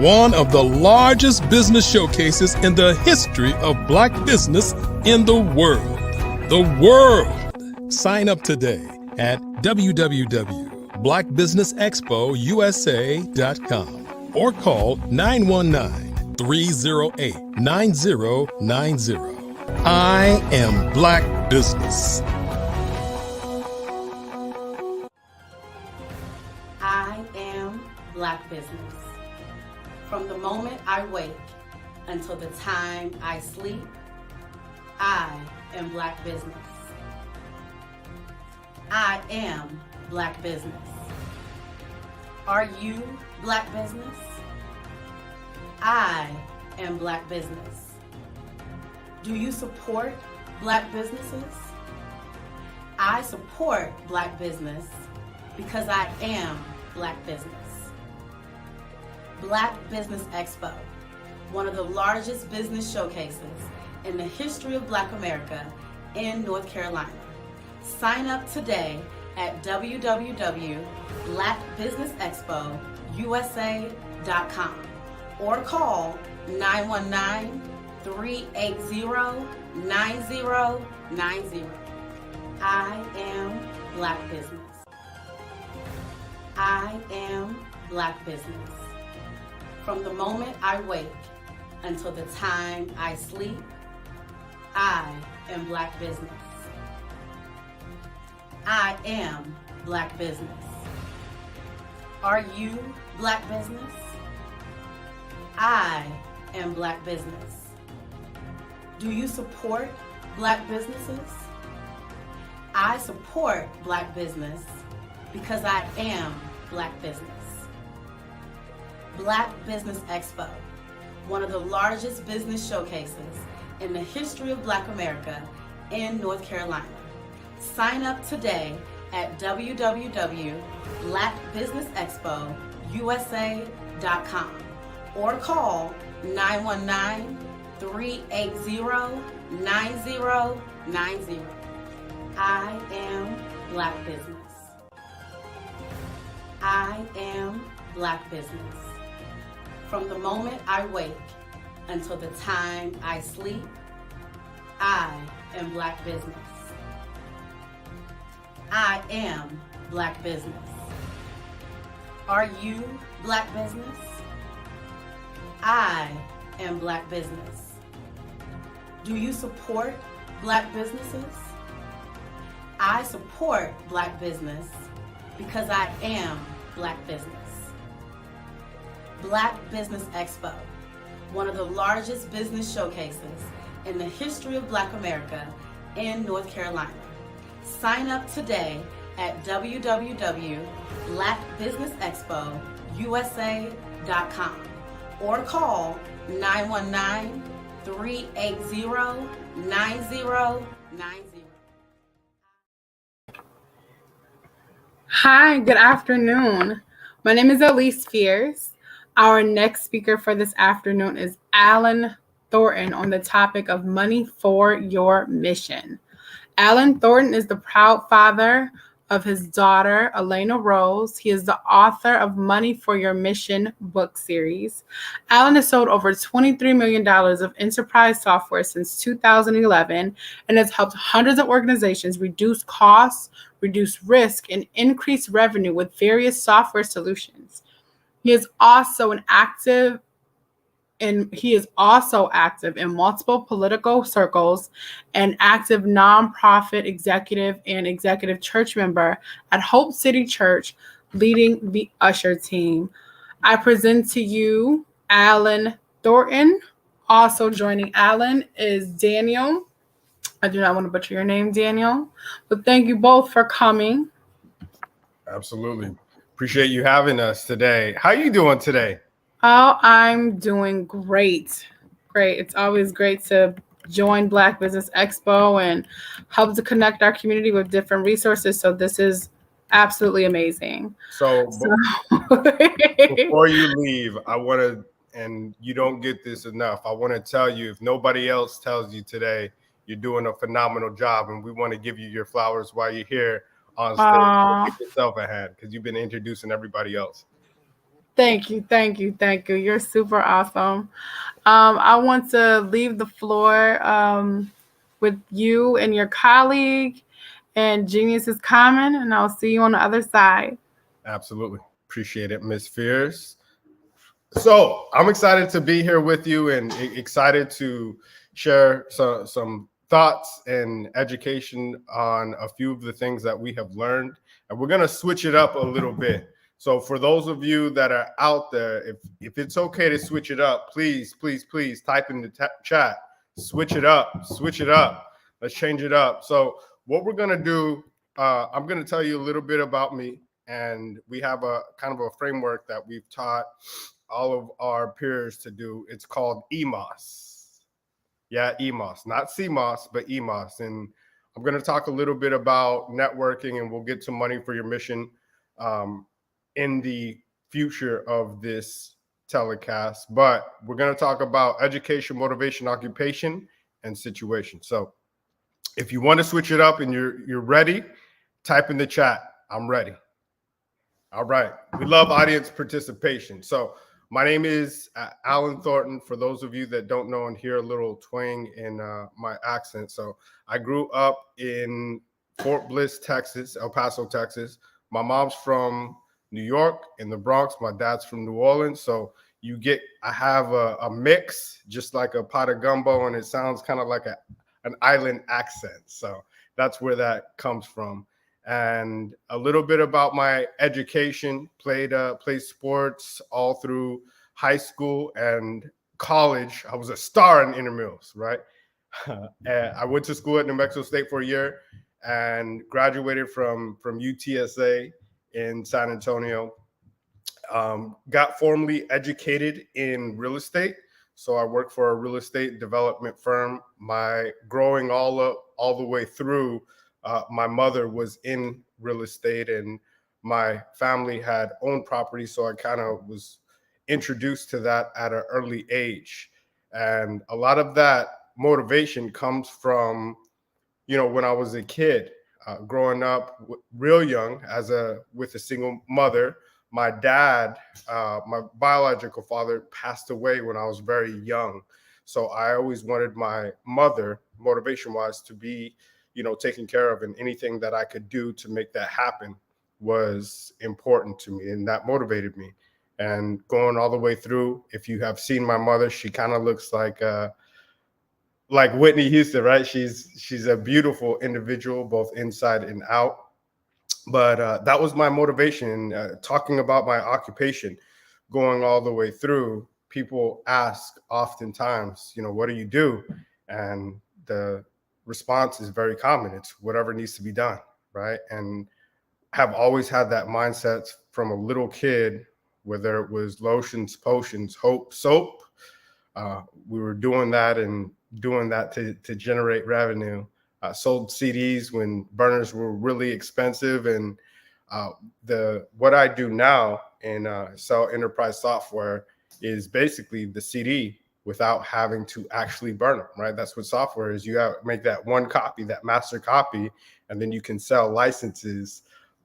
Speaker 3: one of the largest business showcases in the history of Black business in the world. The world! Sign up today at www.blackbusinessexpousa.com or call 919-308-9090. I am Black business.
Speaker 4: I am Black business. From the moment I wake until the time I sleep, I am Black business. I am Black business. Are you Black business? I am Black business. Do you support Black businesses? I support Black business because I am Black business. Black Business Expo, one of the largest business showcases in the history of Black America in North Carolina. Sign up today at www.blackbusinessexpousa.com or call 919-380-9090. I am Black business. I am Black business. From the moment I wake until the time I sleep, I am Black business. I am Black business. Are you Black business? I am Black business. Do you support Black businesses? I support Black business because I am Black business. Black Business Expo, one of the largest business showcases in the history of Black America in North Carolina. Sign up today at www.blackbusinessexpousa.com or call 919-380-9090. I am Black business. I am Black business. From the moment I wake until the time I sleep, I am Black business. I am Black business. Are you Black business? I am Black business. Do you support Black businesses? I support Black business because I am Black business. Black Business Expo, one of the largest business showcases in the history of Black America in North Carolina. Sign up today at www.blackbusinessexpousa.com or call 919-380-9090.
Speaker 5: Hi, good afternoon. My name is Elise Fears. Our next speaker for this afternoon is Alan Thornton on the topic of money for your mission. Alan Thornton is the proud father of his daughter, Elena Rose. He is the author of Money for Your Mission book series. Alan has sold over $23 million of enterprise software since 2011 and has helped hundreds of organizations reduce costs, reduce risk, and increase revenue with various software solutions. He is also active in multiple political circles, an active nonprofit executive and executive church member at Hope City Church, leading the Usher team. I present to you Alan Thornton. Also joining Alan is Daniel. I do not want to butcher your name, Daniel, but thank you both for coming.
Speaker 16: Absolutely. Appreciate you having us today. How are you doing today?
Speaker 5: Oh, I'm doing great. Great. It's always great to join Black Business Expo and help to connect our community with different resources. So this is absolutely amazing.
Speaker 16: So before you leave, I want to, and you don't get this enough, I want to tell you, if nobody else tells you today, you're doing a phenomenal job, and we want to give you your flowers while you're here on stage. Give yourself a hand because you've been introducing everybody else.
Speaker 5: Thank you. You're super awesome. I want to leave the floor with you and your colleague, and Genius is Common, and I'll see you on the other side.
Speaker 16: Absolutely. Appreciate it, Ms. Fears. So I'm excited to be here with you and excited to share some thoughts and education on a few of the things that we have learned. And we're going to switch it up a little bit. So for those of you that are out there, if it's okay to switch it up, please type in the chat, switch it up. Let's change it up. So what we're going to do, I'm going to tell you a little bit about me, and we have a kind of a framework that we've taught all of our peers to do. It's called EMOS. Yeah, EMOS, not CMOS, but EMOS. And I'm going to talk a little bit about networking, and we'll get to Money for Your Mission in the future of this telecast, but we're going to talk about education, motivation, occupation, and situation. So if you want to switch it up and you're ready, type in the chat, I'm ready. All right. We love audience participation. So my name is Alan Thornton, for those of you that don't know and hear a little twang in my accent. So I grew up in Fort Bliss, Texas, El Paso, Texas. My mom's from New York in the Bronx. My dad's from New Orleans. So I have a mix, just like a pot of gumbo, and it sounds kind of like an island accent. So that's where that comes from. And a little bit about my education, played sports all through high school and college. I was a star in intramurals, right? I went to school at New Mexico State for a year and graduated from UTSA in San Antonio. Got formally educated in real estate. So I worked for a real estate development firm. My growing all the way through, my mother was in real estate and my family had owned property. So I kind of was introduced to that at an early age. And a lot of that motivation comes from, when I was a kid. Growing up real young with a single mother. My dad, my biological father, passed away when I was very young. So I always wanted my mother, motivation-wise, to be, taken care of, and anything that I could do to make that happen was important to me, and that motivated me. And going all the way through, if you have seen my mother, she kind of looks like Whitney Houston, right? She's a beautiful individual, both inside and out. But that was my motivation. Talking about my occupation, going all the way through, people ask oftentimes, what do you do? And the response is very common. It's whatever needs to be done, right? And have always had that mindset from a little kid, whether it was lotions, potions, soap. We were doing that to generate revenue. Sold CDs when burners were really expensive, and what I do now in sell enterprise software is basically the CD without having to actually burn them, right? That's what software is. You make that one copy, that master copy, and then you can sell licenses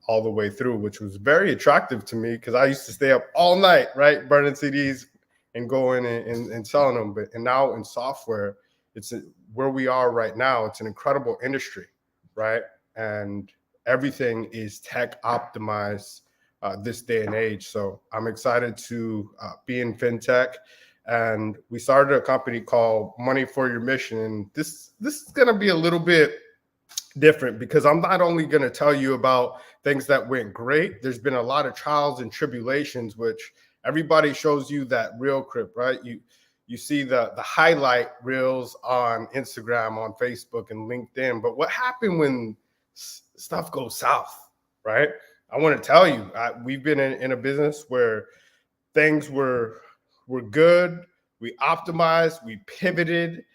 Speaker 16: all the way through, which was very attractive to me because I used to stay up all night, right, burning CDs and going and selling them. And now in software, it's where we are right now. It's an incredible industry, right? And everything is tech optimized this day and age. So I'm excited to be in fintech. And we started a company called Money for Your Mission. And this is going to be a little bit different because I'm not only going to tell you about things that went great. There's been a lot of trials and tribulations, which everybody shows you that real crib, right? You see the highlight reels on Instagram, on Facebook, and LinkedIn. But what happened when stuff goes south, right? I want to tell you, we've been in a business where things were good. We optimized, we pivoted.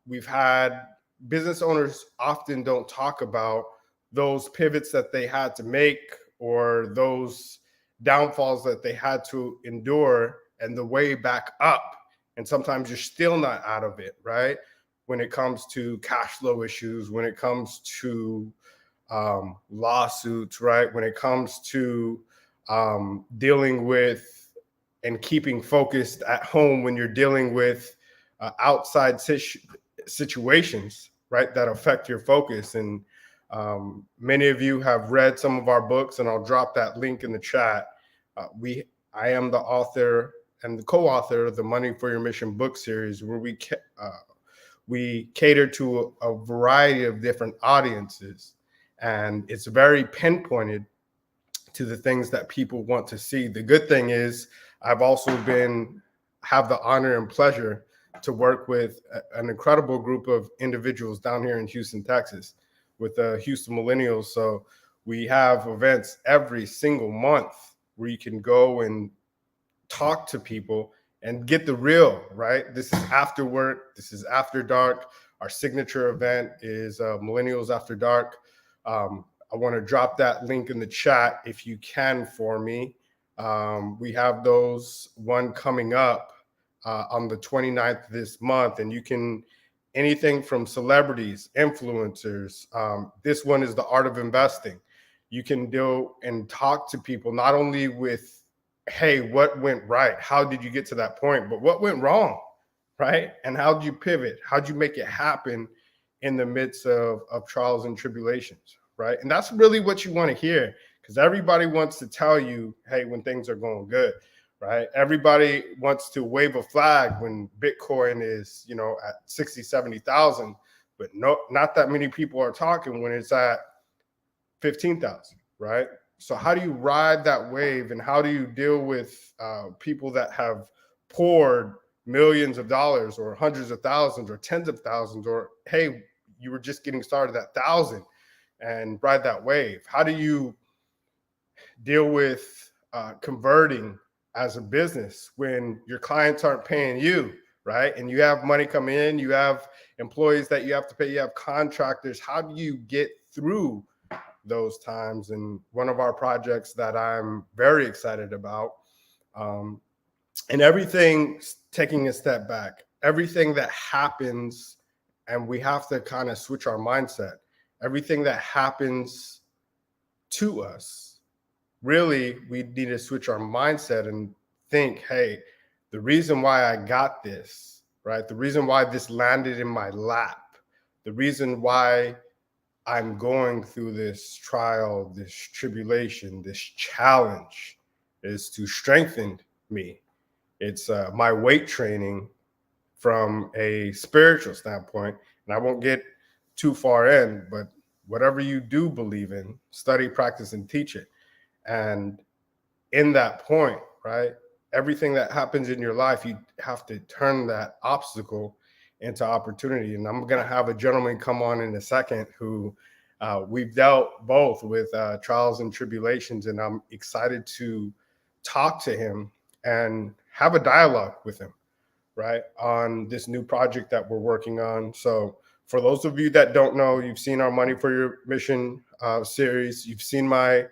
Speaker 16: We've had business owners often don't talk about those pivots that they had to make or those downfalls that they had to endure and the way back up. And sometimes you're still not out of it, right? When it comes to cash flow issues, when it comes to lawsuits, right? When it comes to dealing with and keeping focused at home when you're dealing with outside situations, right, that affect your focus. And many of you have read some of our books, and I'll drop that link in the chat. I am the author and the co-author of the Money for Your Mission book series, where we cater to a variety of different audiences, and it's very pinpointed to the things that people want to see. The good thing is I've also have the honor and pleasure to work with an incredible group of individuals down here in Houston, Texas, with the Houston Millennials. So we have events every single month where you can go and talk to people and get the real, right? This is after work. This is after dark. Our signature event is Millennials After Dark. I want to drop that link in the chat if you can for me. We have those one coming up on the 29th of this month, and you can anything from celebrities, influencers. This one is the art of investing. You can do and talk to people not only with, hey, what went right? How did you get to that point? But what went wrong, right? And how did you pivot? How did you make it happen in the midst of trials and tribulations, right? And that's really what you want to hear, because everybody wants to tell you, hey, when things are going good, right? Everybody wants to wave a flag when Bitcoin is, at 60, 70,000, but not that many people are talking when it's at 15,000, right? So how do you ride that wave, and how do you deal with people that have poured millions of dollars or hundreds of thousands or tens of thousands, or, hey, you were just getting started at 1,000, and ride that wave? How do you deal with converting as a business when your clients aren't paying you, right? And you have money coming in, you have employees that you have to pay, you have contractors. How do you get through those times? And one of our projects that I'm very excited about, and everything, taking a step back, everything that happens, and we have to kind of switch our mindset. Everything that happens to us, really, we need to switch our mindset and think, hey, the reason why I got this, right? The reason why this landed in my lap, the reason why I'm going through this trial, this tribulation, this challenge, is to strengthen me. It's my weight training from a spiritual standpoint. And I won't get too far in, but whatever you do believe in, study, practice, and teach it. And in that point, right, everything that happens in your life, you have to turn that obstacle into opportunity. And I'm going to have a gentleman come on in a second who we've dealt both with trials and tribulations, and I'm excited to talk to him and have a dialogue with him, right, on this new project that we're working on. So for those of you that don't know, you've seen our Money for Your Mission series. You've seen my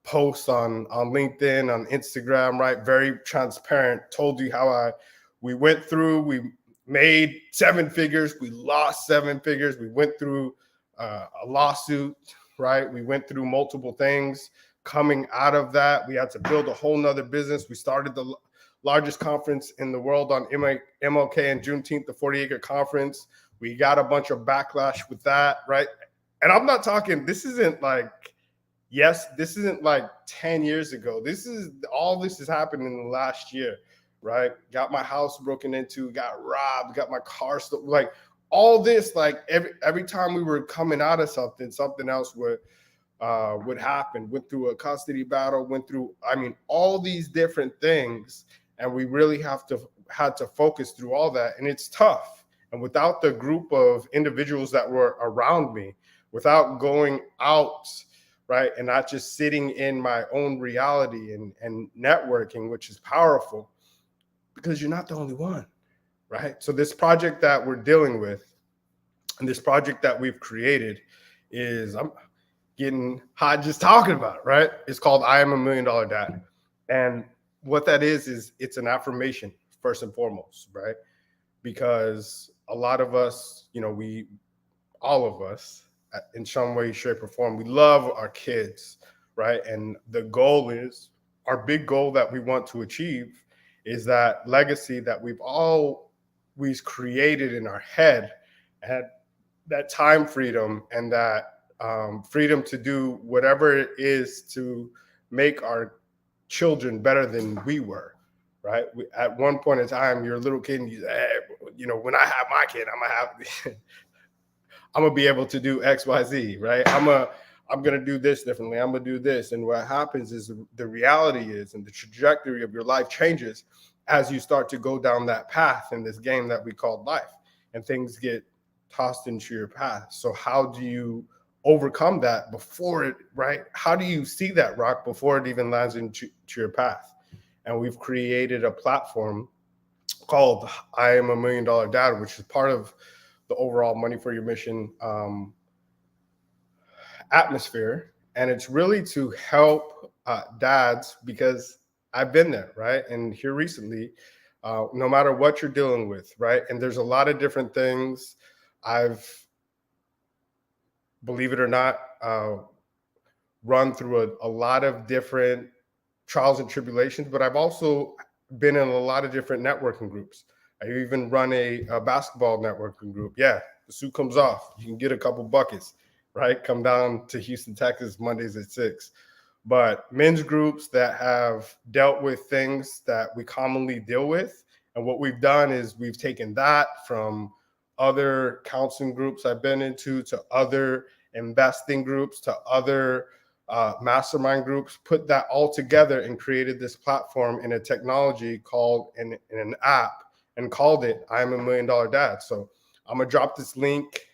Speaker 16: posts on LinkedIn, on Instagram, right? Very transparent, told you how I we went through, we made 7 figures, we lost 7 figures, we went through a lawsuit, right? We went through multiple things. Coming out of that, we had to build a whole nother business. We started the largest conference in the world on MLK and Juneteenth, the 40-acre conference. We got a bunch of backlash with that, right? And I'm not talking, this isn't like 10 years ago. All this has happened in the last year, right? Got my house broken into, got robbed, got my car stolen, like all this, like every time we were coming out of something else would happen. Went through a custody battle, went through, all these different things. And we really had to focus through all that. And it's tough. And without the group of individuals that were around me, without going out, right, and not just sitting in my own reality and networking, which is powerful, because you're not the only one, right? So this project that we're dealing with and this project that we've created I'm getting hot just talking about it, right? It's called I Am a $1 Million Dad. And what that is it's an affirmation first and foremost, right? Because a lot of us, all of us in some way, shape, or form, we love our kids, right? And the goal is, our big goal that we want to achieve is that legacy that we've always created in our head, and that time freedom and that freedom to do whatever it is to make our children better than we were, right? At one point in time, you're a little kid and you say, hey, when I have my kid, I'm gonna be able to do X, Y, Z, right? I'm gonna do this differently. I'm gonna do this. And what happens is the reality is, and the trajectory of your life changes as you start to go down that path in this game that we call life, and things get tossed into your path. So how do you overcome that before it, right? How do you see that rock before it even lands into your path? And we've created a platform called I Am a $1 Million Dad, which is part of the overall Money for Your Mission atmosphere. And it's really to help dads, because I've been there, right? And here recently, no matter what you're dealing with, right? And there's a lot of different things. Believe it or not, run through a lot of different trials and tribulations, but I've also been in a lot of different networking groups. I even run a basketball networking group. Yeah, the suit comes off. You can get a couple buckets, right? Come down to Houston, Texas, Mondays at 6. But men's groups that have dealt with things that we commonly deal with. And what we've done is we've taken that from other counseling groups I've been into, to other investing groups, to other mastermind groups, put that all together and created this platform in a technology called in an app, and called it I Am a $1 Million Dad. So I'm gonna drop this link,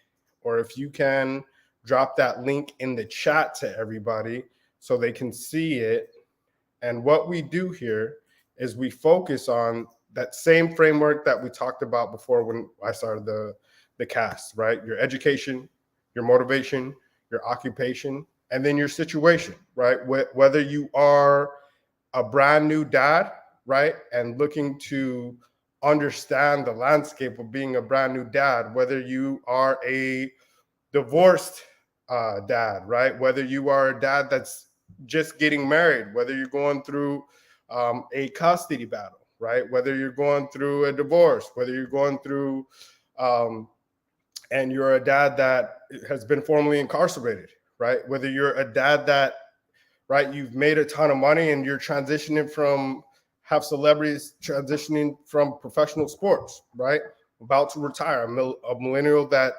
Speaker 16: or if you can drop that link in the chat to everybody so they can see it. And what we do here is we focus on that same framework that we talked about before when I started the cast, right? Your education, your motivation, your occupation, and then your situation, right? Whether you are a brand new dad, right, and looking to understand the landscape of being a brand new dad, whether you are a divorced dad, right? Whether you are a dad that's just getting married, whether you're going through a custody battle, right? Whether you're going through a divorce, whether you're going through, and you're a dad that has been formerly incarcerated, right? Whether you're a dad that, right, you've made a ton of money and you're transitioning from, have celebrities transitioning from professional sports, right? About to retire, a millennial that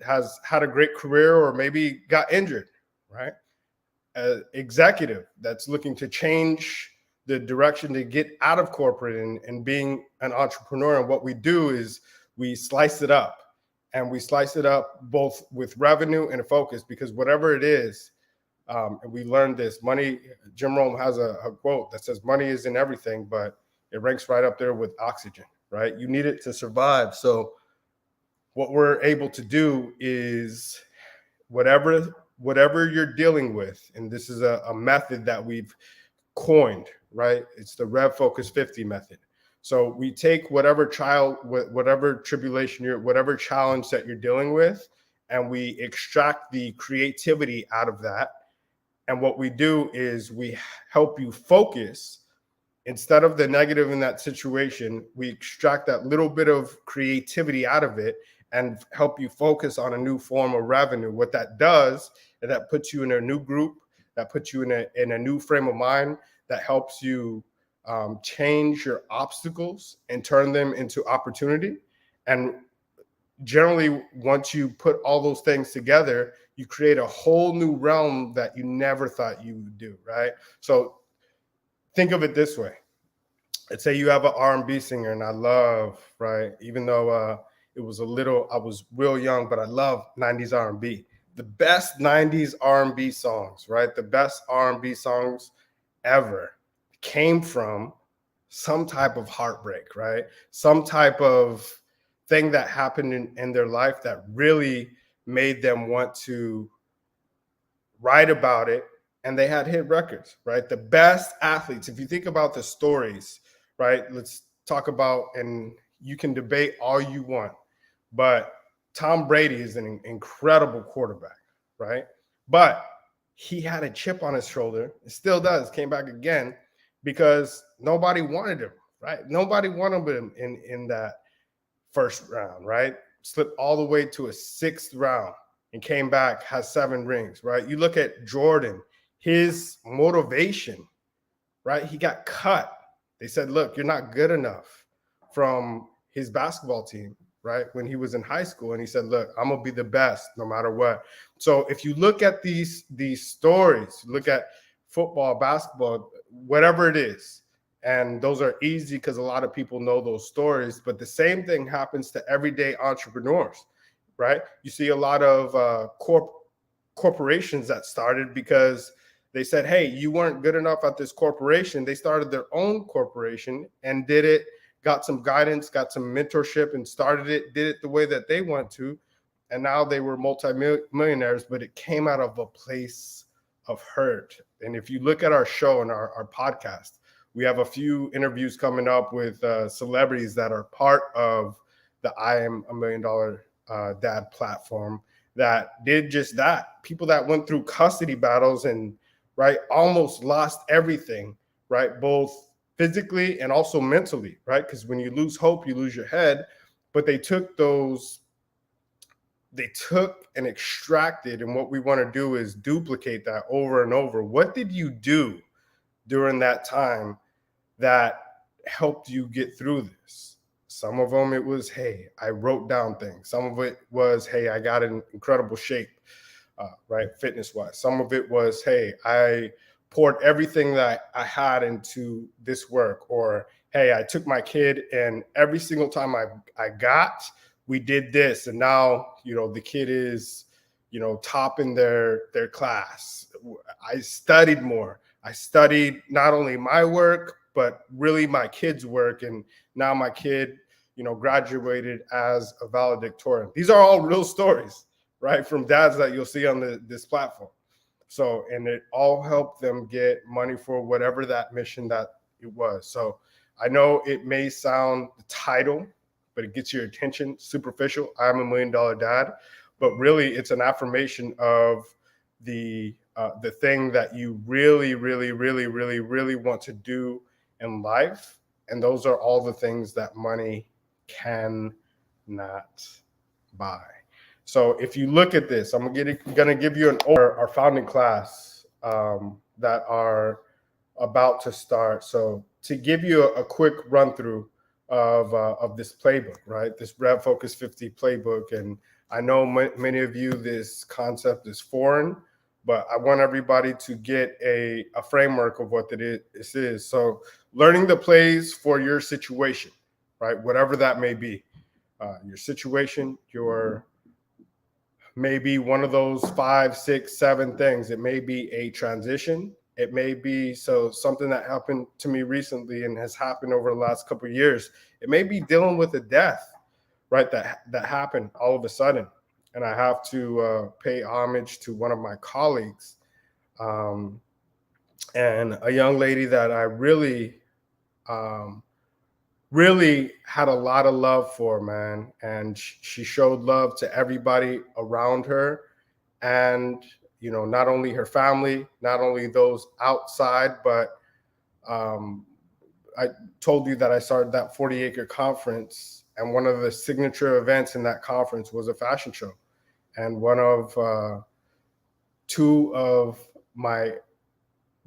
Speaker 16: has had a great career or maybe got injured, right? An executive that's looking to change the direction to get out of corporate and being an entrepreneur. And what we do is we slice it up, and we slice it up both with revenue and a focus, because whatever it is, and we learned this, money, Jim Rohn has a quote that says money is in everything, but it ranks right up there with oxygen, right? You need it to survive. So what we're able to do is whatever you're dealing with, and this is a method that we've coined, right? It's the Rev Focus 50 method. So we take whatever whatever tribulation whatever challenge that you're dealing with, and we extract the creativity out of that. And what we do is we help you focus. Instead of the negative in that situation, we extract that little bit of creativity out of it and help you focus on a new form of revenue. What that does is that puts you in a new group, that puts you in a new frame of mind, that helps you change your obstacles and turn them into opportunity. And generally, once you put all those things together, you create a whole new realm that you never thought you would do, right? So think of it this way. Let's say you have an R&B singer, and I love, right? Even though I was real young, but I love 90s R&B. The best 90s R&B songs, right? The best R&B songs ever came from some type of heartbreak, right? Some type of thing that happened in their life that really made them want to write about it. And they had hit records, right? The best athletes, if you think about the stories, right? Let's talk about, and you can debate all you want, but Tom Brady is an incredible quarterback, right? But he had a chip on his shoulder. It still does, came back again, because nobody wanted him, right? Nobody wanted him in that first round, right? Slipped all the way to a 6th round and came back, has 7 rings, right? You look at Jordan, his motivation, right? He got cut. They said, look, you're not good enough, from his basketball team, right? When he was in high school, and he said, look, I'm gonna be the best no matter what. So if you look at these stories, look at football, basketball, whatever it is, and those are easy because a lot of people know those stories, but the same thing happens to everyday entrepreneurs, right? You see a lot of corporations that started because they said, hey, you weren't good enough at this corporation. They started their own corporation and did it, got some guidance, got some mentorship, and started it, did it the way that they want to. And now they were multimillionaires, but it came out of a place of hurt. And if you look at our show and our podcast, we have a few interviews coming up with celebrities that are part of the I Am a $1 Million Dad platform that did just that. People that went through custody battles and, right, almost lost everything, right, both physically and also mentally, right? Because when you lose hope, you lose your head. But they took and extracted, and what we want to do is duplicate that over and over. What did you do during that time that helped you get through this? Some of them, it was, hey, I wrote down things. Some of it was, hey, I got in incredible shape, right, fitness-wise. Some of it was, hey, I poured everything that I had into this work. Or, hey, I took my kid, and every single time we did this, and now, the kid is, top in their class. I studied more. I studied not only my work, but really my kid's work. And now my kid, graduated as a valedictorian. These are all real stories, right? From dads that you'll see on this platform. So, and it all helped them get money for whatever that mission that it was. So I know it may sound the title, but it gets your attention, superficial. I'm a $1 million dad, but really it's an affirmation of the thing that you really, really, really, really, really want to do in life. And those are all the things that money cannot buy. So if you look at this, I'm gonna give you our founding class that are about to start. So to give you a quick run through of this playbook, right? This Rev Focus 50 playbook. And I know many of you, this concept is foreign, but I want everybody to get a framework of what this is. So learning the plays for your situation, right? Whatever that may be, your situation, your maybe one of those 5, 6, 7 things. It may be a transition. It may be something that happened to me recently and has happened over the last couple of years. It may be dealing with a death, right? That happened all of a sudden. And I have to pay homage to one of my colleagues and a young lady that I really really had a lot of love for, man. And she showed love to everybody around her. And, you know, not only her family, not only those outside, but I told you that I started that 40 Acre Conference, and one of the signature events in that conference was a fashion show. And one of two of my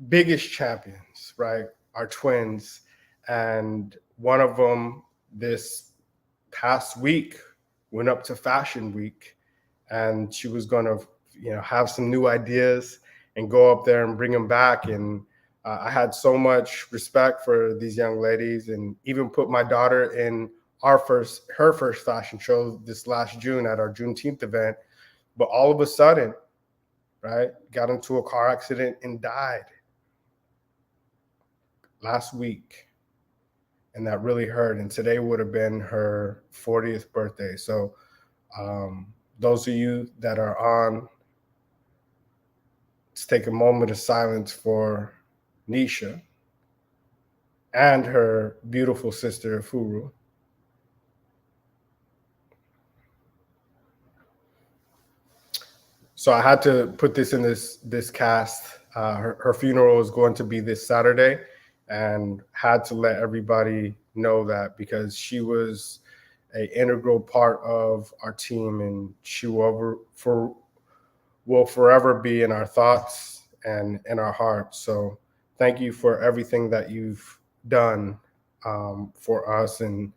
Speaker 16: biggest champions, right, are twins. And one of them this past week went up to Fashion Week, and she was going to, you know, have some new ideas and go up there and bring them back. And I had so much respect for these young ladies, and even put my daughter in her first fashion show this last June at our Juneteenth event. But all of a sudden, right, got into a car accident and died last week. And that really hurt. And today would have been her 40th birthday. So those of you that are on, let's take a moment of silence for Nisha and her beautiful sister, Furu. So I had to put this in this cast. Her funeral is going to be this Saturday, and had to let everybody know that, because she was an integral part of our team, and she will forever be in our thoughts and in our hearts. So thank you for everything that you've done for us and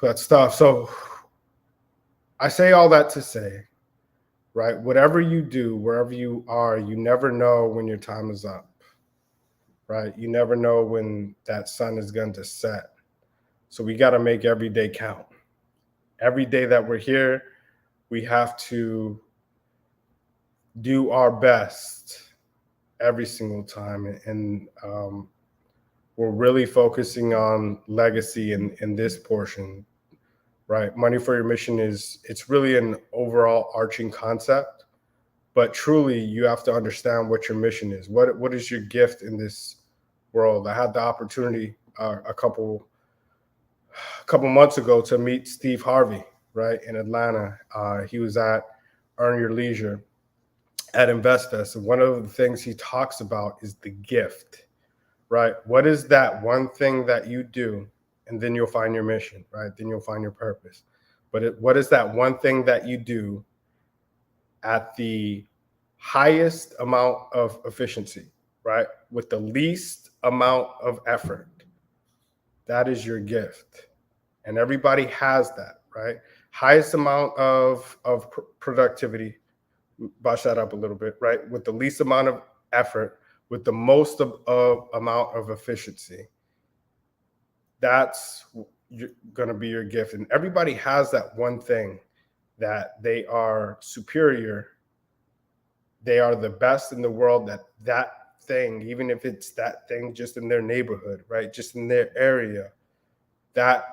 Speaker 16: that stuff. So I say all that to say, right, whatever you do, wherever you are, you never know when your time is up, right? You never know when that sun is going to set. So we got to make every day count. Every day that we're here, we have to do our best every single time. And we're really focusing on legacy in this portion, right? Money for Your Mission it's really an overall arching concept, but truly you have to understand what your mission is. What is your gift in this world? I had the opportunity a couple months ago to meet Steve Harvey, right, in Atlanta. He was at Earn Your Leisure at InvestFest. And one of the things he talks about is the gift, right? What is that one thing that you do? And then you'll find your mission, right? Then you'll find your purpose. But what is that one thing that you do at the highest amount of efficiency, right? With the least amount of effort. That is your gift. And everybody has that, right? Highest amount of productivity, brush that up a little bit, right? With the least amount of effort, with the most amount of efficiency. That's going to be your gift. And everybody has that one thing that they are superior. They are the best in the world at that thing, even if it's that thing just in their neighborhood, right? Just in their area. That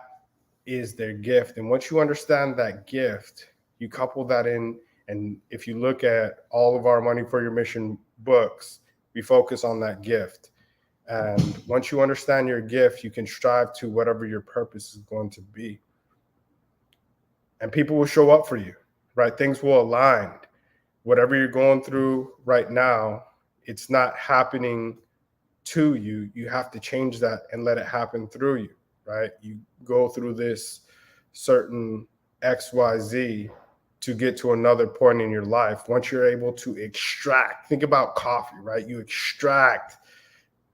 Speaker 16: is their gift. And once you understand that gift, you couple that in. And if you look at all of our Money for Your Mission books, we focus on that gift. And once you understand your gift, you can strive to whatever your purpose is going to be. And people will show up for you, right? Things will align. Whatever you're going through right now, it's not happening to you. You have to change that and let it happen through you, right? You go through this certain XYZ to get to another point in your life. Once you're able to extract, think about coffee, right? You extract,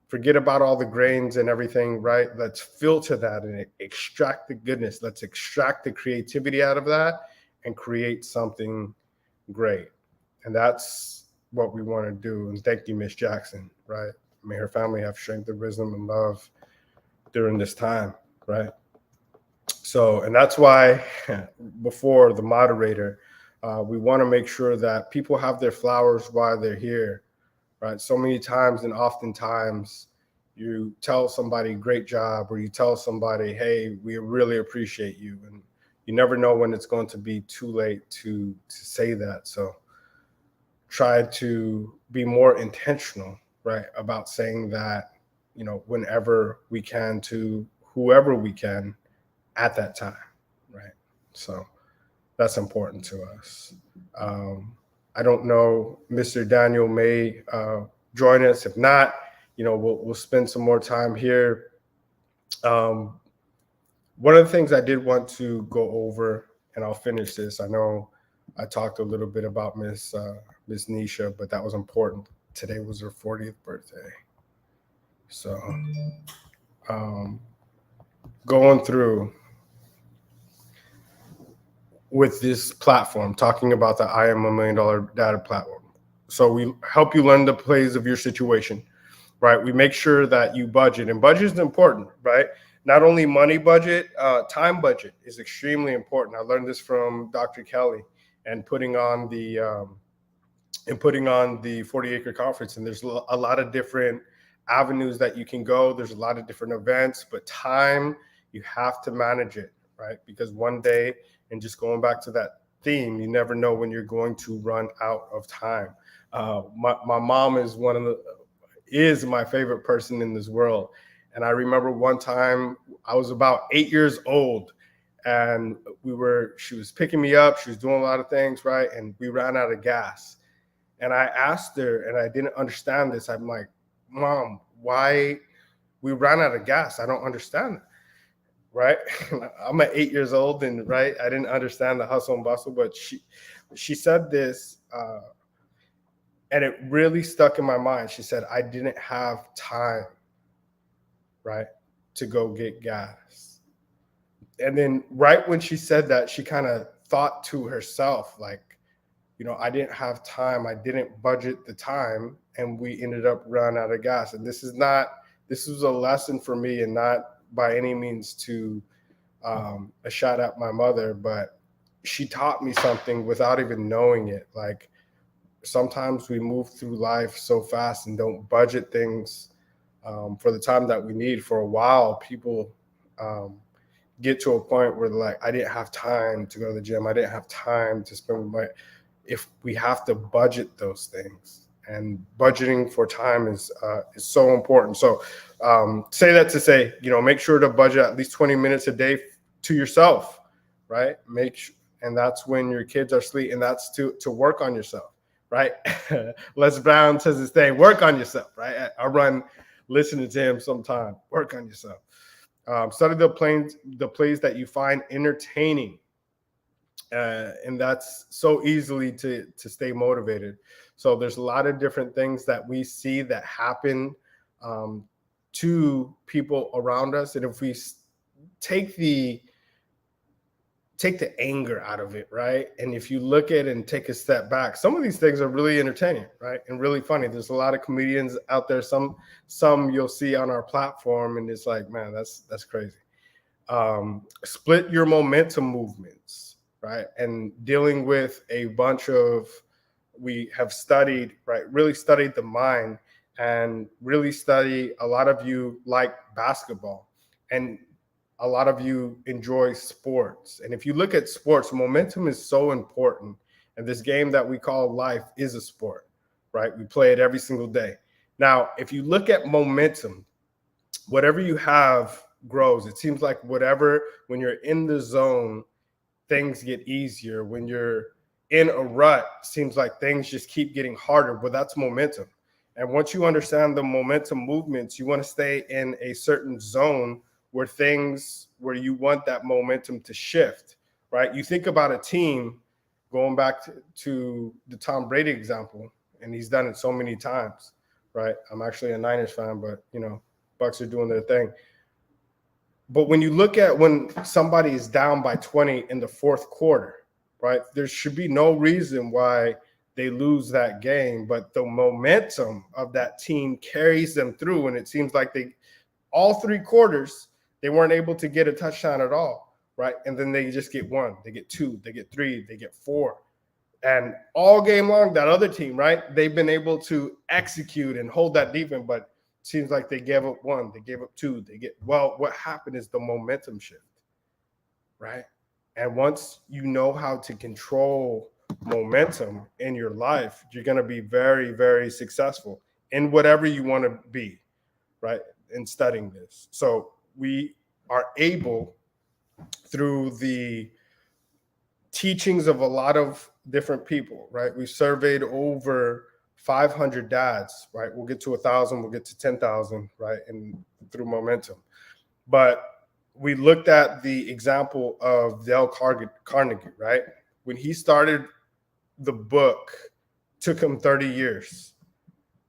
Speaker 16: forget about all the grains and everything, right? Let's filter that and extract the goodness. Let's extract the creativity out of that and create something great. And that's what we want to do. And thank you, Miss Jackson, right? May her family have strength and wisdom and love during this time, right? So, and that's why before the moderator, we want to make sure that people have their flowers while they're here, right? So many times and oftentimes you tell somebody great job, or you tell somebody, hey, we really appreciate you. And you never know when it's going to be too late to say that. So try to be more intentional, right, about saying that whenever we can to whoever we can at that time, right? So that's important to us. I don't know, Mr. Daniel may join us. If not, we'll spend some more time here. One of the things I did want to go over, and I'll finish this. I know I talked a little bit about Miss Nisha, but that was important. Today was her 40th birthday. So going through with this platform, talking about the I Am $1 Million data platform. So we help you learn the plays of your situation, right? We make sure that you budget, and budget is important, right? Not only money budget, time budget is extremely important. I learned this from Dr. Kelly and putting on the 40 Acre Conference. And there's a lot of different avenues that you can go. There's a lot of different events, but time, you have to manage it, right? Because one day, and just going back to that theme, you never know when you're going to run out of time. My mom is my favorite person in this world. And I remember one time I was about 8 years old, and she was picking me up. She was doing a lot of things, right? And we ran out of gas. And I asked her, and I didn't understand this. I'm like, Mom, why we ran out of gas? I don't understand it, right? I'm at 8 years old, and right, I didn't understand the hustle and bustle. But she said this, and it really stuck in my mind. She said, I didn't have time, right, to go get gas. And then right when she said that, she kind of thought to herself, like, I didn't have time. I didn't budget the time, and we ended up running out of gas. And this was a lesson for me, and not by any means to a shot at my mother, but she taught me something without even knowing it. Like, sometimes we move through life so fast and don't budget things for the time that we need. For a while, people get to a point where they're like, I didn't have time to go to the gym. I didn't have time to spend with if we have to budget those things, and budgeting for time is so important. So say that to say, make sure to budget at least 20 minutes a day to yourself, right? And that's when your kids are asleep, and that's to work on yourself, right? Les Brown says this thing, work on yourself, right? I run listening to him sometime. Work on yourself. Study the plays that you find entertaining. And that's so easily to stay motivated. So there's a lot of different things that we see that happen to people around us. And if we take the anger out of it, right? And if you look at it and take a step back, some of these things are really entertaining, right? And really funny. There's a lot of comedians out there. Some you'll see on our platform, and it's like, man, that's crazy. Split your momentum movements, right? And dealing with a bunch of, we have studied, right? Really studied the mind, and really study, a lot of you like basketball, and a lot of you enjoy sports. And if you look at sports, momentum is so important. And this game that we call life is a sport, right? We play it every single day. Now, if you look at momentum, whatever you have grows. It seems like when you're in the zone, things get easier. When you're in a rut, seems like things just keep getting harder, but that's momentum. And once you understand the momentum movements, you want to stay in a certain zone where you want that momentum to shift, right? You think about a team, going back to the Tom Brady example, and he's done it so many times, right? I'm actually a Niners fan, but Bucs are doing their thing. But when you look at when somebody is down by 20 in the fourth quarter, right, there should be no reason why they lose that game, but the momentum of that team carries them through. And it seems like all three quarters, they weren't able to get a touchdown at all, right? And then they just get one, they get two, they get three, they get four. And all game long, that other team, right, they've been able to execute and hold that defense, but it seems like they gave up one, they gave up two, what happened is the momentum shift, right? And once you know how to control momentum in your life, you're going to be very, very successful in whatever you want to be, right? in studying this. So we are able, through the teachings of a lot of different people, right? We surveyed over 500 dads, right? We'll get to 1,000, we'll get to 10,000, right? And through momentum. But we looked at the example of Dale Carnegie, right? When he started the book, took him 30 years,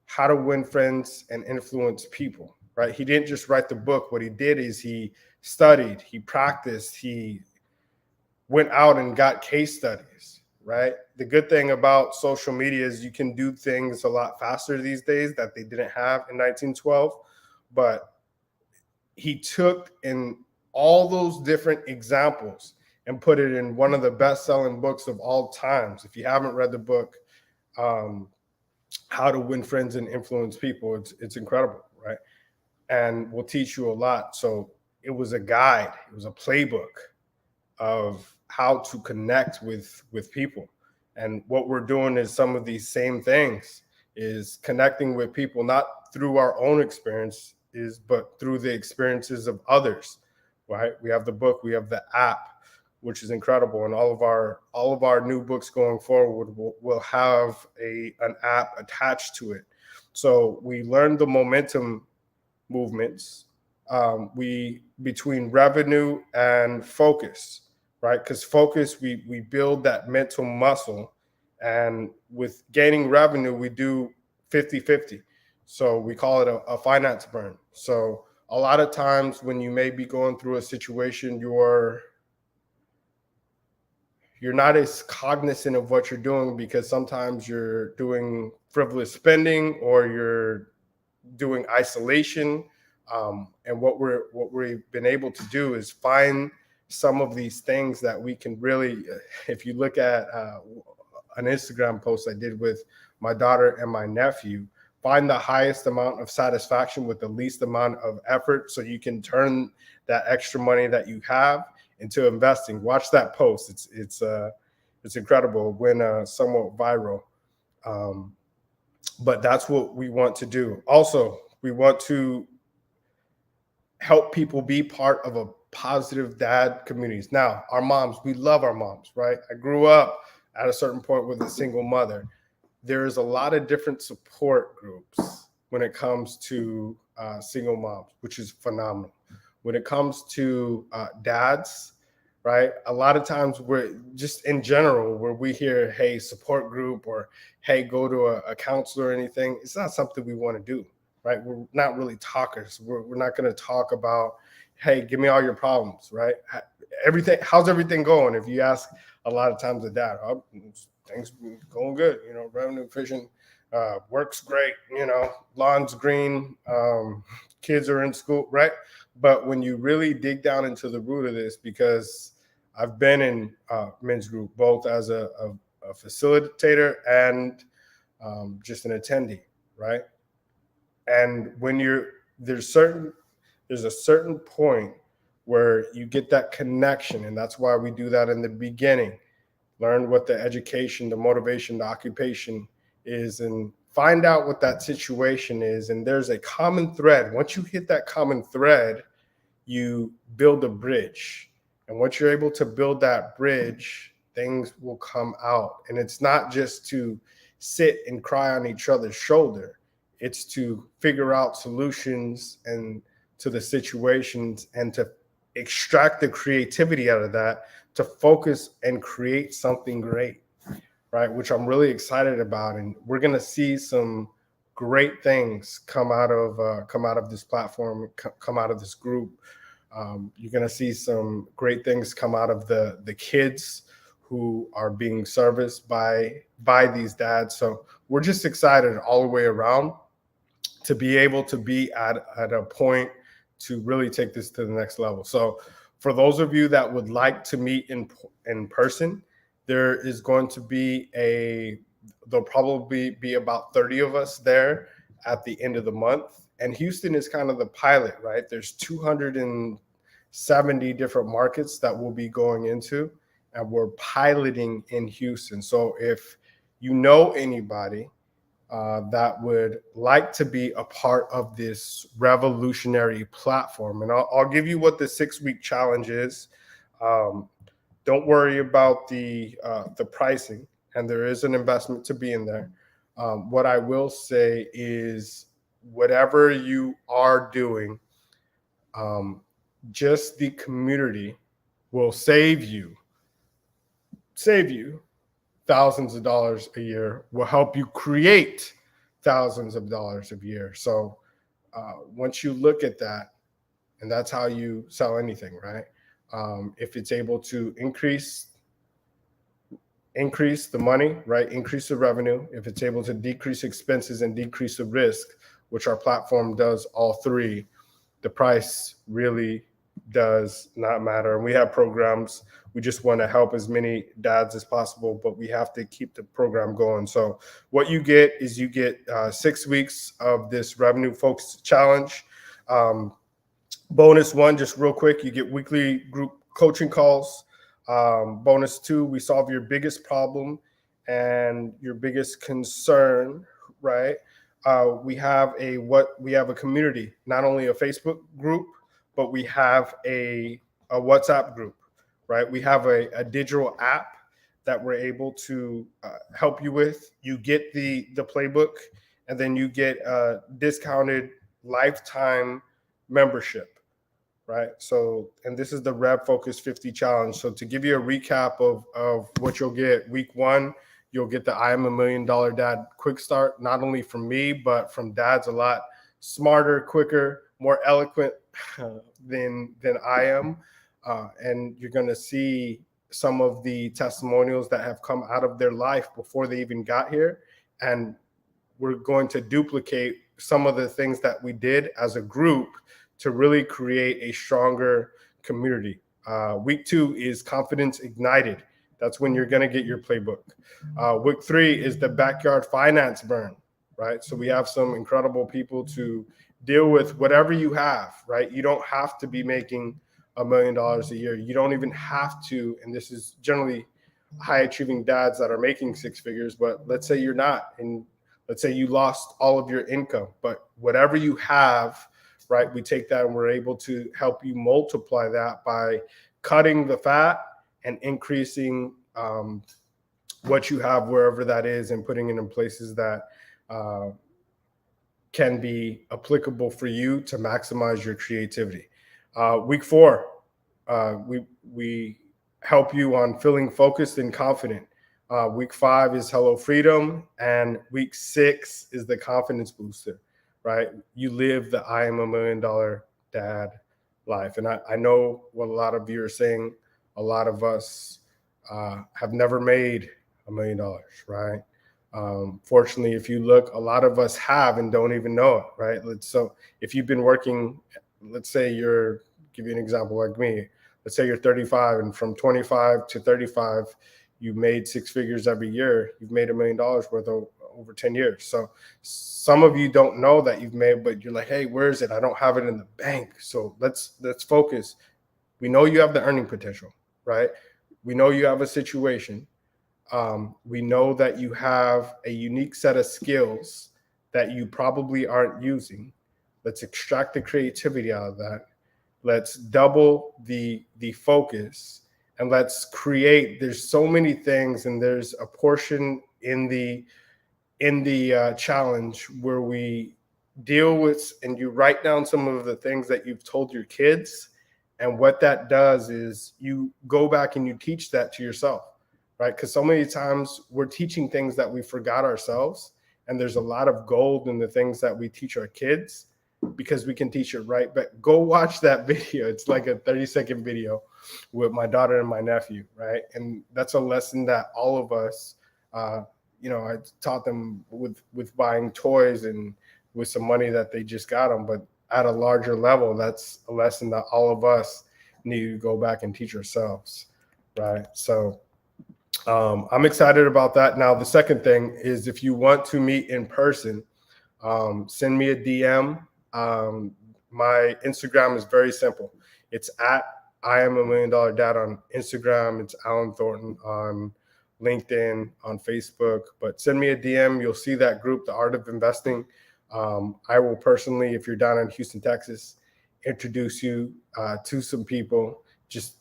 Speaker 16: How to Win Friends and Influence People, right? He didn't just write the book. What he did is he studied, he practiced, he went out and got case studies, right? The good thing about social media is you can do things a lot faster these days that they didn't have in 1912. But he took in all those different examples and put it in one of the best-selling books of all times. If you haven't read the book, How to Win Friends and Influence People, it's incredible, right? And will teach you a lot. So it was a guide, it was a playbook of how to connect with people. And what we're doing is some of these same things, is connecting with people, not through our own experiences, but through the experiences of others, right? We have the book, we have the app, which is incredible. And all of our new books going forward will have an app attached to it. So we learned the momentum movements, between revenue and focus, right? Because focus, we build that mental muscle, and with gaining revenue, we do 50-50. So we call it a finance burn. So a lot of times when you may be going through a situation, you're not as cognizant of what you're doing, because sometimes you're doing frivolous spending or you're doing isolation. And what we've been able to do is find some of these things that we can really, if you look at an Instagram post I did with my daughter and my nephew, find the highest amount of satisfaction with the least amount of effort, so you can turn that extra money that you have into investing. Watch that post. It's incredible. It went somewhat viral. But that's what we want to do. Also, we want to help people be part of a positive dad communities. Now, our moms, we love our moms, right? I grew up at a certain point with a single mother. There's a lot of different support groups when it comes to single moms, which is phenomenal. When it comes to dads, right? A lot of times we're just in general, where we hear, hey, support group, or hey, go to a counselor or anything. It's not something we want to do, right? We're not really talkers. We're not going to talk about, hey, give me all your problems, right? How's everything going? If you ask a lot of times a dad, oh, things going good, revenue efficient, works great, lawn's green, kids are in school, right? But when you really dig down into the root of this, because I've been in men's group, both as a facilitator and just an attendee, right? And when there's a certain point where you get that connection, and that's why we do that in the beginning. Learn what the education, the motivation, the occupation is, and find out what that situation is. And there's a common thread. Once you hit that common thread, you build a bridge. And once you're able to build that bridge, things will come out. And it's not just to sit and cry on each other's shoulder. It's to figure out solutions and to the situations, and to extract the creativity out of that, to focus and create something great, right? Which I'm really excited about. And we're going to see some great things come out of this platform, come out of this group. You're going to see some great things come out of the kids who are being serviced by these dads. So we're just excited all the way around to be able to be at a point to really take this to the next level. So for those of you that would like to meet in person, there is going to be there'll probably be about 30 of us there at the end of the month. And Houston is kind of the pilot, right? There's 270 different markets that we'll be going into, and we're piloting in Houston. So if you know anybody that would like to be a part of this revolutionary platform. And I'll give you what the 6-week challenge is. Don't worry about the pricing, and there is an investment to be in there. What I will say is, whatever you are doing, just the community will save you thousands of dollars a year, will help you create thousands of dollars a year. So once you look at that, and that's how you sell anything, right? If it's able to increase the money, right? Increase the revenue. If it's able to decrease expenses and decrease the risk, which our platform does all three, the price really does not matter. And we have programs. We just want to help as many dads as possible, but we have to keep the program going. So what you get is you get 6 weeks of this revenue focused challenge. Bonus 1, just real quick, you get weekly group coaching calls. Bonus 2, we solve your biggest problem and your biggest concern, right? We have a community, not only a Facebook group, but we have a WhatsApp group, right? We have a digital app that we're able to help you with. You get the playbook, and then you get a discounted lifetime membership, right? So, and this is the Rev Focus 50 challenge. So to give you a recap of what you'll get, week 1, you'll get the I Am a $1 Million Dad quick start, not only from me, but from dads a lot smarter, quicker, more eloquent than I am. And you're going to see some of the testimonials that have come out of their life before they even got here. And we're going to duplicate some of the things that we did as a group to really create a stronger community. Week 2 is Confidence Ignited. That's when you're going to get your playbook. Week 3 is the Backyard Finance Burn, right? So we have some incredible people to deal with whatever you have, right? You don't have to be making $1 million a year. You don't even have to, and this is generally high achieving dads that are making 6 figures, but let's say you're not, and let's say you lost all of your income, but whatever you have, right? We take that and we're able to help you multiply that by cutting the fat and increasing what you have wherever that is, and putting it in places that can be applicable for you to maximize your creativity. Week 4, we help you on feeling focused and confident. Week 5 is Hello Freedom, and week 6 is the Confidence Booster, right? You live the I Am a $1 Million Dad life. And I know what a lot of you are saying. A lot of us have never made $1 million, right? Fortunately, if you look, a lot of us have and don't even know it, right? So if you've been working, let's say give you an example like me, let's say you're 35, and from 25 to 35, you made 6 figures every year. You've made $1 million worth over 10 years. So some of you don't know that you've made, but you're like, hey, where is it? I don't have it in the bank. So let's focus. We know you have the earning potential, right? We know you have a situation. We know that you have a unique set of skills that you probably aren't using. Let's extract the creativity out of that. Let's double the focus, and let's create. There's so many things, and there's a portion in the challenge where we deal with, and you write down some of the things that you've told your kids. And what that does is you go back and you teach that to yourself, right? Because so many times we're teaching things that we forgot ourselves. And there's a lot of gold in the things that we teach our kids because we can teach it right. But go watch that video. It's like a 30-second video with my daughter and my nephew, right? And that's a lesson that all of us, I taught them with buying toys and with some money that they just got them. But at a larger level, that's a lesson that all of us need to go back and teach ourselves, right? So I'm excited about that. Now, the second thing is, if you want to meet in person, send me a DM. My Instagram is very simple. It's at I Am a $1 Million Dad on Instagram. It's Alan Thornton on LinkedIn, on Facebook. But send me a DM. You'll see that group, The Art of Investing. I will personally, if you're down in Houston, Texas, introduce you to some people. Just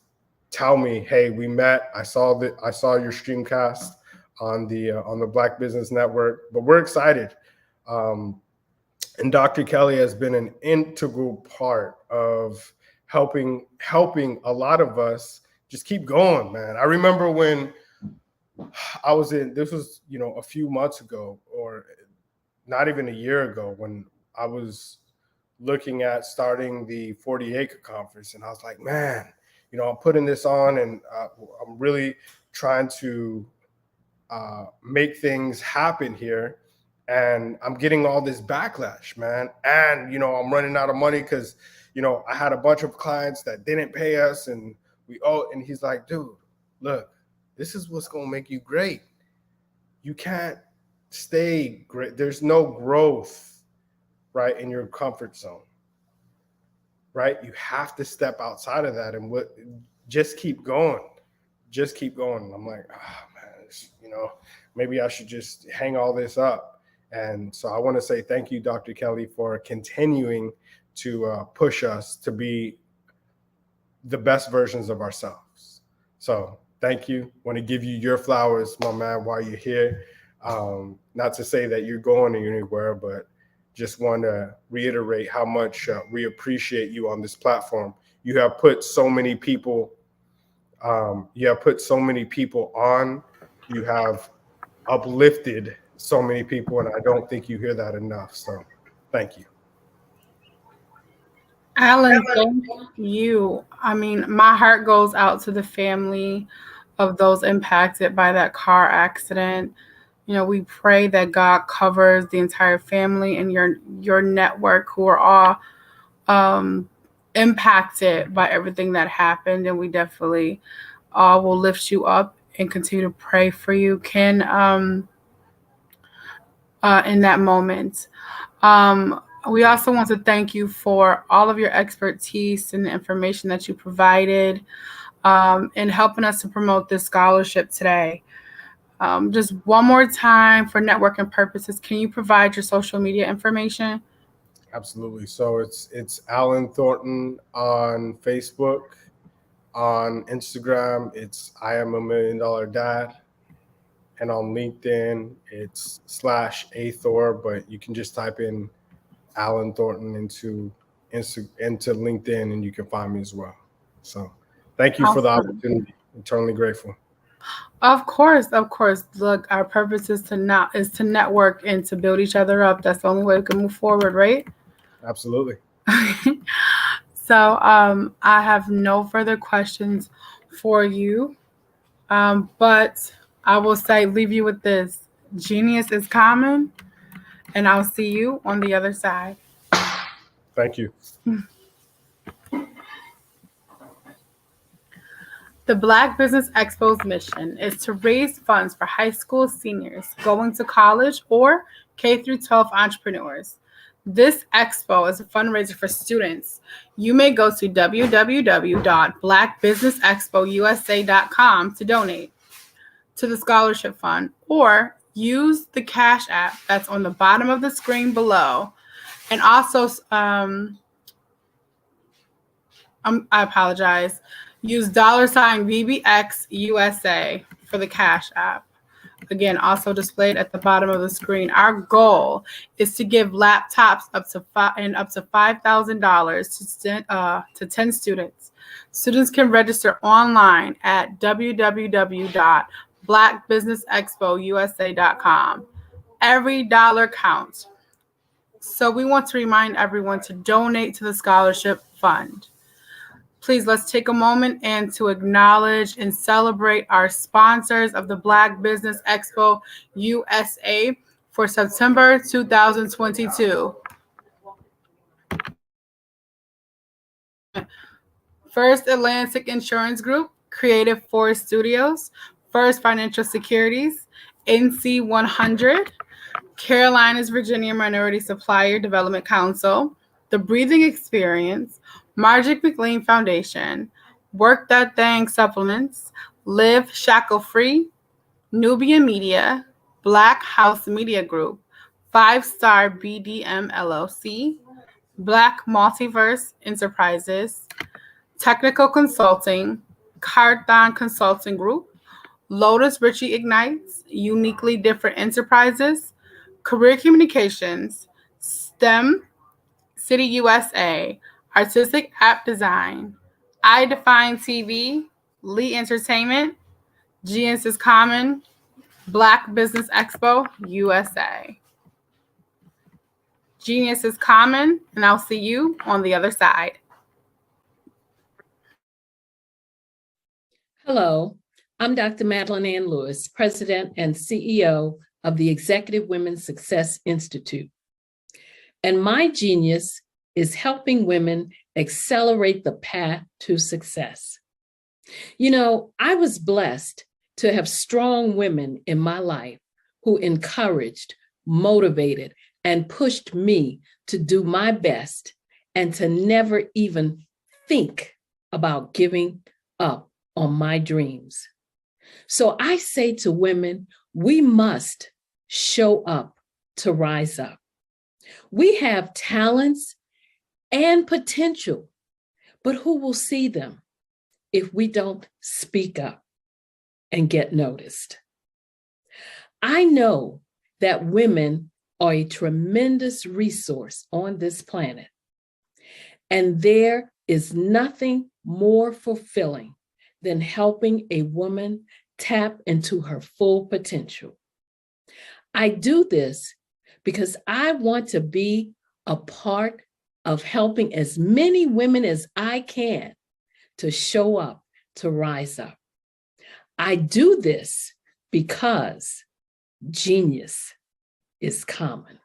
Speaker 16: tell me, hey, we met. I saw your streamcast on the Black Business Network. But we're excited. And Dr. Kelly has been an integral part of helping a lot of us just keep going, man. I remember when I was this was, a few months ago, or not even a year ago, when I was looking at starting the 40 Acre Conference. And I was like, man, I'm putting this on, and I'm really trying to make things happen here. And I'm getting all this backlash, man. And, I'm running out of money because, I had a bunch of clients that didn't pay us, and and he's like, dude, look, this is what's going to make you great. You can't stay great. There's no growth, right, in your comfort zone, right? You have to step outside of that and just keep going. Just keep going. And I'm like, man, maybe I should just hang all this up. And so I want to say thank you, Dr. Kelly, for continuing to push us to be the best versions of ourselves. So thank you. Want to give you your flowers, my man, while you're here. Not to say that you're going anywhere, but just want to reiterate how much we appreciate you on this platform. You have put so many people. On. You have uplifted so many people, and I don't think you hear that enough. So thank you.
Speaker 5: Alan, thank you. I mean, my heart goes out to the family of those impacted by that car accident. We pray that God covers the entire family and your network, who are all impacted by everything that happened. And we definitely will lift you up and continue to pray for you, Ken, in that moment. We also want to thank you for all of your expertise and the information that you provided in helping us to promote this scholarship today. Just one more time, for networking purposes, can you provide your social media information?
Speaker 16: Absolutely. So it's Alan Thornton on Facebook. On Instagram, it's I Am a $1 Million Dad. And on LinkedIn, it's /AThor, but you can just type in Alan Thornton into LinkedIn, and you can find me as well. So thank you for the opportunity. Eternally grateful.
Speaker 5: Of course. Look, our purpose is to network and to build each other up. That's the only way we can move forward, right?
Speaker 16: Absolutely.
Speaker 5: So I have no further questions for you, but I will leave you with this. Genius is common, and I'll see you on the other side.
Speaker 16: Thank you.
Speaker 5: The Black Business Expo's mission is to raise funds for high school seniors going to college or K-12 entrepreneurs. This expo is a fundraiser for students. You may go to www.blackbusinessexpousa.com to donate to the scholarship fund, or use the Cash App that's on the bottom of the screen below. And also, I apologize, use $VBXUSA for the Cash App. Again, also displayed at the bottom of the screen. Our goal is to give laptops up to $5,000 to 10 students. Students can register online at www.blackbusinessexpousa.com. Every dollar counts. So we want to remind everyone to donate to the scholarship fund. Please, let's take a moment and to acknowledge and celebrate our sponsors of the Black Business Expo USA for September 2022. First Atlantic Insurance Group, Creative Forest Studios, First Financial Securities, NC100, Carolinas Virginia Minority Supplier Development Council, The Breathing Experience, Margaret McLean Foundation, Work That Thing Supplements, Live Shackle Free, Nubian Media, Black House Media Group, 5 Star BDM LLC, Black Multiverse Enterprises, Technical Consulting, Carthon Consulting Group, Lotus Ritchie Ignites, Uniquely Different Enterprises, Career Communications, STEM City USA, Artistic App Design, I Define TV, Lee Entertainment, Genius is Common, Black Business Expo USA. Genius is Common, and I'll see you on the other side.
Speaker 17: Hello, I'm Dr. Madeline Ann Lewis, President and CEO of the Executive Women's Success Institute. And my genius is helping women accelerate the path to success. You know, I was blessed to have strong women in my life who encouraged, motivated, and pushed me to do my best and to never even think about giving up on my dreams. So I say to women, we must show up to rise up. We have talents and potential, but who will see them if we don't speak up and get noticed? I know that women are a tremendous resource on this planet, and there is nothing more fulfilling than helping a woman tap into her full potential. I do this because I want to be a part of helping as many women as I can to show up, to rise up. I do this because genius is common.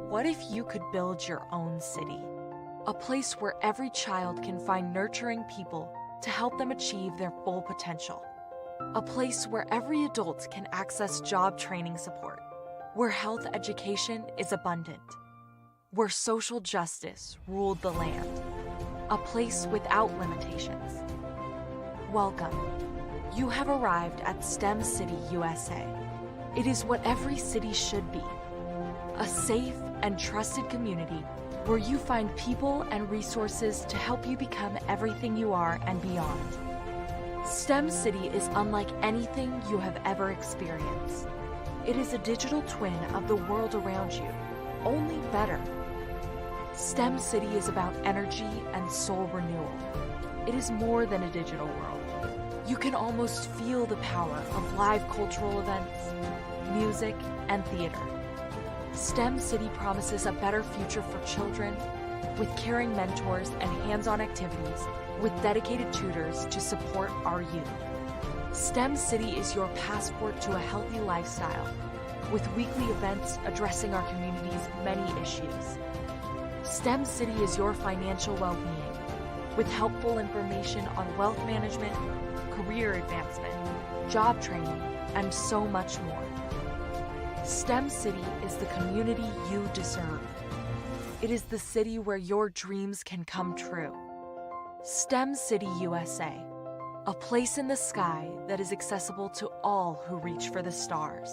Speaker 18: What if you could build your own city? A place where every child can find nurturing people to help them achieve their full potential. A place where every adult can access job training support. Where health education is abundant. Where social justice ruled the land. A place without limitations. Welcome. You have arrived at STEM City USA. It is what every city should be. A safe and trusted community where you find people and resources to help you become everything you are and beyond. STEM City is unlike anything you have ever experienced. It is a digital twin of the world around you, only better. STEM City is about energy and soul renewal. It is more than a digital world. You can almost feel the power of live cultural events, music, and theater. STEM City promises a better future for children with caring mentors and hands-on activities with dedicated tutors to support our youth. STEM City is your passport to a healthy lifestyle with weekly events addressing our community's many issues. STEM City is your financial well-being with helpful information on wealth management, career advancement, job training, and so much more. STEM City is the community you deserve. It is the city where your dreams can come true. STEM City USA, a place in the sky that is accessible to all who reach for the stars.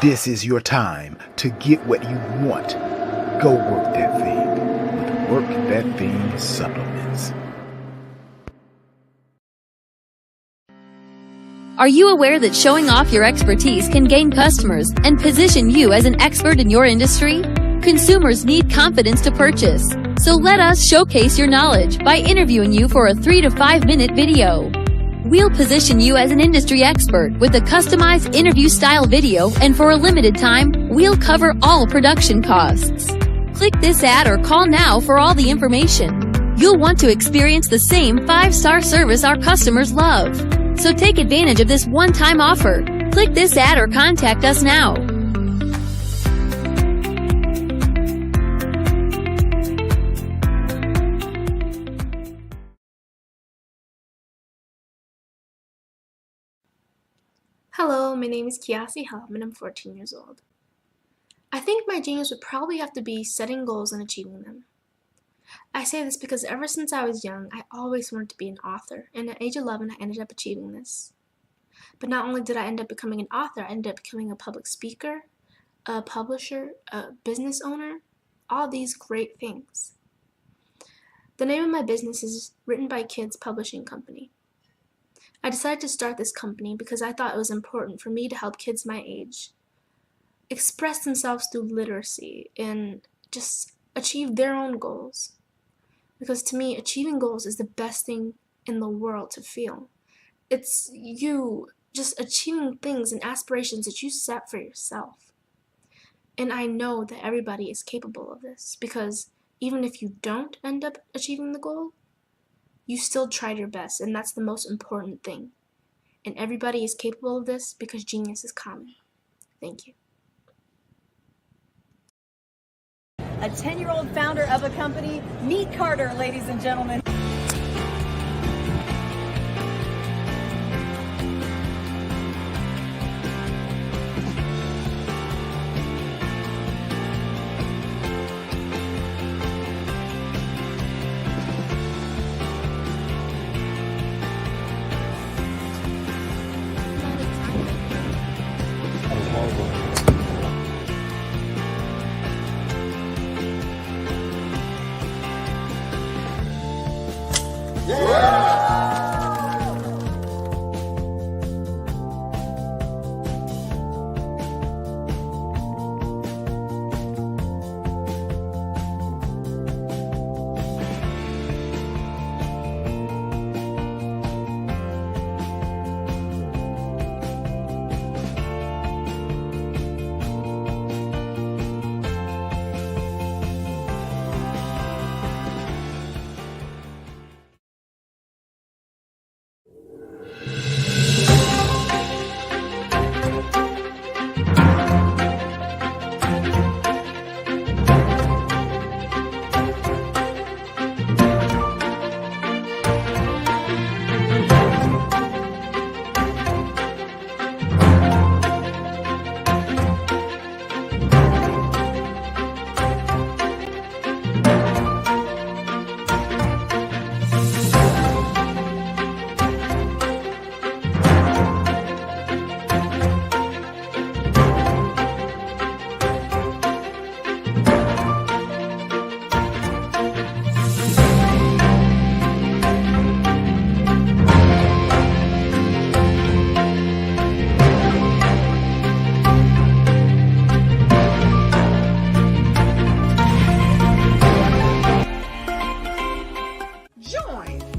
Speaker 12: This is your time to get what you want. Go work that thing with Work That Thing supplements.
Speaker 19: Are you aware that showing off your expertise can gain customers and position you as an expert in your industry? Consumers need confidence to purchase, so let us showcase your knowledge by interviewing you for a 3 to 5 minute video. We'll position you as an industry expert with a customized interview-style video, and for a limited time, we'll cover all production costs. Click this ad or call now for all the information. You'll want to experience the same 5-star service our customers love. So take advantage of this one-time offer. Click this ad or contact us now.
Speaker 7: Hello, my name is Kiasi Helm and I'm 14 years old. I think my genius would probably have to be setting goals and achieving them. I say this because ever since I was young, I always wanted to be an author, and at age 11, I ended up achieving this. But not only did I end up becoming an author, I ended up becoming a public speaker, a publisher, a business owner, all these great things. The name of my business is Written by Kids Publishing Company. I decided to start this company because I thought it was important for me to help kids my age express themselves through literacy and just achieve their own goals. Because to me, achieving goals is the best thing in the world to feel. It's you just achieving things and aspirations that you set for yourself. And I know that everybody is capable of this, because even if you don't end up achieving the goal, you still tried your best, and that's the most important thing. And everybody is capable of this because genius is common. Thank you.
Speaker 20: A 10-year-old founder of a company. Meet Carter, ladies and gentlemen.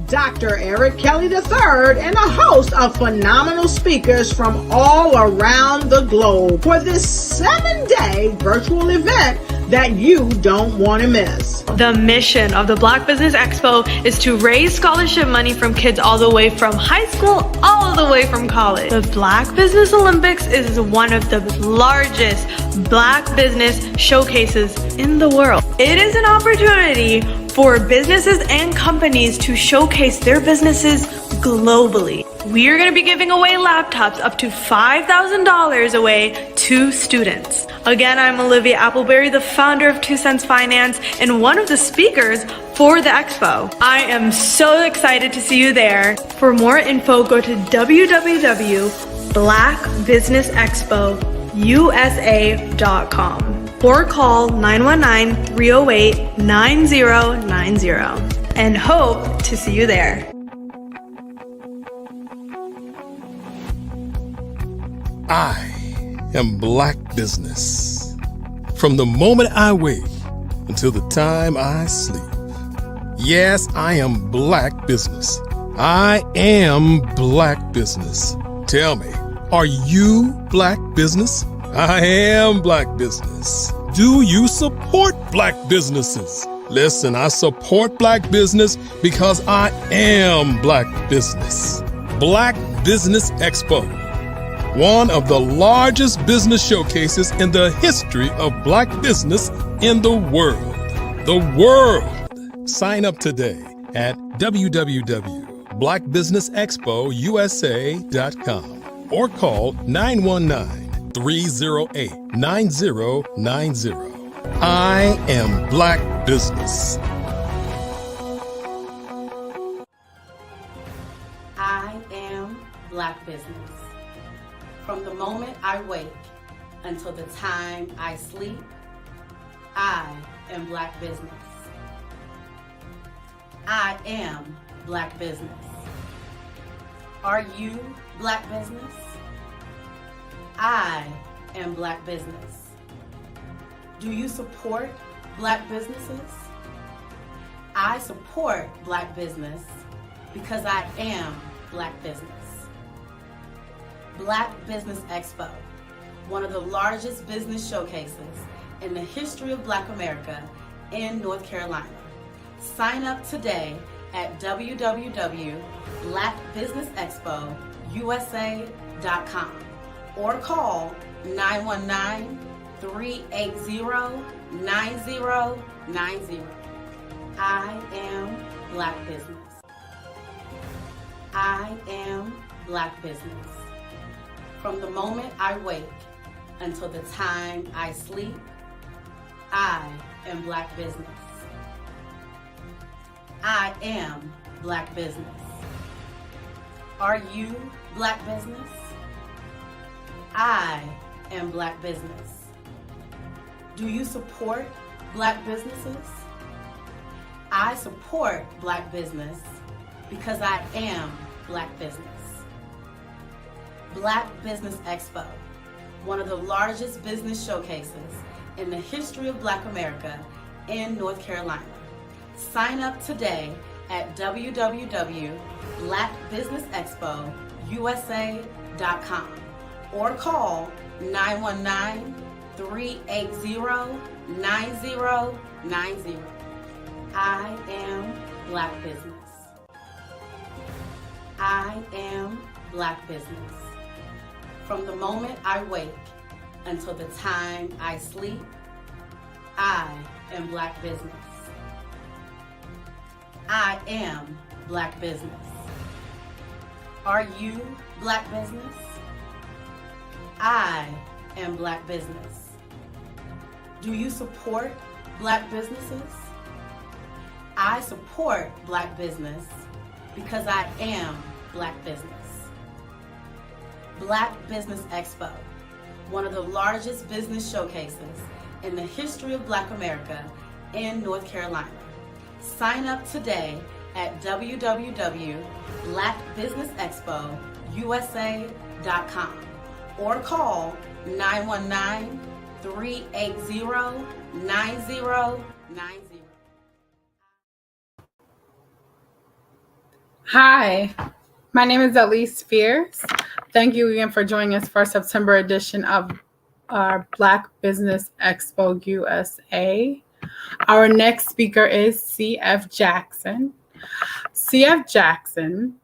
Speaker 1: Dr. Eric Kelly III and a host of phenomenal speakers from all around the globe for this 7-day virtual event that you don't want to miss.
Speaker 2: The mission of the Black Business Expo is to raise scholarship money from kids all the way from high school, all the way from college. The Black Business Olympics is one of the largest Black business showcases in the world. It is an opportunity for businesses and companies to showcase their businesses globally. We are going to be giving away laptops up to $5,000 away to students. Again, I'm Olivia Appleberry, the founder of 2 Cents Finance and one of the speakers for the expo. I am so excited to see you there. For more info, go to www.blackbusinessexpo.com. blackbusinesexpousa.com or call 919-308-9090 and hope to see you there.
Speaker 3: I am Black business. From the moment I wake until the time I sleep. Yes, I am Black business. I am Black business. Tell me, are you Black business? I am Black business. Do you support Black businesses? Listen, I support Black business because I am Black business. Black Business Expo, one of the largest business showcases in the history of Black business in the world. The world! Sign up today at www.blackbusinessexpousa.com or call 919-308-9090. I am Black business.
Speaker 4: I am Black business. From the moment I wake until the time I sleep, I am Black business. I am Black business. Are you Black business? I am Black business. Do you support Black businesses? I support Black business because I am Black business. Black Business Expo, one of the largest business showcases in the history of Black America in North Carolina. Sign up today at www.blackbusinessexpousa.com or call 919-380-9090. I am Black business. I am Black business. From the moment I wake until the time I sleep, I am Black business. I am Black business. Are you Black business? I am Black business. Do you support Black businesses? I support Black business because I am Black business. Black Business Expo, one of the largest business showcases in the history of Black America in North Carolina. Sign up today at www.blackbusinessexpousa.com or call 919-380-9090. I am Black business. I am Black business. From the moment I wake until the time I sleep, I am Black business. I am Black business. Are you Black business? I am Black business. Do you support Black businesses? I support Black business because I am Black business. Black Business Expo, one of the largest business showcases in the history of Black America in North Carolina. Sign up today at www.blackbusinessexpousa.com or call 919-380-9090.
Speaker 5: Hi, my name is Elise Spears. Thank you again for joining us for our September edition of our Black Business Expo USA. Our next speaker is C.F. Jackson. C.F. Jackson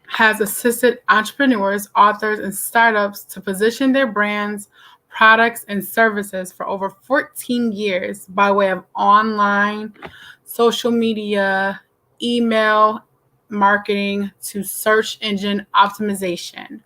Speaker 5: has assisted entrepreneurs, authors, and startups to position their brands, products, and services for over 14 years by way of online, social media, email, marketing to search engine optimization.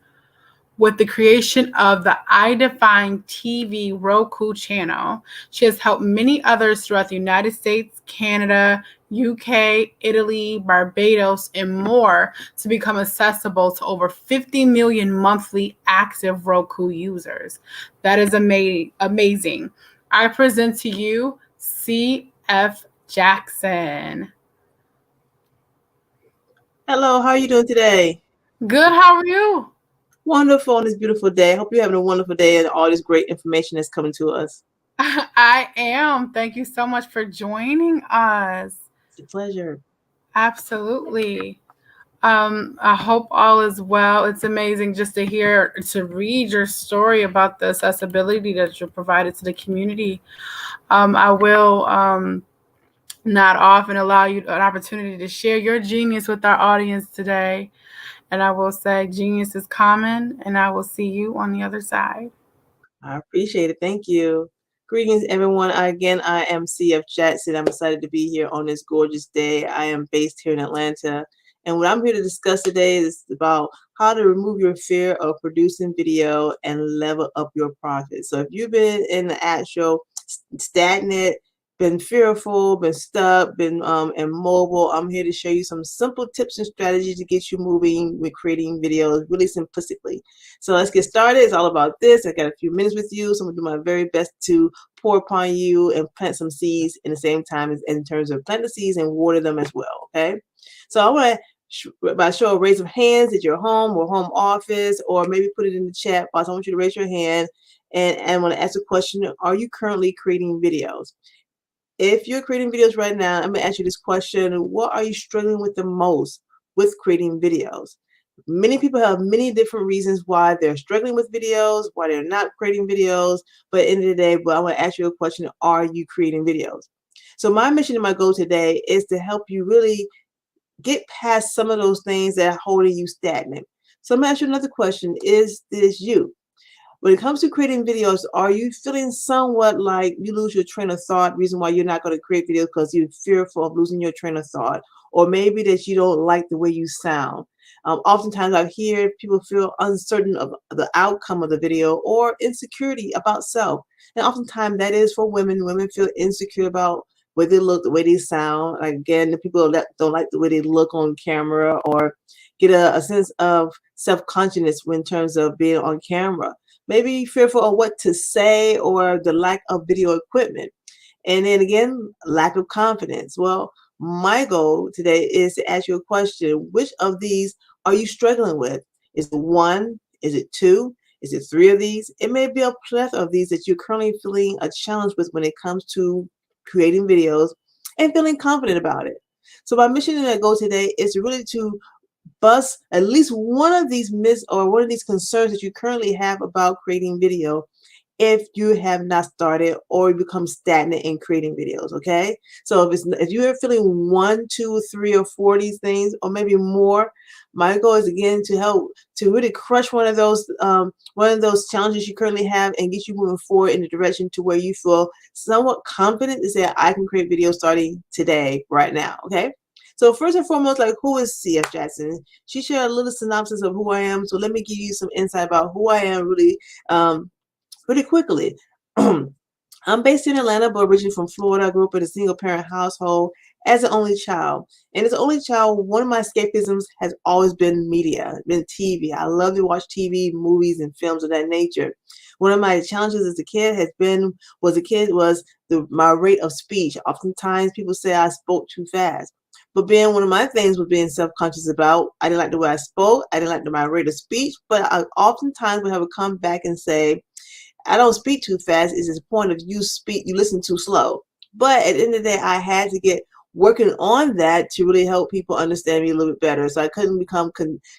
Speaker 5: With the creation of the iDefine TV Roku channel, she has helped many others throughout the United States, Canada, UK, Italy, Barbados, and more to become accessible to over 50 million monthly active Roku users. That is amazing. I present to you C.F. Jackson.
Speaker 21: Hello, how are you doing today?
Speaker 5: Good, how are you?
Speaker 21: Wonderful on this beautiful day. Hope you're having a wonderful day and all this great information that's coming to us.
Speaker 5: I am. Thank you so much for joining us.
Speaker 21: It's a pleasure.
Speaker 5: Absolutely. I hope all is well. It's amazing just to read your story about the accessibility that you provided to the community. I will nod off and allow you an opportunity to share your genius with our audience today. And I will say genius is common, and I will see you on the other side.
Speaker 21: I appreciate it. Thank you. Greetings, everyone. I am C.F. Jackson. I'm excited to be here on this gorgeous day. I am based here in Atlanta. And what I'm here to discuss today is about how to remove your fear of producing video and level up your profit. So if you've been in the actual stagnant, been fearful, been stuck, been immobile, I'm here to show you some simple tips and strategies to get you moving with creating videos really simplistically. So let's get started. It's all about this. I got a few minutes with you, so I'm gonna do my very best to pour upon you and plant some seeds in the same time as in terms of plant the seeds and water them as well. Okay. So I want to, by show of raise of hands at your home or home office, or maybe put it in the chat box. I want you to raise your hand and I want to ask a question. Are you currently creating videos? If you're creating videos right now, I'm going to ask you this question. What are you struggling with the most with creating videos? Many people have many different reasons why they're struggling with videos, why they're not creating videos. But at the end of the day, I want to ask you a question. Are you creating videos? So my mission and my goal today is to help you really get past some of those things that are holding you stagnant. So I'm going to ask you another question. Is this you? When it comes to creating videos, are you feeling somewhat like you lose your train of thought? Reason why you're not going to create videos because you're fearful of losing your train of thought, or maybe that you don't like the way you sound. Oftentimes I hear people feel uncertain of the outcome of the video or insecurity about self. And oftentimes that is for women. Women feel insecure about where they look, the way they sound. Like, again, the people that don't like the way they look on camera, or get a sense of self-consciousness in terms of being on camera. Maybe fearful of what to say, or the lack of video equipment. And then again, lack of confidence. Well, my goal today is to ask you a question. Which of these are you struggling with? Is it one? Is it two? Is it three of these? It may be a plethora of these that you're currently feeling a challenge with when it comes to creating videos and feeling confident about it. So my mission and my goal today is really to bust at least one of these myths or one of these concerns that you currently have about creating video, if you have not started or you become stagnant in creating videos. Okay, so if you're feeling 1, 2, 3, or 4 of these things, or maybe more, my goal is again to help to really crush one of those challenges you currently have and get you moving forward in the direction to where you feel somewhat confident to say, I can create videos starting today, right now. Okay. So first and foremost, like, who is C.F. Jackson? She shared a little synopsis of who I am. So let me give you some insight about who I am really quickly. I'm based in Atlanta, but originally from Florida. I grew up in a single parent household as an only child. And as an only child, one of my escapisms has always been media, been TV. I love to watch TV, movies, and films of that nature. One of my challenges as a kid was my rate of speech. Oftentimes people say I spoke too fast. But one of my things was being self-conscious about, I didn't like the way I spoke. I didn't like my rate of speech. But I oftentimes would have to come back and say, I don't speak too fast. It's the point of you listen too slow. But at the end of the day, I had to get working on that to really help people understand me a little bit better. So I couldn't become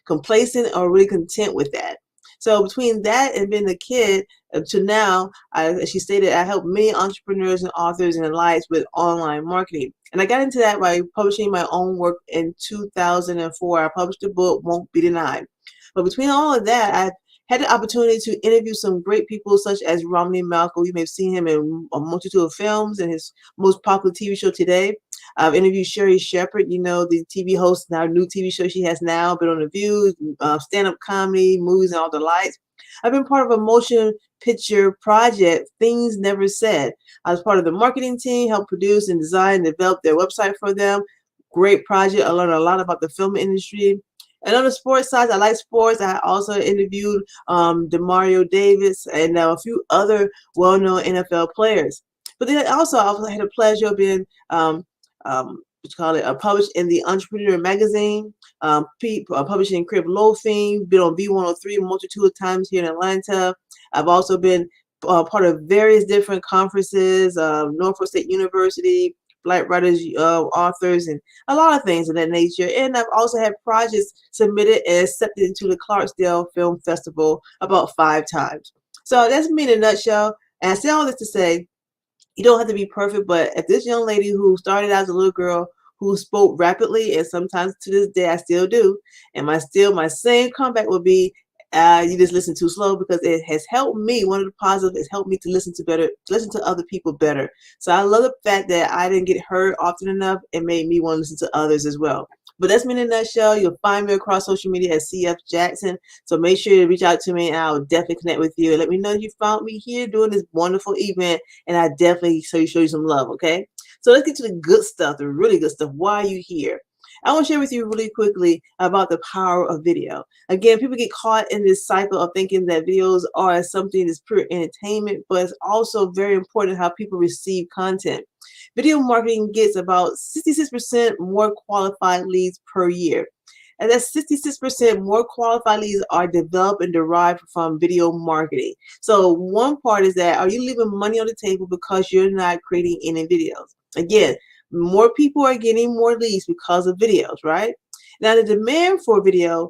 Speaker 21: complacent or really content with that. So between that and being a kid to now, as she stated, I help many entrepreneurs and authors and allies with online marketing. And I got into that by publishing my own work in 2004. I published a book, Won't Be Denied. But between all of that, I had the opportunity to interview some great people such as Romney Malco. You may have seen him in a multitude of films and his most popular TV show today. I've interviewed Sherry Shepherd, the TV host, now new TV show she has now, been on The View, stand-up comedy, movies, and all the lights. I've been part of a motion picture project, Things Never Said. I was part of the marketing team, helped produce and design and develop their website for them. Great project. I learned a lot about the film industry. And on the sports side, I like sports. I also interviewed Demario Davis and a few other well-known NFL players. But then also, I had the pleasure of being published in the Entrepreneur magazine, publishing Crib Loafing, been on V103 multitude of times here in Atlanta. I've also been part of various different conferences, Norfolk State University, Black Writers, Authors, and a lot of things of that nature. And I've also had projects submitted and accepted into the Clarksdale Film Festival about 5 times. So that's me in a nutshell. And I say all this to say, you don't have to be perfect, but if this young lady who started out as a little girl who spoke rapidly, and sometimes to this day I still do, and my same comeback would be, you just listen too slow, because it has helped me. One of the positives has helped me to listen to other people better. So I love the fact that I didn't get heard often enough. It made me want to listen to others as well. But that's me in a nutshell. You'll find me across social media at CF Jackson. So make sure you reach out to me, and I'll definitely connect with you. And let me know you found me here doing this wonderful event, and I definitely show you some love, okay? So let's get to the good stuff, the really good stuff. Why are you here? I want to share with you really quickly about the power of video. Again, people get caught in this cycle of thinking that videos are something that's pure entertainment, but it's also very important how people receive content. Video marketing gets about 66% more qualified leads per year. And that's 66% more qualified leads are developed and derived from video marketing. So one part is that, are you leaving money on the table because you're not creating any videos? Again, more people are getting more leads because of videos, right? Now, the demand for video,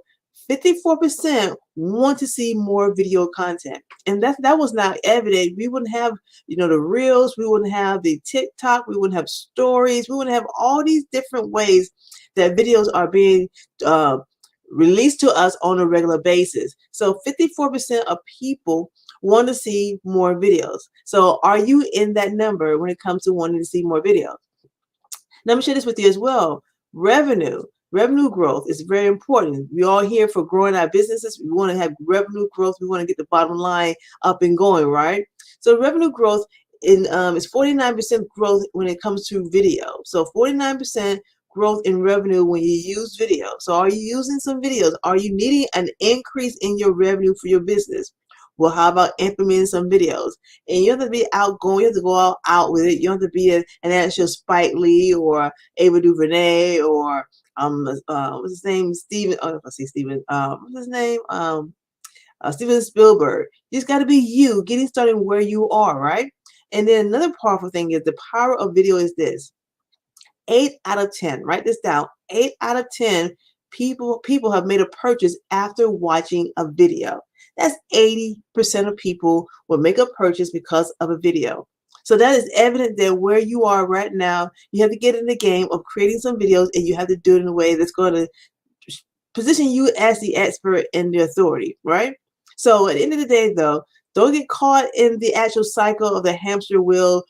Speaker 21: 54% want to see more video content. And that was not evident. We wouldn't have, the Reels, we wouldn't have the TikTok, we wouldn't have stories, we wouldn't have all these different ways that videos are being released to us on a regular basis. So 54% of people want to see more videos. So are you in that number when it comes to wanting to see more videos? Now, let me share this with you as well. Revenue growth is very important. We're all here for growing our businesses. We want to have revenue growth. We want to get the bottom line up and going, right? So revenue growth is 49% growth when it comes to video. So 49% growth in revenue when you use video. So are you using some videos? Are you needing an increase in your revenue for your business? Well, how about implementing some videos? And you have to be outgoing. You have to go out with it. You don't have to be an actual Spike Lee or Ava DuVernay or what's his name? Steven. Oh, I see Steven. What's his name? Steven Spielberg. You just got to be you, getting started where you are, right? And then another powerful thing is the power of video is this: 8 out of 10. Write this down. 8 out of 10 people have made a purchase after watching a video. That's 80% of people will make a purchase because of a video. So that is evident that where you are right now, you have to get in the game of creating some videos, and you have to do it in a way that's going to position you as the expert and the authority, right? So at the end of the day, though, don't get caught in the actual cycle of the hamster wheel,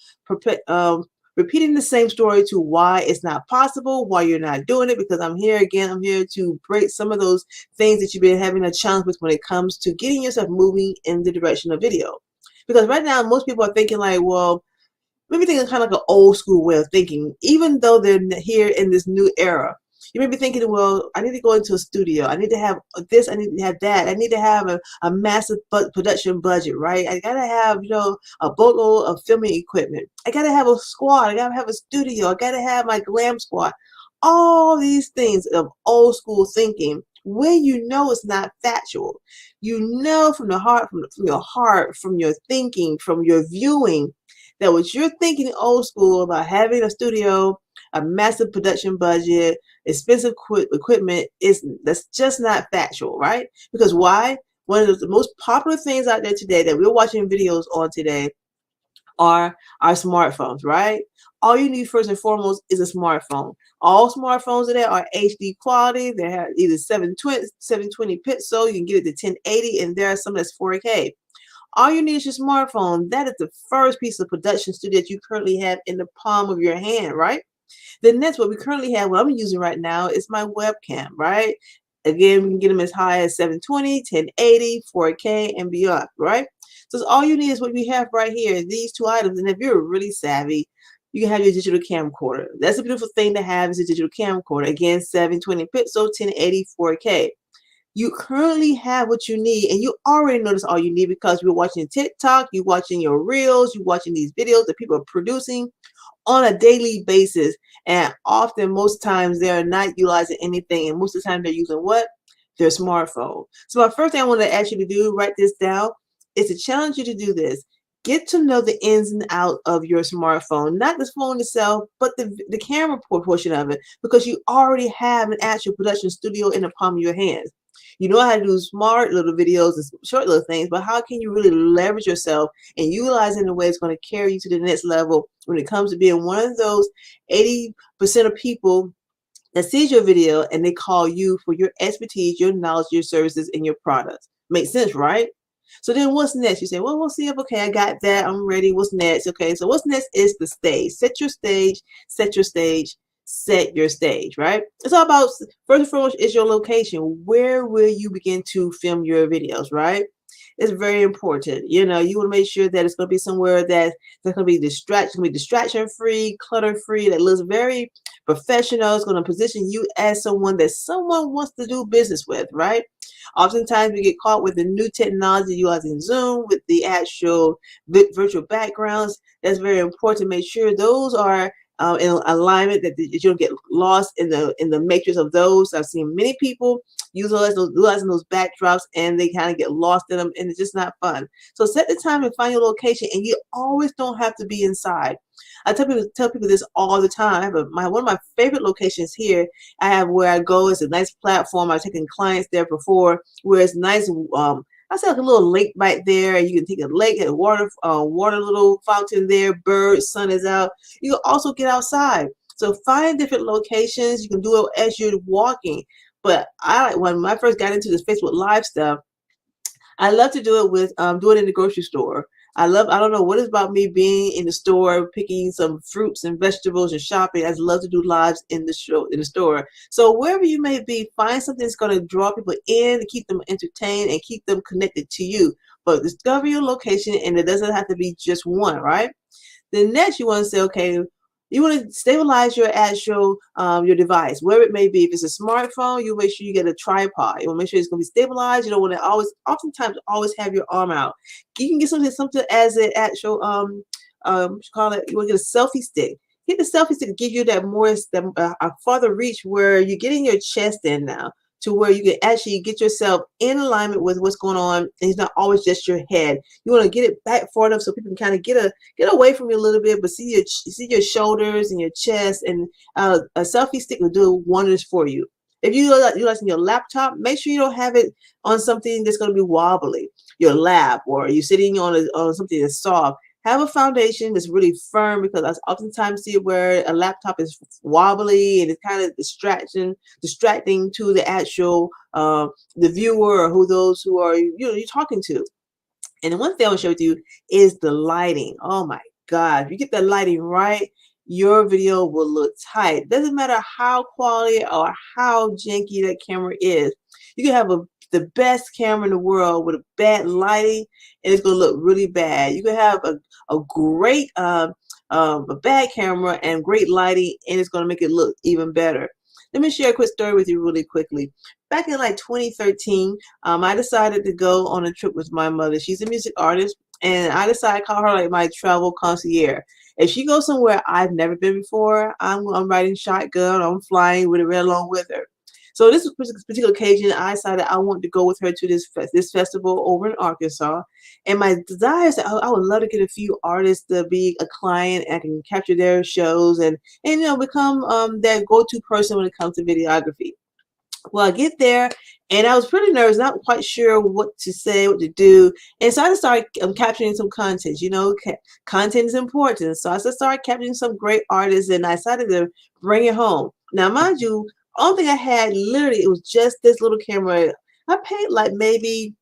Speaker 21: repeating the same story to why it's not possible, why you're not doing it, because I'm here to break some of those things that you've been having a challenge with when it comes to getting yourself moving in the direction of video. Because right now, most people are thinking like, well, maybe thinking kind of like an old school way of thinking, even though they're here in this new era. You may be thinking, well, I need to go into a studio. I need to have this. I need to have that. I need to have a massive production budget, right? I got to have, a boatload of filming equipment. I got to have a squad. I got to have a studio. I got to have my glam squad. All these things of old school thinking, when you know it's not factual. You know from the heart, from your heart, from your thinking, from your viewing, that what you're thinking old school about having a studio, a massive production budget, expensive equipment, that's just not factual, right? Because why? One of the most popular things out there today that we're watching videos on today are our smartphones, right? All you need first and foremost is a smartphone. All smartphones today are HD quality. They have either 720 pixel, you can get it to 1080, and there are some that's 4K. All you need is your smartphone. That is the first piece of production studio that you currently have in the palm of your hand, right? The next, what we currently have, what I'm using right now, is my webcam, right? Again, we can get them as high as 720, 1080, 4K, and beyond, right? So all you need is what we have right here, these two items. And if you're really savvy, you can have your digital camcorder. That's a beautiful thing to have, is a digital camcorder. Again, 720 pixel, 1080, 4K. You currently have what you need, and you already notice all you need because you're watching TikTok, you're watching your reels, you're watching these videos that people are producing on a daily basis. And often, most times, they're not utilizing anything, and most of the time they're using what? Their smartphone. So my first thing I want to ask you to do, write this down, is to challenge you to do this. Get to know the ins and outs of your smartphone, not the phone itself, but the camera portion of it, because you already have an actual production studio in the palm of your hands. You know how to do smart little videos and short little things, but how can you really leverage yourself and utilize it in a way that's going to carry you to the next level when it comes to being one of those 80% of people that sees your video and they call you for your expertise, your knowledge, your services, and your products? Makes sense, right? So then what's next? You say, well, we'll see if, okay, I got that, I'm ready. What's next? Okay, so what's next is the stage. Set your stage, set your stage, set your stage, right? It's all about, first and foremost, is your location. Where will you begin to film your videos, right? It's very important. You know, you want to make sure that it's going to be somewhere that's going to be distraction free, clutter free, that looks very professional. It's going to position you as someone that someone wants to do business with, right? Oftentimes we get caught with the new technology utilizing Zoom with the actual virtual backgrounds. That's very important to make sure those are in alignment, that you don't get lost in the matrix of those. I've seen many people utilizing those backdrops, and they kind of get lost in them, and it's just not fun. So set the time and find your location, and you always don't have to be inside. I tell people this all the time. I have one of my favorite locations here. I have where I go. It's a nice platform. I've taken clients there before, where it's nice. I see like a little lake right there. You can take a lake, a water little fountain there. Birds, sun is out. You can also get outside. So find different locations. You can do it as you're walking. But when I first got into this Facebook Live stuff, I love to do it with do it in the grocery store. I don't know what it's about me being in the store, picking some fruits and vegetables and shopping. I just love to do lives in the store. So wherever you may be, find something that's going to draw people in, to keep them entertained and keep them connected to you. But discover your location, and it doesn't have to be just one, right? Then next you want to say, okay, you want to stabilize your actual your device, wherever it may be. If it's a smartphone, you make sure you get a tripod. You want to make sure it's going to be stabilized. You don't want to oftentimes have your arm out. You can get something as an actual what you call it. You want to get a selfie stick. Get the selfie stick to give you a farther reach, where you're getting your chest in now, to where you can actually get yourself in alignment with what's going on, and it's not always just your head. You want to get it back far enough so people can kind of get away from you a little bit, but see your shoulders and your chest. And a selfie stick will do wonders for you. If you're using your laptop, make sure you don't have it on something that's going to be wobbly, your lap, or you're sitting on something that's soft. Have a foundation that's really firm, because I oftentimes see where a laptop is wobbly and it's kind of distracting to the actual the viewer, or those who are you're talking to. And the one thing I want to share with you is the lighting. Oh my God, if you get the lighting right, your video will look tight. Doesn't matter how quality or how janky that camera is. You can have the best camera in the world with a bad lighting, and it's going to look really bad. You can have a great a bad camera and great lighting, and it's going to make it look even better. Let me share a quick story with you really quickly. Back in like 2013, I decided to go on a trip with my mother. She's a music artist, and I decided to call her like my travel concierge. If she goes somewhere I've never been before, I'm riding shotgun, I'm flying with her right along with her. So this particular occasion, I decided I wanted to go with her to this festival over in Arkansas. And my desire is that I would love to get a few artists to be a client, and I can capture their shows and become that go-to person when it comes to videography. Well, I get there, and I was pretty nervous, not quite sure what to say, what to do. And so I just started capturing some content. Content is important. So I just started capturing some great artists, and I decided to bring it home. Now, mind you, only thing I had, literally, it was just this little camera. I paid like maybe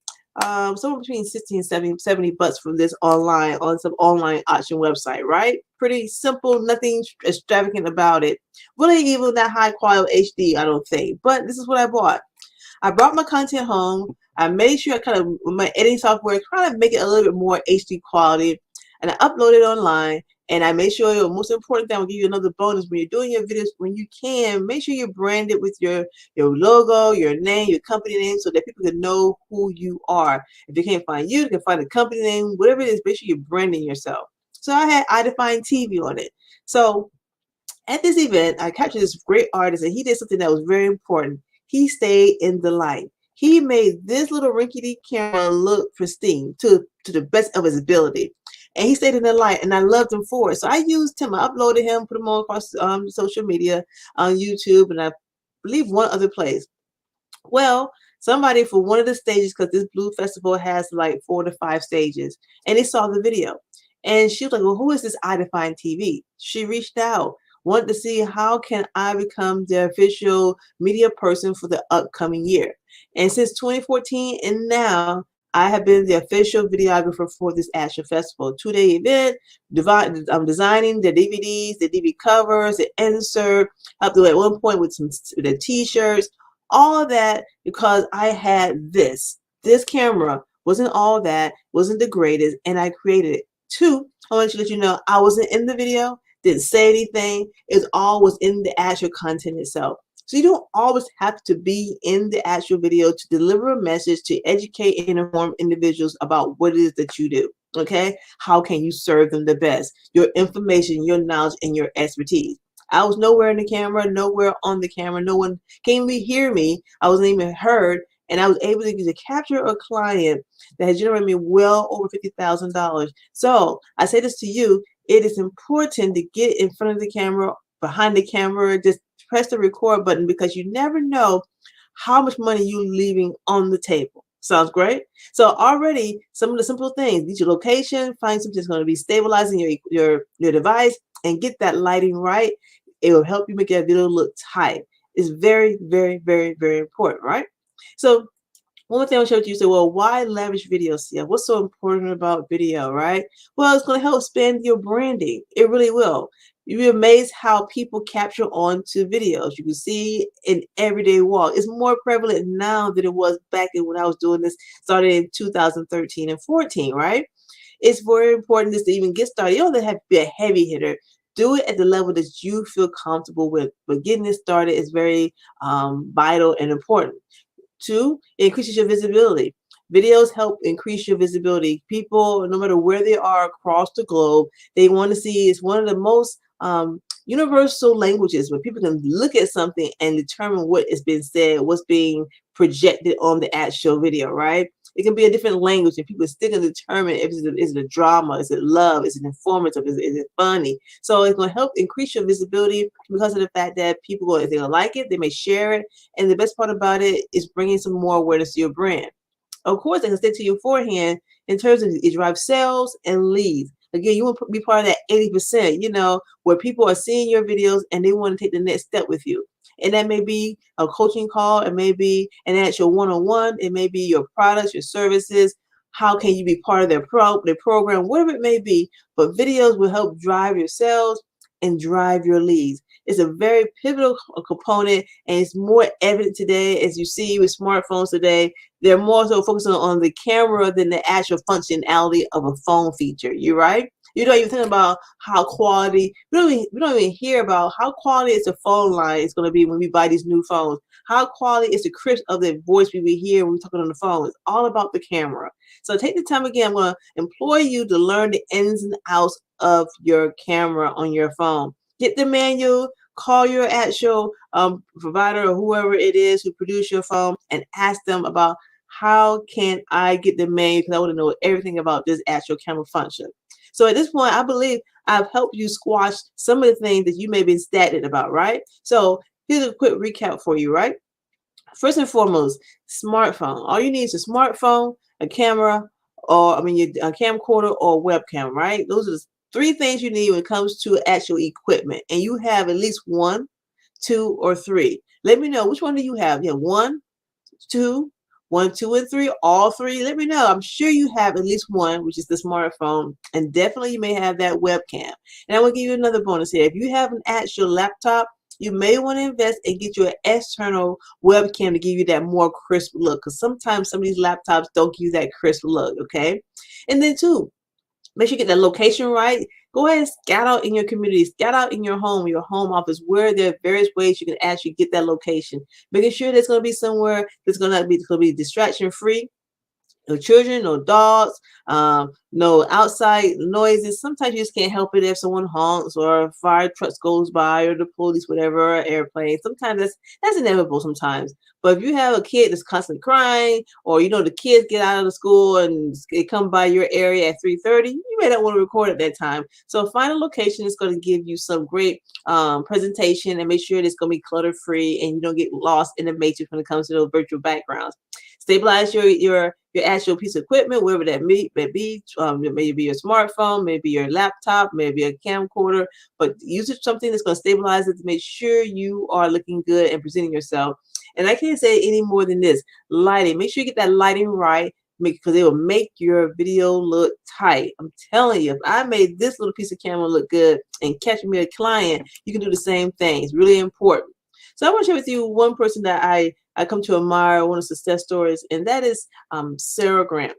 Speaker 21: somewhere between $60 and $70 from this on some online auction website, right? Pretty simple, nothing extravagant about it. Really even that high quality HD, I don't think. But this is what I bought. I brought my content home. I made sure I kind of, with my editing software, try to make it a little bit more HD quality, and I uploaded it online. And I made sure the most important thing, I'll give you another bonus when you're doing your videos, when you can, make sure you're branded with your logo, your name, your company name, so that people can know who you are. If they can't find you, they can find the company name, whatever it is, make sure you're branding yourself. So I had iDefine TV on it. So at this event, I captured this great artist, and he did something that was very important. He stayed in the light. He made this little rinky-dink camera look pristine to the best of his ability. And he stayed in the light, and I loved him for it. So I used him. I uploaded him, put him all across social media, on YouTube, and I believe one other place. Well, somebody for one of the stages, because this Blue Festival has like 4 to 5 stages, and they saw the video. And she was like, well, who is this iDefine TV? She reached out, wanted to see how can I become the official media person for the upcoming year. And since 2014 and now, I have been the official videographer for this Astro Festival 2-day event. I'm designing the DVDs, the DVD covers, the insert, helped do at one point with the t-shirts, all of that because I had this. This camera wasn't all that, wasn't the greatest, and I created it. 2, I want to let you know I wasn't in the video, didn't say anything. It all was in the actual content itself. So you don't always have to be in the actual video to deliver a message, to educate and inform individuals about what it is that you do, okay? How can you serve them the best? Your information, your knowledge, and your expertise. I was nowhere in the camera, nowhere on the camera. No one came to hear me. I wasn't even heard. And I was able to capture a client that has generated me well over $50,000. So I say this to you, it is important to get in front of the camera, behind the camera, just press the record button, because you never know how much money you're leaving on the table. Sounds great? So already some of the simple things, get your location, find something that's going to be stabilizing your device, and get that lighting right. It will help you make that video look tight. It's very, very, very, very important, right? So one more thing I'll show you, say, well, why leverage video, CF? What's so important about video, right? Well, it's going to help expand your branding. It really will. You'll be amazed how people capture onto videos. You can see in everyday walk. It's more prevalent now than it was back in when I was doing this, started in 2013 and 14, right? It's very important just to even get started. You don't have to be a heavy hitter. Do it at the level that you feel comfortable with. But getting it started is very vital and important. 2, it increases your visibility. Videos help increase your visibility. People, no matter where they are across the globe, they want to see. It's one of the most universal languages where people can look at something and determine what is being said, what's being projected on the actual video, right? It can be a different language, and people still can determine if is it a drama, is it love, is it informative, is it funny. So it's going to help increase your visibility because of the fact that people, if they don't like it, they may share it. And the best part about it is bringing some more awareness to your brand. Of course, they can stick to your forehand in terms of it drives sales and leads. Again, you want to be part of that 80%, you know, where people are seeing your videos and they want to take the next step with you. And that may be a coaching call. It may be an actual one-on-one. It may be your products, your services. How can you be part of their program, whatever it may be. But videos will help drive your sales and drive your leads. It's a very pivotal component, and it's more evident today, as you see with smartphones today. They're more so focusing on the camera than the actual functionality of a phone feature. You're right. You don't even think about how quality. We don't even hear about how quality is the phone line is going to be when we buy these new phones. How quality is the crisp of the voice we hear when we're talking on the phone. It's all about the camera. So take the time again. I'm going to employ you to learn the ins and outs of your camera on your phone. Get the manual. Call your actual provider or whoever it is who produce your phone and ask them about how can I get the manual, because I want to know everything about this actual camera function. So at this point, I believe I've helped you squash some of the things that you may have been stagnant about, right? So here's a quick recap for you, right? First and foremost, smartphone. All you need is a smartphone, a camera, or a camcorder or a webcam, right? Those are the 3 things you need when it comes to actual equipment. And you have at least 1, 2, or 3. Let me know, which one do you have? You have 1, 2, 1, 2, and 3, all 3. Let me know. I'm sure you have at least 1, which is the smartphone, and definitely you may have that webcam. And I will give you another bonus here. If you have an actual laptop, you may want to invest and get you an external webcam to give you that more crisp look, because sometimes some of these laptops don't give you that crisp look, okay? And then two, make sure you get that location right. Go ahead and scout out in your community, scout out in your home office, where there are various ways you can actually get that location. Making sure there's going to be somewhere that's going to be distraction free. No children, no dogs, no outside noises. Sometimes you just can't help it if someone honks or fire trucks goes by or the police, whatever, or airplane. Sometimes that's inevitable sometimes. But if you have a kid that's constantly crying, or the kids get out of the school and they come by your area at 3:30, you may not want to record at that time. So find a location that's going to give you some great presentation, and make sure it's going to be clutter free and you don't get lost in the matrix when it comes to those virtual backgrounds. Stabilize your actual piece of equipment, wherever that may be. Maybe your smartphone, maybe your laptop, maybe a camcorder, but use it something that's going to stabilize it to make sure you are looking good and presenting yourself. And I can't say any more than this. Lighting. Make sure you get that lighting right, because it will make your video look tight. I'm telling you, if I made this little piece of camera look good and catch me a client, you can do the same thing. It's really important. So I want to share with you one person that I come to admire, one of the success stories, and that is Sarah Grant.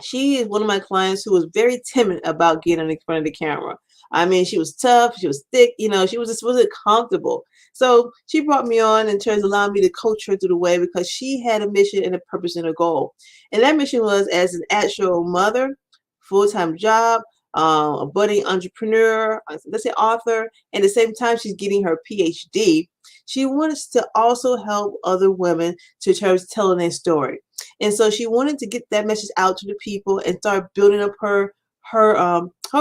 Speaker 21: She is one of my clients who was very timid about getting in front of the camera. I mean, she was tough, she was thick, she wasn't comfortable. So she brought me on in terms of allowing me to coach her through the way, because she had a mission and a purpose and a goal. And that mission was, as an actual mother, full-time job, a budding entrepreneur, let's say author, and at the same time she's getting her PhD. She wants to also help other women to telling their story. And so she wanted to get that message out to the people and start building up her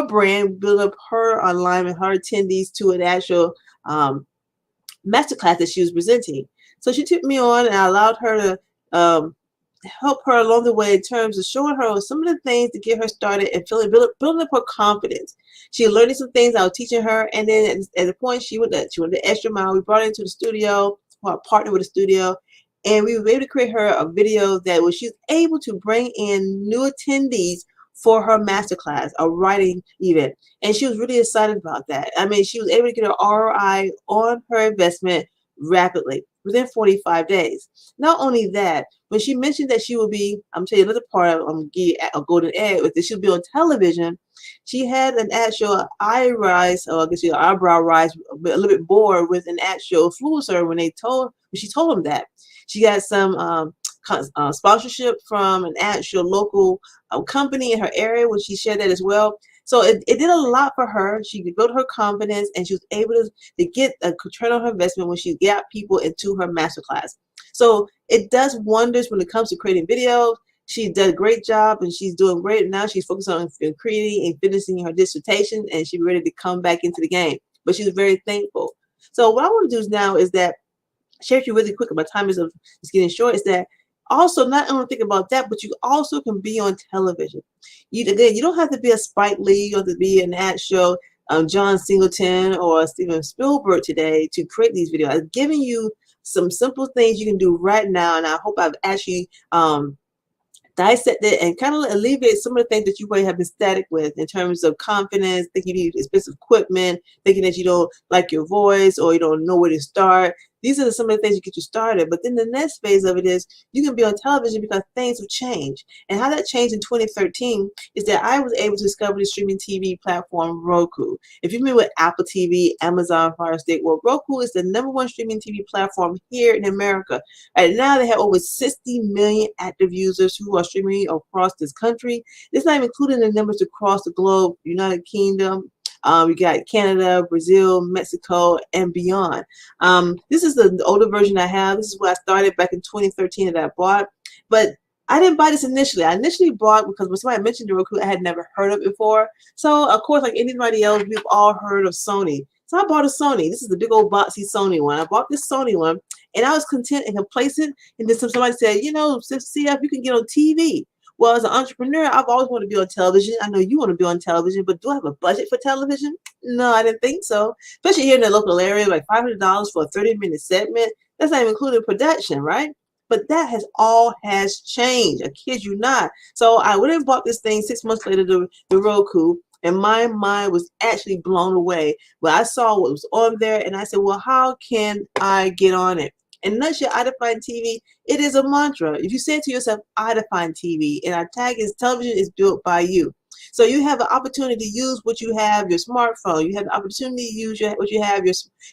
Speaker 21: brand, build up her alignment, her attendees to an actual masterclass that she was presenting. So she took me on, and I allowed her to help her along the way in terms of showing her some of the things to get her started and building up her confidence. She learning some things I was teaching her, and then at the point she went the extra mile. We brought her into the studio, or partnered with the studio, and we were able to create her a video that she's able to bring in new attendees for her masterclass, a writing event. And she was really excited about that. I mean, she was able to get her ROI on her investment rapidly, within 45 days. Not only that, when she mentioned that she would be, I'm telling you another part of a golden egg, with that she'll be on television, she had an actual eyebrow rise, a little bit more with an actual influencer when she told him that. She got some sponsorship from an actual local company in her area, when she shared that as well. So it did a lot for her. She could build her confidence, and she was able to get a return on her investment when she got people into her masterclass. So it does wonders when it comes to creating videos. She did a great job, and she's doing great. Now she's focused on creating and finishing her dissertation, and she's ready to come back into the game. But she was very thankful. So what I want to do now is that share with you really quick. My time is getting short. Is that also not only think about that, but you also can be on television. You don't have to be a Spike Lee, you have to be an actual John Singleton or Steven Spielberg today to create these videos. I'm giving you some simple things you can do right now, and I hope I've actually dissected and kind of alleviate some of the things that you might have been static with in terms of confidence, thinking you need expensive equipment, thinking that you don't like your voice or you don't know where to start. These are some of the things that get you started. But then the next phase of it is you can be on television because things have changed. And how that changed in 2013 is that I was able to discover the streaming TV platform Roku. If you're familiar with Apple TV, Amazon Fire Stick, well, Roku is the #1 streaming TV platform here in America. Right now, they have over 60 million active users who are streaming across this country. It's not even including the numbers across the globe, United Kingdom. We got Canada, Brazil, Mexico, and beyond. This is the older version I have. This is what I started back in 2013 that I bought. But I didn't buy this initially. I initially bought because when somebody mentioned Roku, I had never heard of it before. So, of course, like anybody else, we've all heard of Sony. So I bought a Sony. This is the big old boxy Sony one. I bought this Sony one, and I was content and complacent. And then somebody said, see if you can get on TV. Well, as an entrepreneur, I've always wanted to be on television. I know you want to be on television, but do I have a budget for television? No, I didn't think so. Especially here in the local area, like $500 for a 30-minute segment. That's not even including production, right? But that all has changed. I kid you not. So I went and bought this thing 6 months later, the Roku. And my mind was actually blown away when I saw what was on there, and I said, well, how can I get on it? And nutshell, I Define TV, it is a mantra. If you say to yourself, I Define TV, and our tag is television is built by you. So you have an opportunity to use what you have, your smartphone. You have the opportunity to use what you have,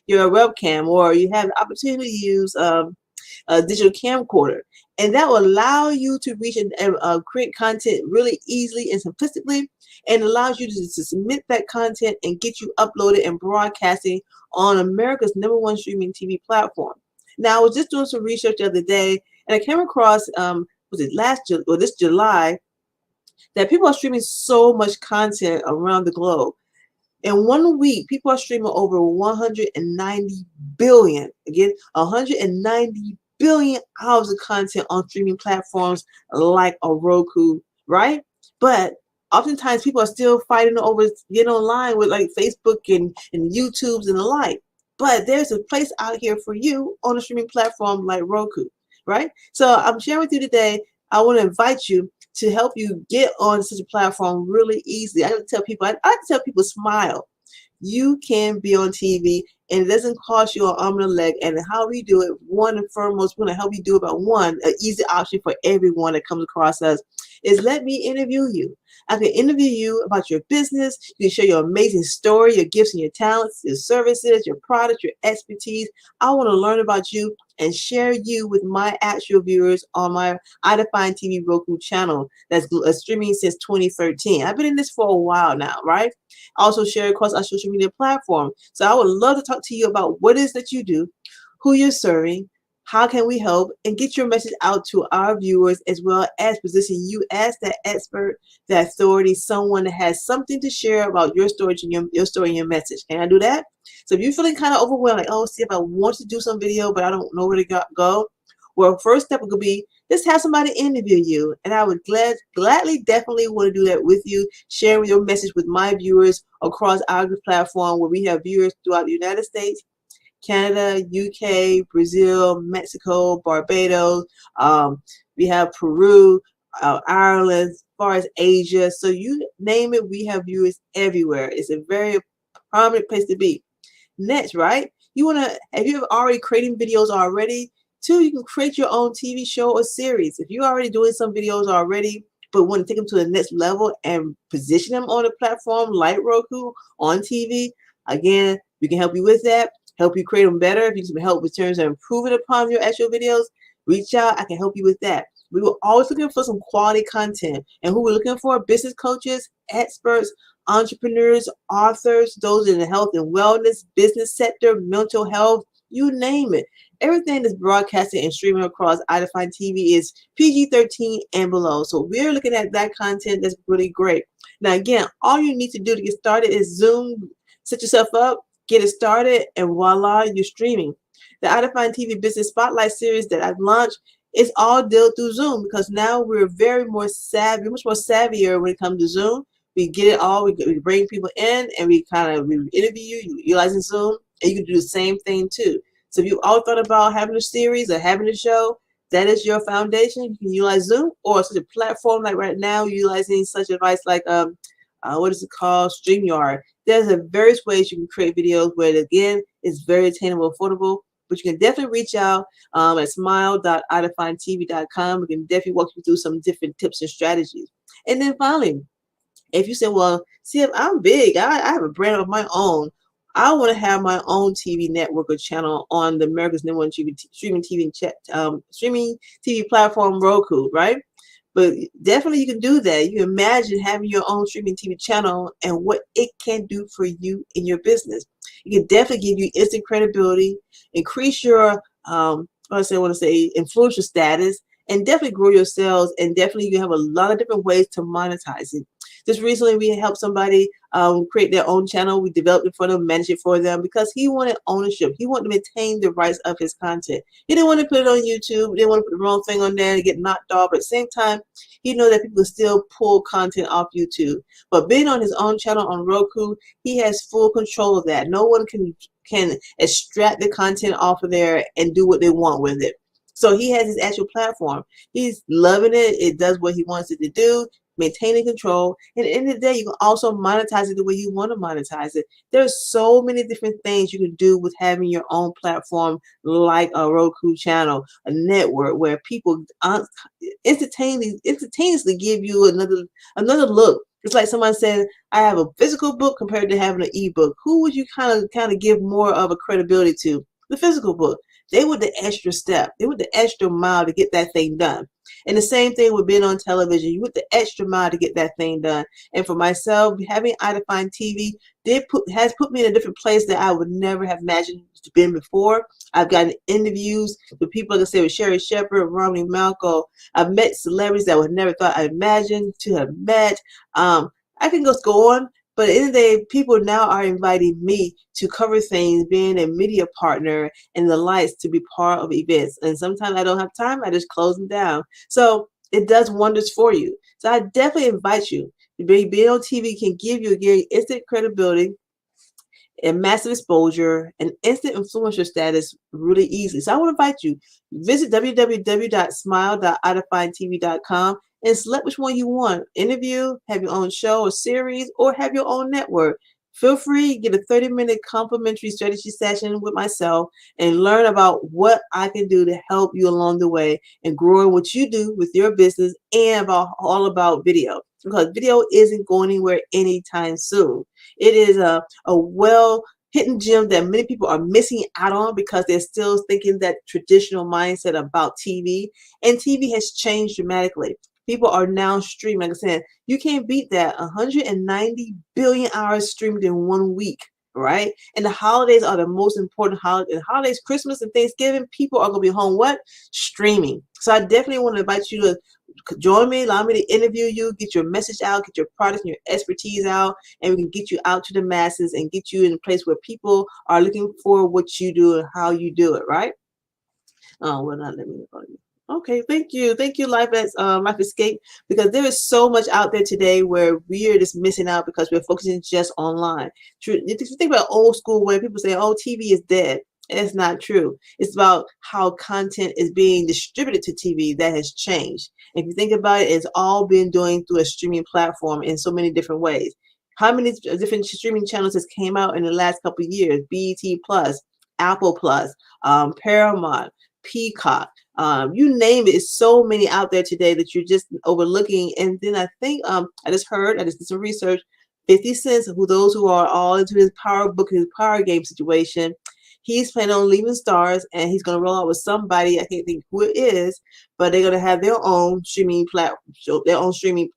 Speaker 21: your webcam, or you have the opportunity to use a digital camcorder. And that will allow you to reach and create content really easily and simplistically, and allows you to submit that content and get you uploaded and broadcasting on America's #1 streaming TV platform. Now, I was just doing some research the other day, and I came across, this July, that people are streaming so much content around the globe. In 1 week, people are streaming over 190 billion, again, 190 billion hours of content on streaming platforms like a Roku, right? But oftentimes people are still fighting over getting online with like Facebook and YouTubes and the like. But there's a place out here for you on a streaming platform like Roku, right? So I'm sharing with you today, I want to invite you to help you get on such a platform really easily. I like to tell people, smile. You can be on TV, and it doesn't cost you an arm and a leg. And how we do it, one and foremost, we're going to help you do it by one, an easy option for everyone that comes across us, is let me interview you. I can interview you about your business. You can share your amazing story, your gifts and your talents, your services, your products, your expertise. I want to learn about you and share you with my actual viewers on my I Define TV Roku channel that's streaming since 2013. I've been in this for a while now, right? I also share across our social media platform. So I would love to talk to you about what it is that you do, who you're serving, how can we help, and get your message out to our viewers, as well as position you as that expert, that authority, someone that has something to share about your story and your story and your message. Can I do that? So if you're feeling kind of overwhelmed, like, oh, see, if I want to do some video, but I don't know where to go, well, first step would be just have somebody interview you. And I would gladly, definitely want to do that with you, sharing your message with my viewers across our platform, where we have viewers throughout the United States, Canada, UK, Brazil, Mexico, Barbados. We have Peru, Ireland, as far as Asia. So you name it, we have viewers everywhere. It's a very prominent place to be. Next, right? If you're already creating videos already, two, you can create your own TV show or series. If you're already doing some videos already, but want to take them to the next level and position them on a platform like Roku on TV, again, we can help you with that. Help you create them better. If you need some help with terms of improving upon your actual videos, reach out. I can help you with that. We were always looking for some quality content. And who we're looking for? Business coaches, experts, entrepreneurs, authors, those in the health and wellness, business sector, mental health, you name it. Everything that's broadcasted and streaming across I Define TV is PG-13 and below. So we're looking at that content that's really great. Now, again, all you need to do to get started is Zoom, set yourself up, get it started, and voila, you're streaming. The I Define TV Business Spotlight series that I've launched is all dealt through Zoom, because now we're much more savvier when it comes to Zoom. We get it all. We bring people in, and we interview you utilizing Zoom, and you can do the same thing too. So if you all thought about having a series or having a show, that is your foundation. You can utilize Zoom or such a platform like right now, utilizing such advice like what is it called? StreamYard. There's various ways you can create videos where, again, it's very attainable, affordable. But you can definitely reach out at smile.idefinetv.com. We can definitely walk you through some different tips and strategies. And then finally, if you say, well, see, if I'm big, I have a brand of my own, I want to have my own TV network or channel on the America's #1 streaming TV platform, Roku, right? But definitely you can do that. You can imagine having your own streaming TV channel and what it can do for you in your business. It can definitely give you instant credibility, increase your influential status, and definitely grow your sales. And definitely you have a lot of different ways to monetize it. Just recently, we helped somebody create their own channel. We developed it for them, managed it for them, because he wanted ownership. He wanted to maintain the rights of his content. He didn't want to put it on YouTube. He didn't want to put the wrong thing on there and get knocked off. But at the same time, he knew that people still pull content off YouTube. But being on his own channel on Roku, he has full control of that. No one can extract the content off of there and do what they want with it. So he has his actual platform. He's loving it. It does what he wants it to do. maintaining control. And at the end of the day, you can also monetize it the way you want to monetize it. There's so many different things you can do with having your own platform, like a Roku channel, a network where people instantaneously give you another look. It's like someone said, I have a physical book compared to having an ebook. Who would you kind of give more of a credibility to? The physical book. They went the extra step. They went the extra mile to get that thing done. And the same thing with being on television. You went the extra mile to get that thing done. And for myself, having iDefine TV has put me in a different place that I would never have imagined to been before. I've gotten interviews with people, like I said, with Sherry Shepherd, Romney Malco. I've met celebrities that I would never thought I'd imagined to have met. I can just go on. But at the end of the day, people now are inviting me to cover things, being a media partner and the likes, to be part of events. And sometimes I don't have time, I just close them down. So it does wonders for you. So I definitely invite you. Being on TV can give you instant credibility and massive exposure and instant influencer status really easily. So I want to invite you. Visit www.smile.idefinetv.com and select which one you want. Interview, have your own show or series, or have your own network. Feel free, get a 30-minute complimentary strategy session with myself and learn about what I can do to help you along the way and growing what you do with your business and all about video. Because video isn't going anywhere anytime soon. It is a hidden gem that many people are missing out on because they're still thinking that traditional mindset about TV. And TV has changed dramatically. People are now streaming. Like I said, you can't beat that. 190 billion hours streamed in 1 week, right? And the holidays are the most important holidays. Holidays, Christmas and Thanksgiving, people are going to be home, what? Streaming. So I definitely want to invite you to join me, allow me to interview you, get your message out, get your products and your expertise out, and we can get you out to the masses and get you in a place where people are looking for what you do and how you do it, right? Oh, well, not let me know you. Okay, thank you. Thank you, Life Escape, because there is so much out there today where we are just missing out because we're focusing just online. If you think about old school where people say, oh, TV is dead. It's not true. It's about how content is being distributed to TV that has changed. If you think about it, it's all been doing through a streaming platform in so many different ways. How many different streaming channels has came out in the last couple of years? BET Plus, Apple Plus, Paramount, Peacock. You name it. It's so many out there today that you're just overlooking. And then I think I just did some research. 50 Cent, those who are all into his power book, his power game situation, he's planning on leaving Stars and he's going to roll out with somebody. I can't think who it is, but they're going to have their own streaming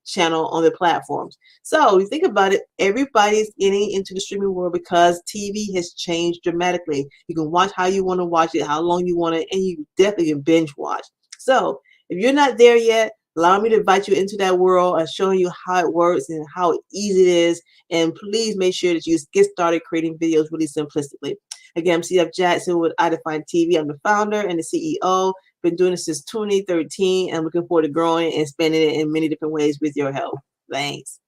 Speaker 21: channel on their platforms. So you think about it, everybody's getting into the streaming world because TV has changed dramatically. You can watch how you want to watch it, how long you want it, and you definitely can binge watch. So if you're not there yet, allow me to invite you into that world and showing you how it works and how easy it is. And please make sure that you get started creating videos really simplistically. Again, I'm CF Jackson with iDefine TV. I'm the founder and the CEO. Been doing this since 2013 and looking forward to growing and expanding it in many different ways with your help. Thanks.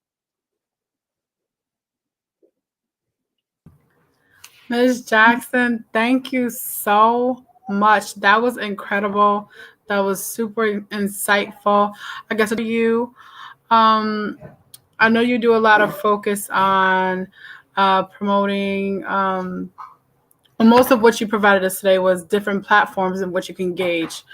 Speaker 5: Ms. Jackson, thank you so much. That was incredible. That was super insightful. I guess to you, I know you do a lot of focus on promoting. Most of what you provided us today was different platforms in which you can engage,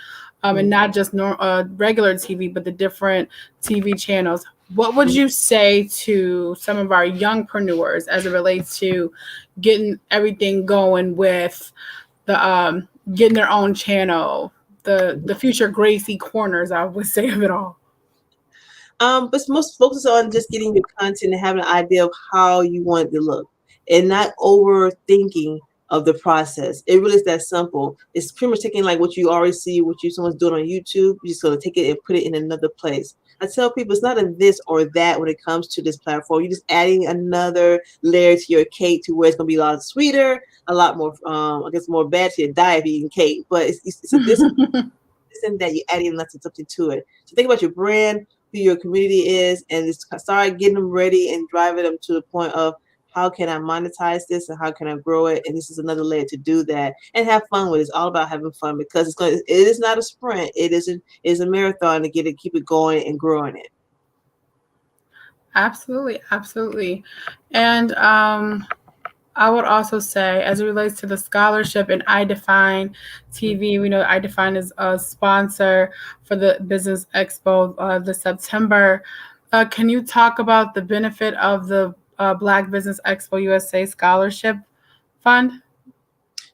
Speaker 5: and not just regular TV, but the different TV channels. What would you say to some of our youngpreneurs as it relates to getting everything going with the getting their own channel, the future Gracie Corners, I would say, of it all?
Speaker 21: But most focus on just getting your content and having an idea of how you want it to look and not overthinking of the process. It really is that simple. It's pretty much taking like what you already see, someone's doing on YouTube. You're just going to take it and put it in another place. I tell people it's not a this or that when it comes to this platform. You're just adding another layer to your cake to where it's going to be a lot sweeter, a lot more, more bad to your diet if you're eating cake. But it's a this and that you're adding something to it. So think about your brand, who your community is, and just start getting them ready and driving them to the point of how can I monetize this and how can I grow it? And this is another layer to do that and have fun with it. It's all about having fun because it is not a sprint. It is a marathon to keep it going and growing it.
Speaker 5: Absolutely, absolutely. And I would also say, as it relates to the scholarship and iDefine TV, we know iDefine is a sponsor for the Business Expo this September. Can you talk about the benefit of the Black Business Expo USA Scholarship Fund?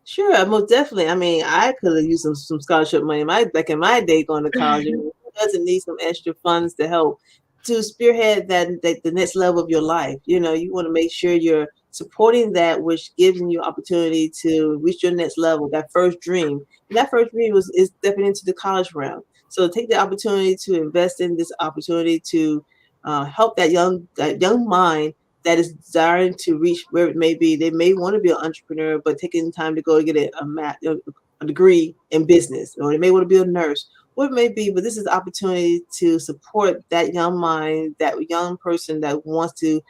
Speaker 21: Sure, most definitely. I mean, I could have used some scholarship money back in my day going to college. Who doesn't need some extra funds to help to spearhead that the next level of your life? You know, you want to make sure you're supporting that, which gives you opportunity to reach your next level, that first dream. And that first dream is stepping into the college realm. So take the opportunity to invest in this opportunity to help that young mind that is desiring to reach where it may be. They may want to be an entrepreneur, but taking time to go get a degree in business, or they may want to be a nurse, what it may be. But this is an opportunity to support that young mind, that young person that wants to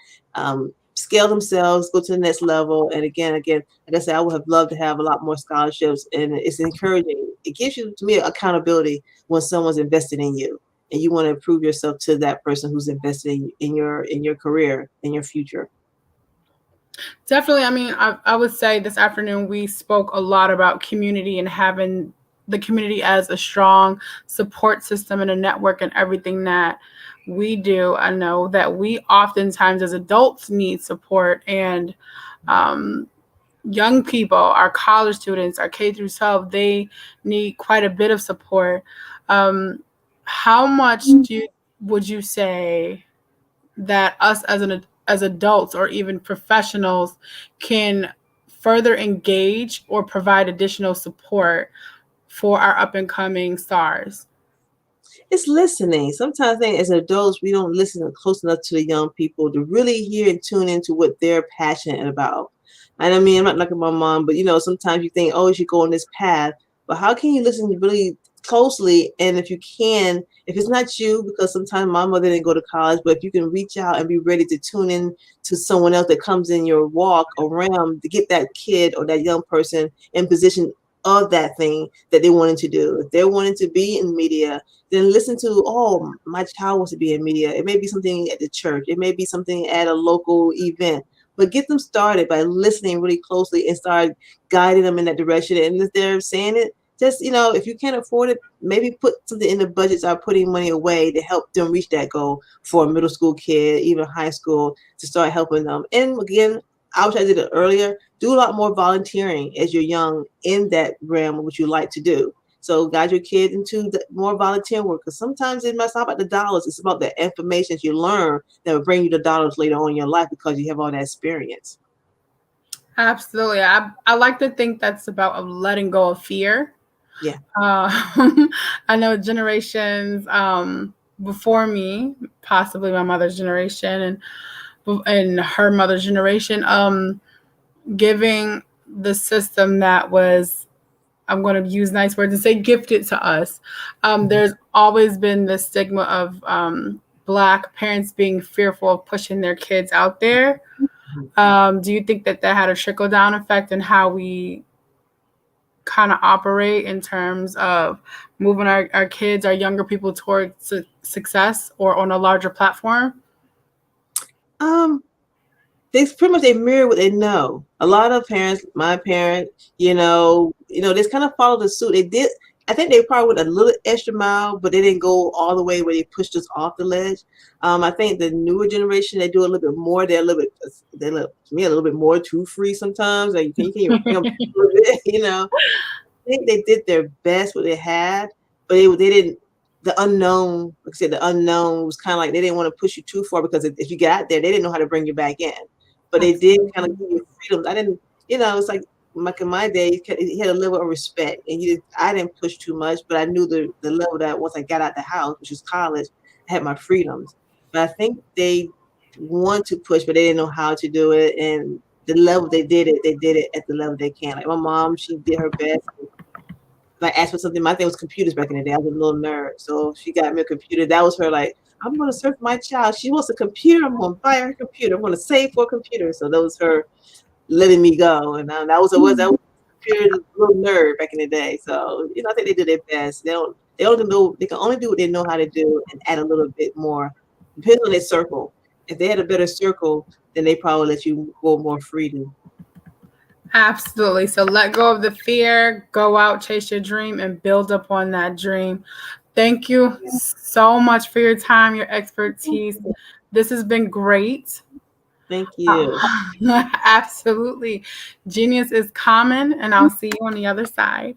Speaker 21: scale themselves, go to the next level. And again, like I said, I would have loved to have a lot more scholarships, and it's encouraging. It gives you, to me, accountability when someone's invested in you. And you want to prove yourself to that person who's invested in your career, in your future.
Speaker 5: Definitely. I mean, I would say this afternoon we spoke a lot about community and having the community as a strong support system and a network and everything that we do. I know that we oftentimes as adults need support, and young people, our college students, our K through 12, they need quite a bit of support. How much would you say that us as adults or even professionals can further engage or provide additional support for our up and coming stars?
Speaker 21: It's listening. Sometimes I think as adults, we don't listen close enough to the young people to really hear and tune into what they're passionate about. And I mean, I'm not knocking my mom, but sometimes you think, oh, you should go on this path. But how can you listen really closely? And if you can, if it's not you, because sometimes my mother didn't go to college, but if you can reach out and be ready to tune in to someone else that comes in your walk around to get that kid or that young person in position of that thing that they wanted to do. If they're wanting to be in media, then listen to, oh, my child wants to be in media. It may be something at the church. It may be something at a local event. But get them started by listening really closely and start guiding them in that direction. And if they're saying it, just, if you can't afford it, maybe put something in the budget, start putting money away to help them reach that goal for a middle school kid, even high school, to start helping them. And again, I wish I did it earlier. Do a lot more volunteering as you're young in that realm of what you like to do. So guide your kids into more volunteer work, because sometimes it's not about the dollars. It's about the information you learn that will bring you the dollars later on in your life because you have all that experience.
Speaker 5: Absolutely. I like to think that's about letting go of fear.
Speaker 21: Yeah.
Speaker 5: I know generations before me, possibly my mother's generation and her mother's generation, giving the system that was, I'm going to use nice words and say gifted to us. There's always been the stigma of Black parents being fearful of pushing their kids out there. Do you think that had a trickle down effect in how we kind of operate in terms of moving our kids, our younger people towards success or on a larger platform?
Speaker 21: They mirror what they know. A lot of parents, my parent, they kind of followed the suit. They did. I think they probably went a little extra mile, but they didn't go all the way where they pushed us off the ledge. I think the newer generation, they do a little bit more. They look to me a little bit more too free sometimes. Like you can a little bit, I think they did their best what they had, but they didn't. The unknown, like I said, the unknown was kind of like they didn't want to push you too far, because if you got there, they didn't know how to bring you back in. But they did kind of give you freedom. I didn't, it's like in my day, he had a level of respect, and I didn't push too much, but I knew the level that once I got out the house, which was college, I had my freedoms. But I think they want to push, but they didn't know how to do it. And the level they did it at the level they can. Like my mom, she did her best. If I asked for something, my thing was computers back in the day. I was a little nerd, so she got me a computer. That was her like, I'm going to serve my child. She wants a computer. I'm going to buy her a computer. I'm going to save for a computer. So that was her letting me go. And that was a little nerd back in the day. So, I think they do their best. They can only do what they know how to do and add a little bit more. Depends on their circle. if they had a better circle, then they probably let you go more freely.
Speaker 5: Absolutely. So let go of the fear, go out, chase your dream, and build upon that dream. Thank you so much for your time, your expertise. This has been great.
Speaker 21: Thank you.
Speaker 5: Absolutely. Genius is common, and I'll see you on the other side.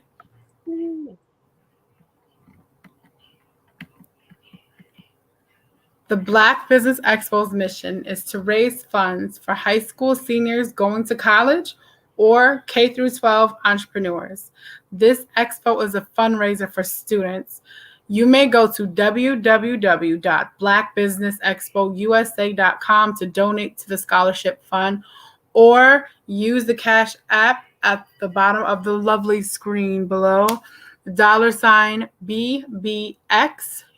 Speaker 5: The Black Business Expo's mission is to raise funds for high school seniors going to college or K-12 entrepreneurs. This expo is a fundraiser for students. You may go to www.blackbusinessexpousa.com to donate to the scholarship fund, or use the Cash App at the bottom of the lovely screen below, $BBX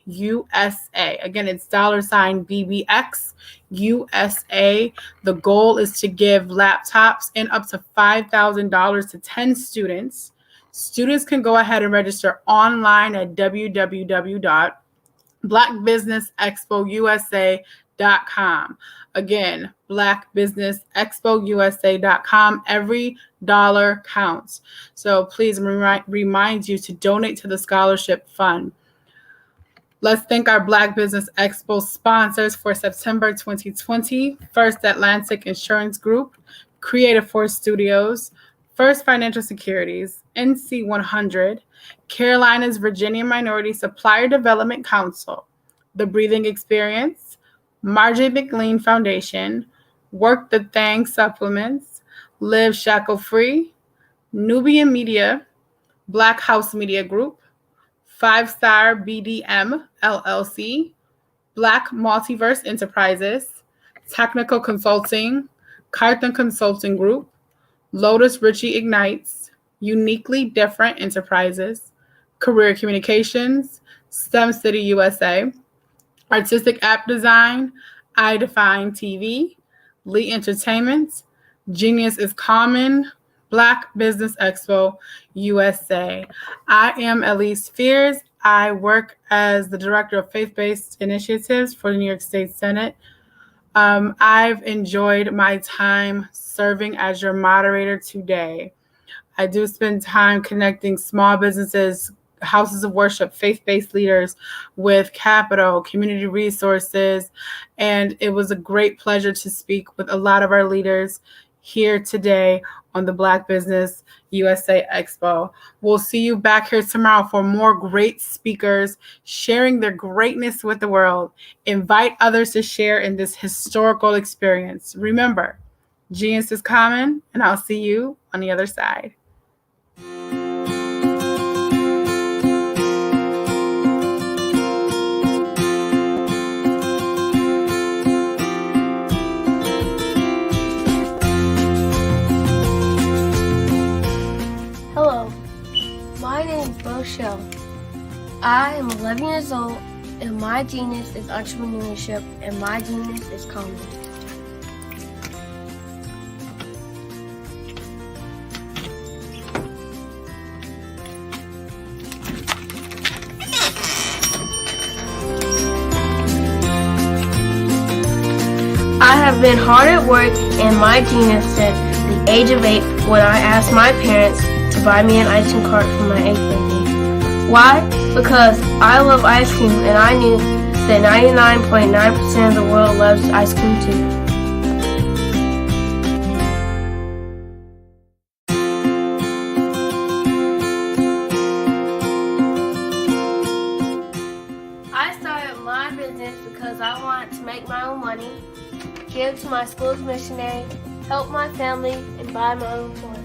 Speaker 5: USA. Again, it's $BBX USA. The goal is to give laptops and up to $5,000 to 10 students. Students can go ahead and register online at www.blackbusinessexpousa.com. Again, blackbusinessexpousa.com. Every dollar counts. So please remind you to donate to the scholarship fund. Let's thank our Black Business Expo sponsors for September 2020, First Atlantic Insurance Group, Creative Force Studios, First Financial Securities, NC 100, Carolinas Virginia Minority Supplier Development Council, The Breathing Experience, Marjorie McLean Foundation, Work the Thang Supplements, Live Shackle Free, Nubian Media, Black House Media Group, 5-Star BDM LLC, Black Multiverse Enterprises, Technical Consulting, Carthan Consulting Group, Lotus Ritchie Ignites, Uniquely Different Enterprises, Career Communications, STEM City USA, Artistic App Design, I Define TV, Lee Entertainment, Genius is Common, Black Business Expo USA. I am Elise Fears. I work as the Director of Faith-Based Initiatives for the New York State Senate. I've enjoyed my time serving as your moderator today. I do spend time connecting small businesses, houses of worship, faith-based leaders with capital, community resources, and it was a great pleasure to speak with a lot of our leaders here today on the Black Business USA Expo. We'll see you back here tomorrow for more great speakers sharing their greatness with the world. Invite others to share in this historical experience. Remember, genius is common, and I'll see you on the other side.
Speaker 8: Hello, my name is Rochelle. I am 11 years old, and my genius is entrepreneurship, and my genius is comedy. I have been hard at work, and my genius since the age of 8 when I asked my parents to buy me an ice cream cart for my 8th birthday. Why? Because I love ice cream, and I knew that 99.9% of the world loves ice cream too. I started my business because I wanted to make my own money, give to my school's missionary, help my family, and buy my own toys.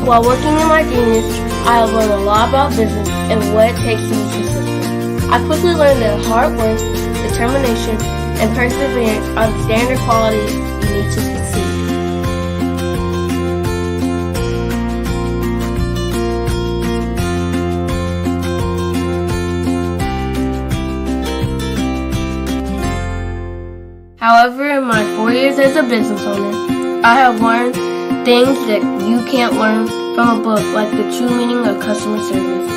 Speaker 8: While working in my genius, I have learned a lot about business and what it takes to be successful. I quickly learned that hard work, determination, and perseverance are the standard qualities you need to succeed. However, in my 4 years as a business owner, I have learned things that you can't learn from a book, like the true meaning of customer service.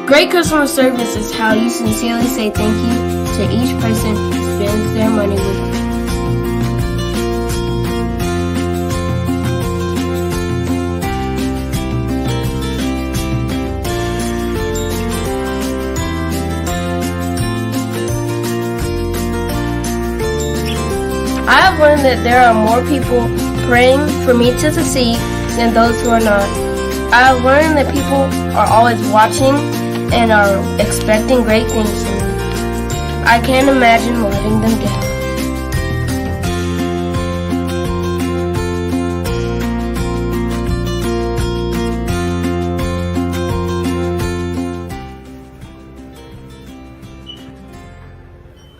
Speaker 8: Great customer service is how you sincerely say thank you to each person who spends their money with you. I have learned that there are more people praying for me to succeed than those who are not. I have learned that people are always watching and are expecting great things from me. I can't imagine letting them down.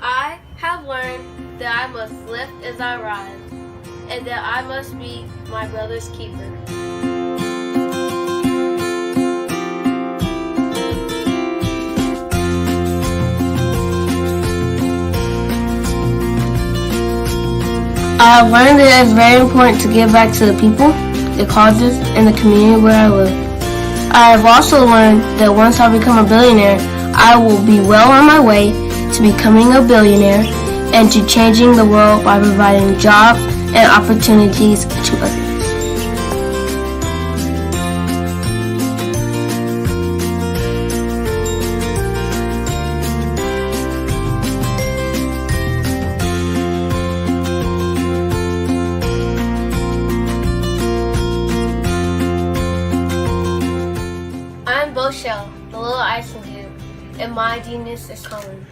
Speaker 8: I have learned that I must lift as I rise, and that I must be my brother's keeper. I have learned that it's very important to give back to the people, the causes, and the community where I live. I have also learned that once I become a billionaire, I will be well on my way to becoming a billionaire and to changing the world by providing jobs and opportunities to others. I'm Boshel, the little icing cube, and my genius is coming.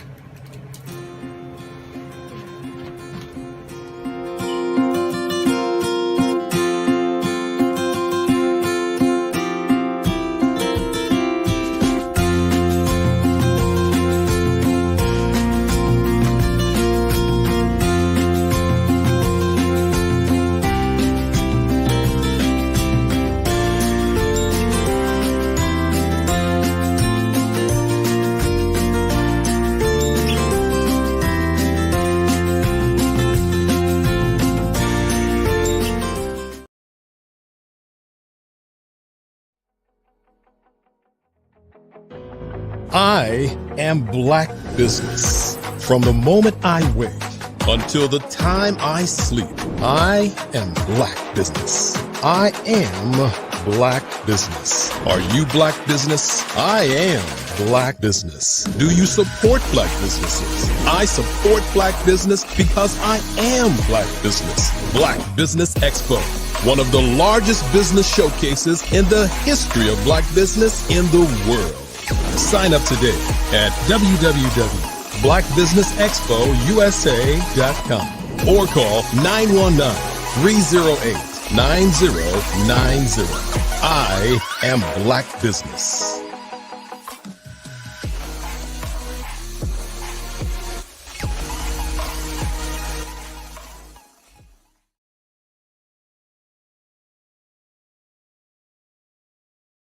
Speaker 3: I am Black business. From the moment I wake until the time I sleep, I am Black business. I am Black business. Are you Black business? I am Black business. Do you support Black businesses? I support Black business because I am Black business. Black Business Expo, one of the largest business showcases in the history of Black business in the world. Sign up today at www.blackbusinessexpousa.com or call 919-308-9090. I am Black business.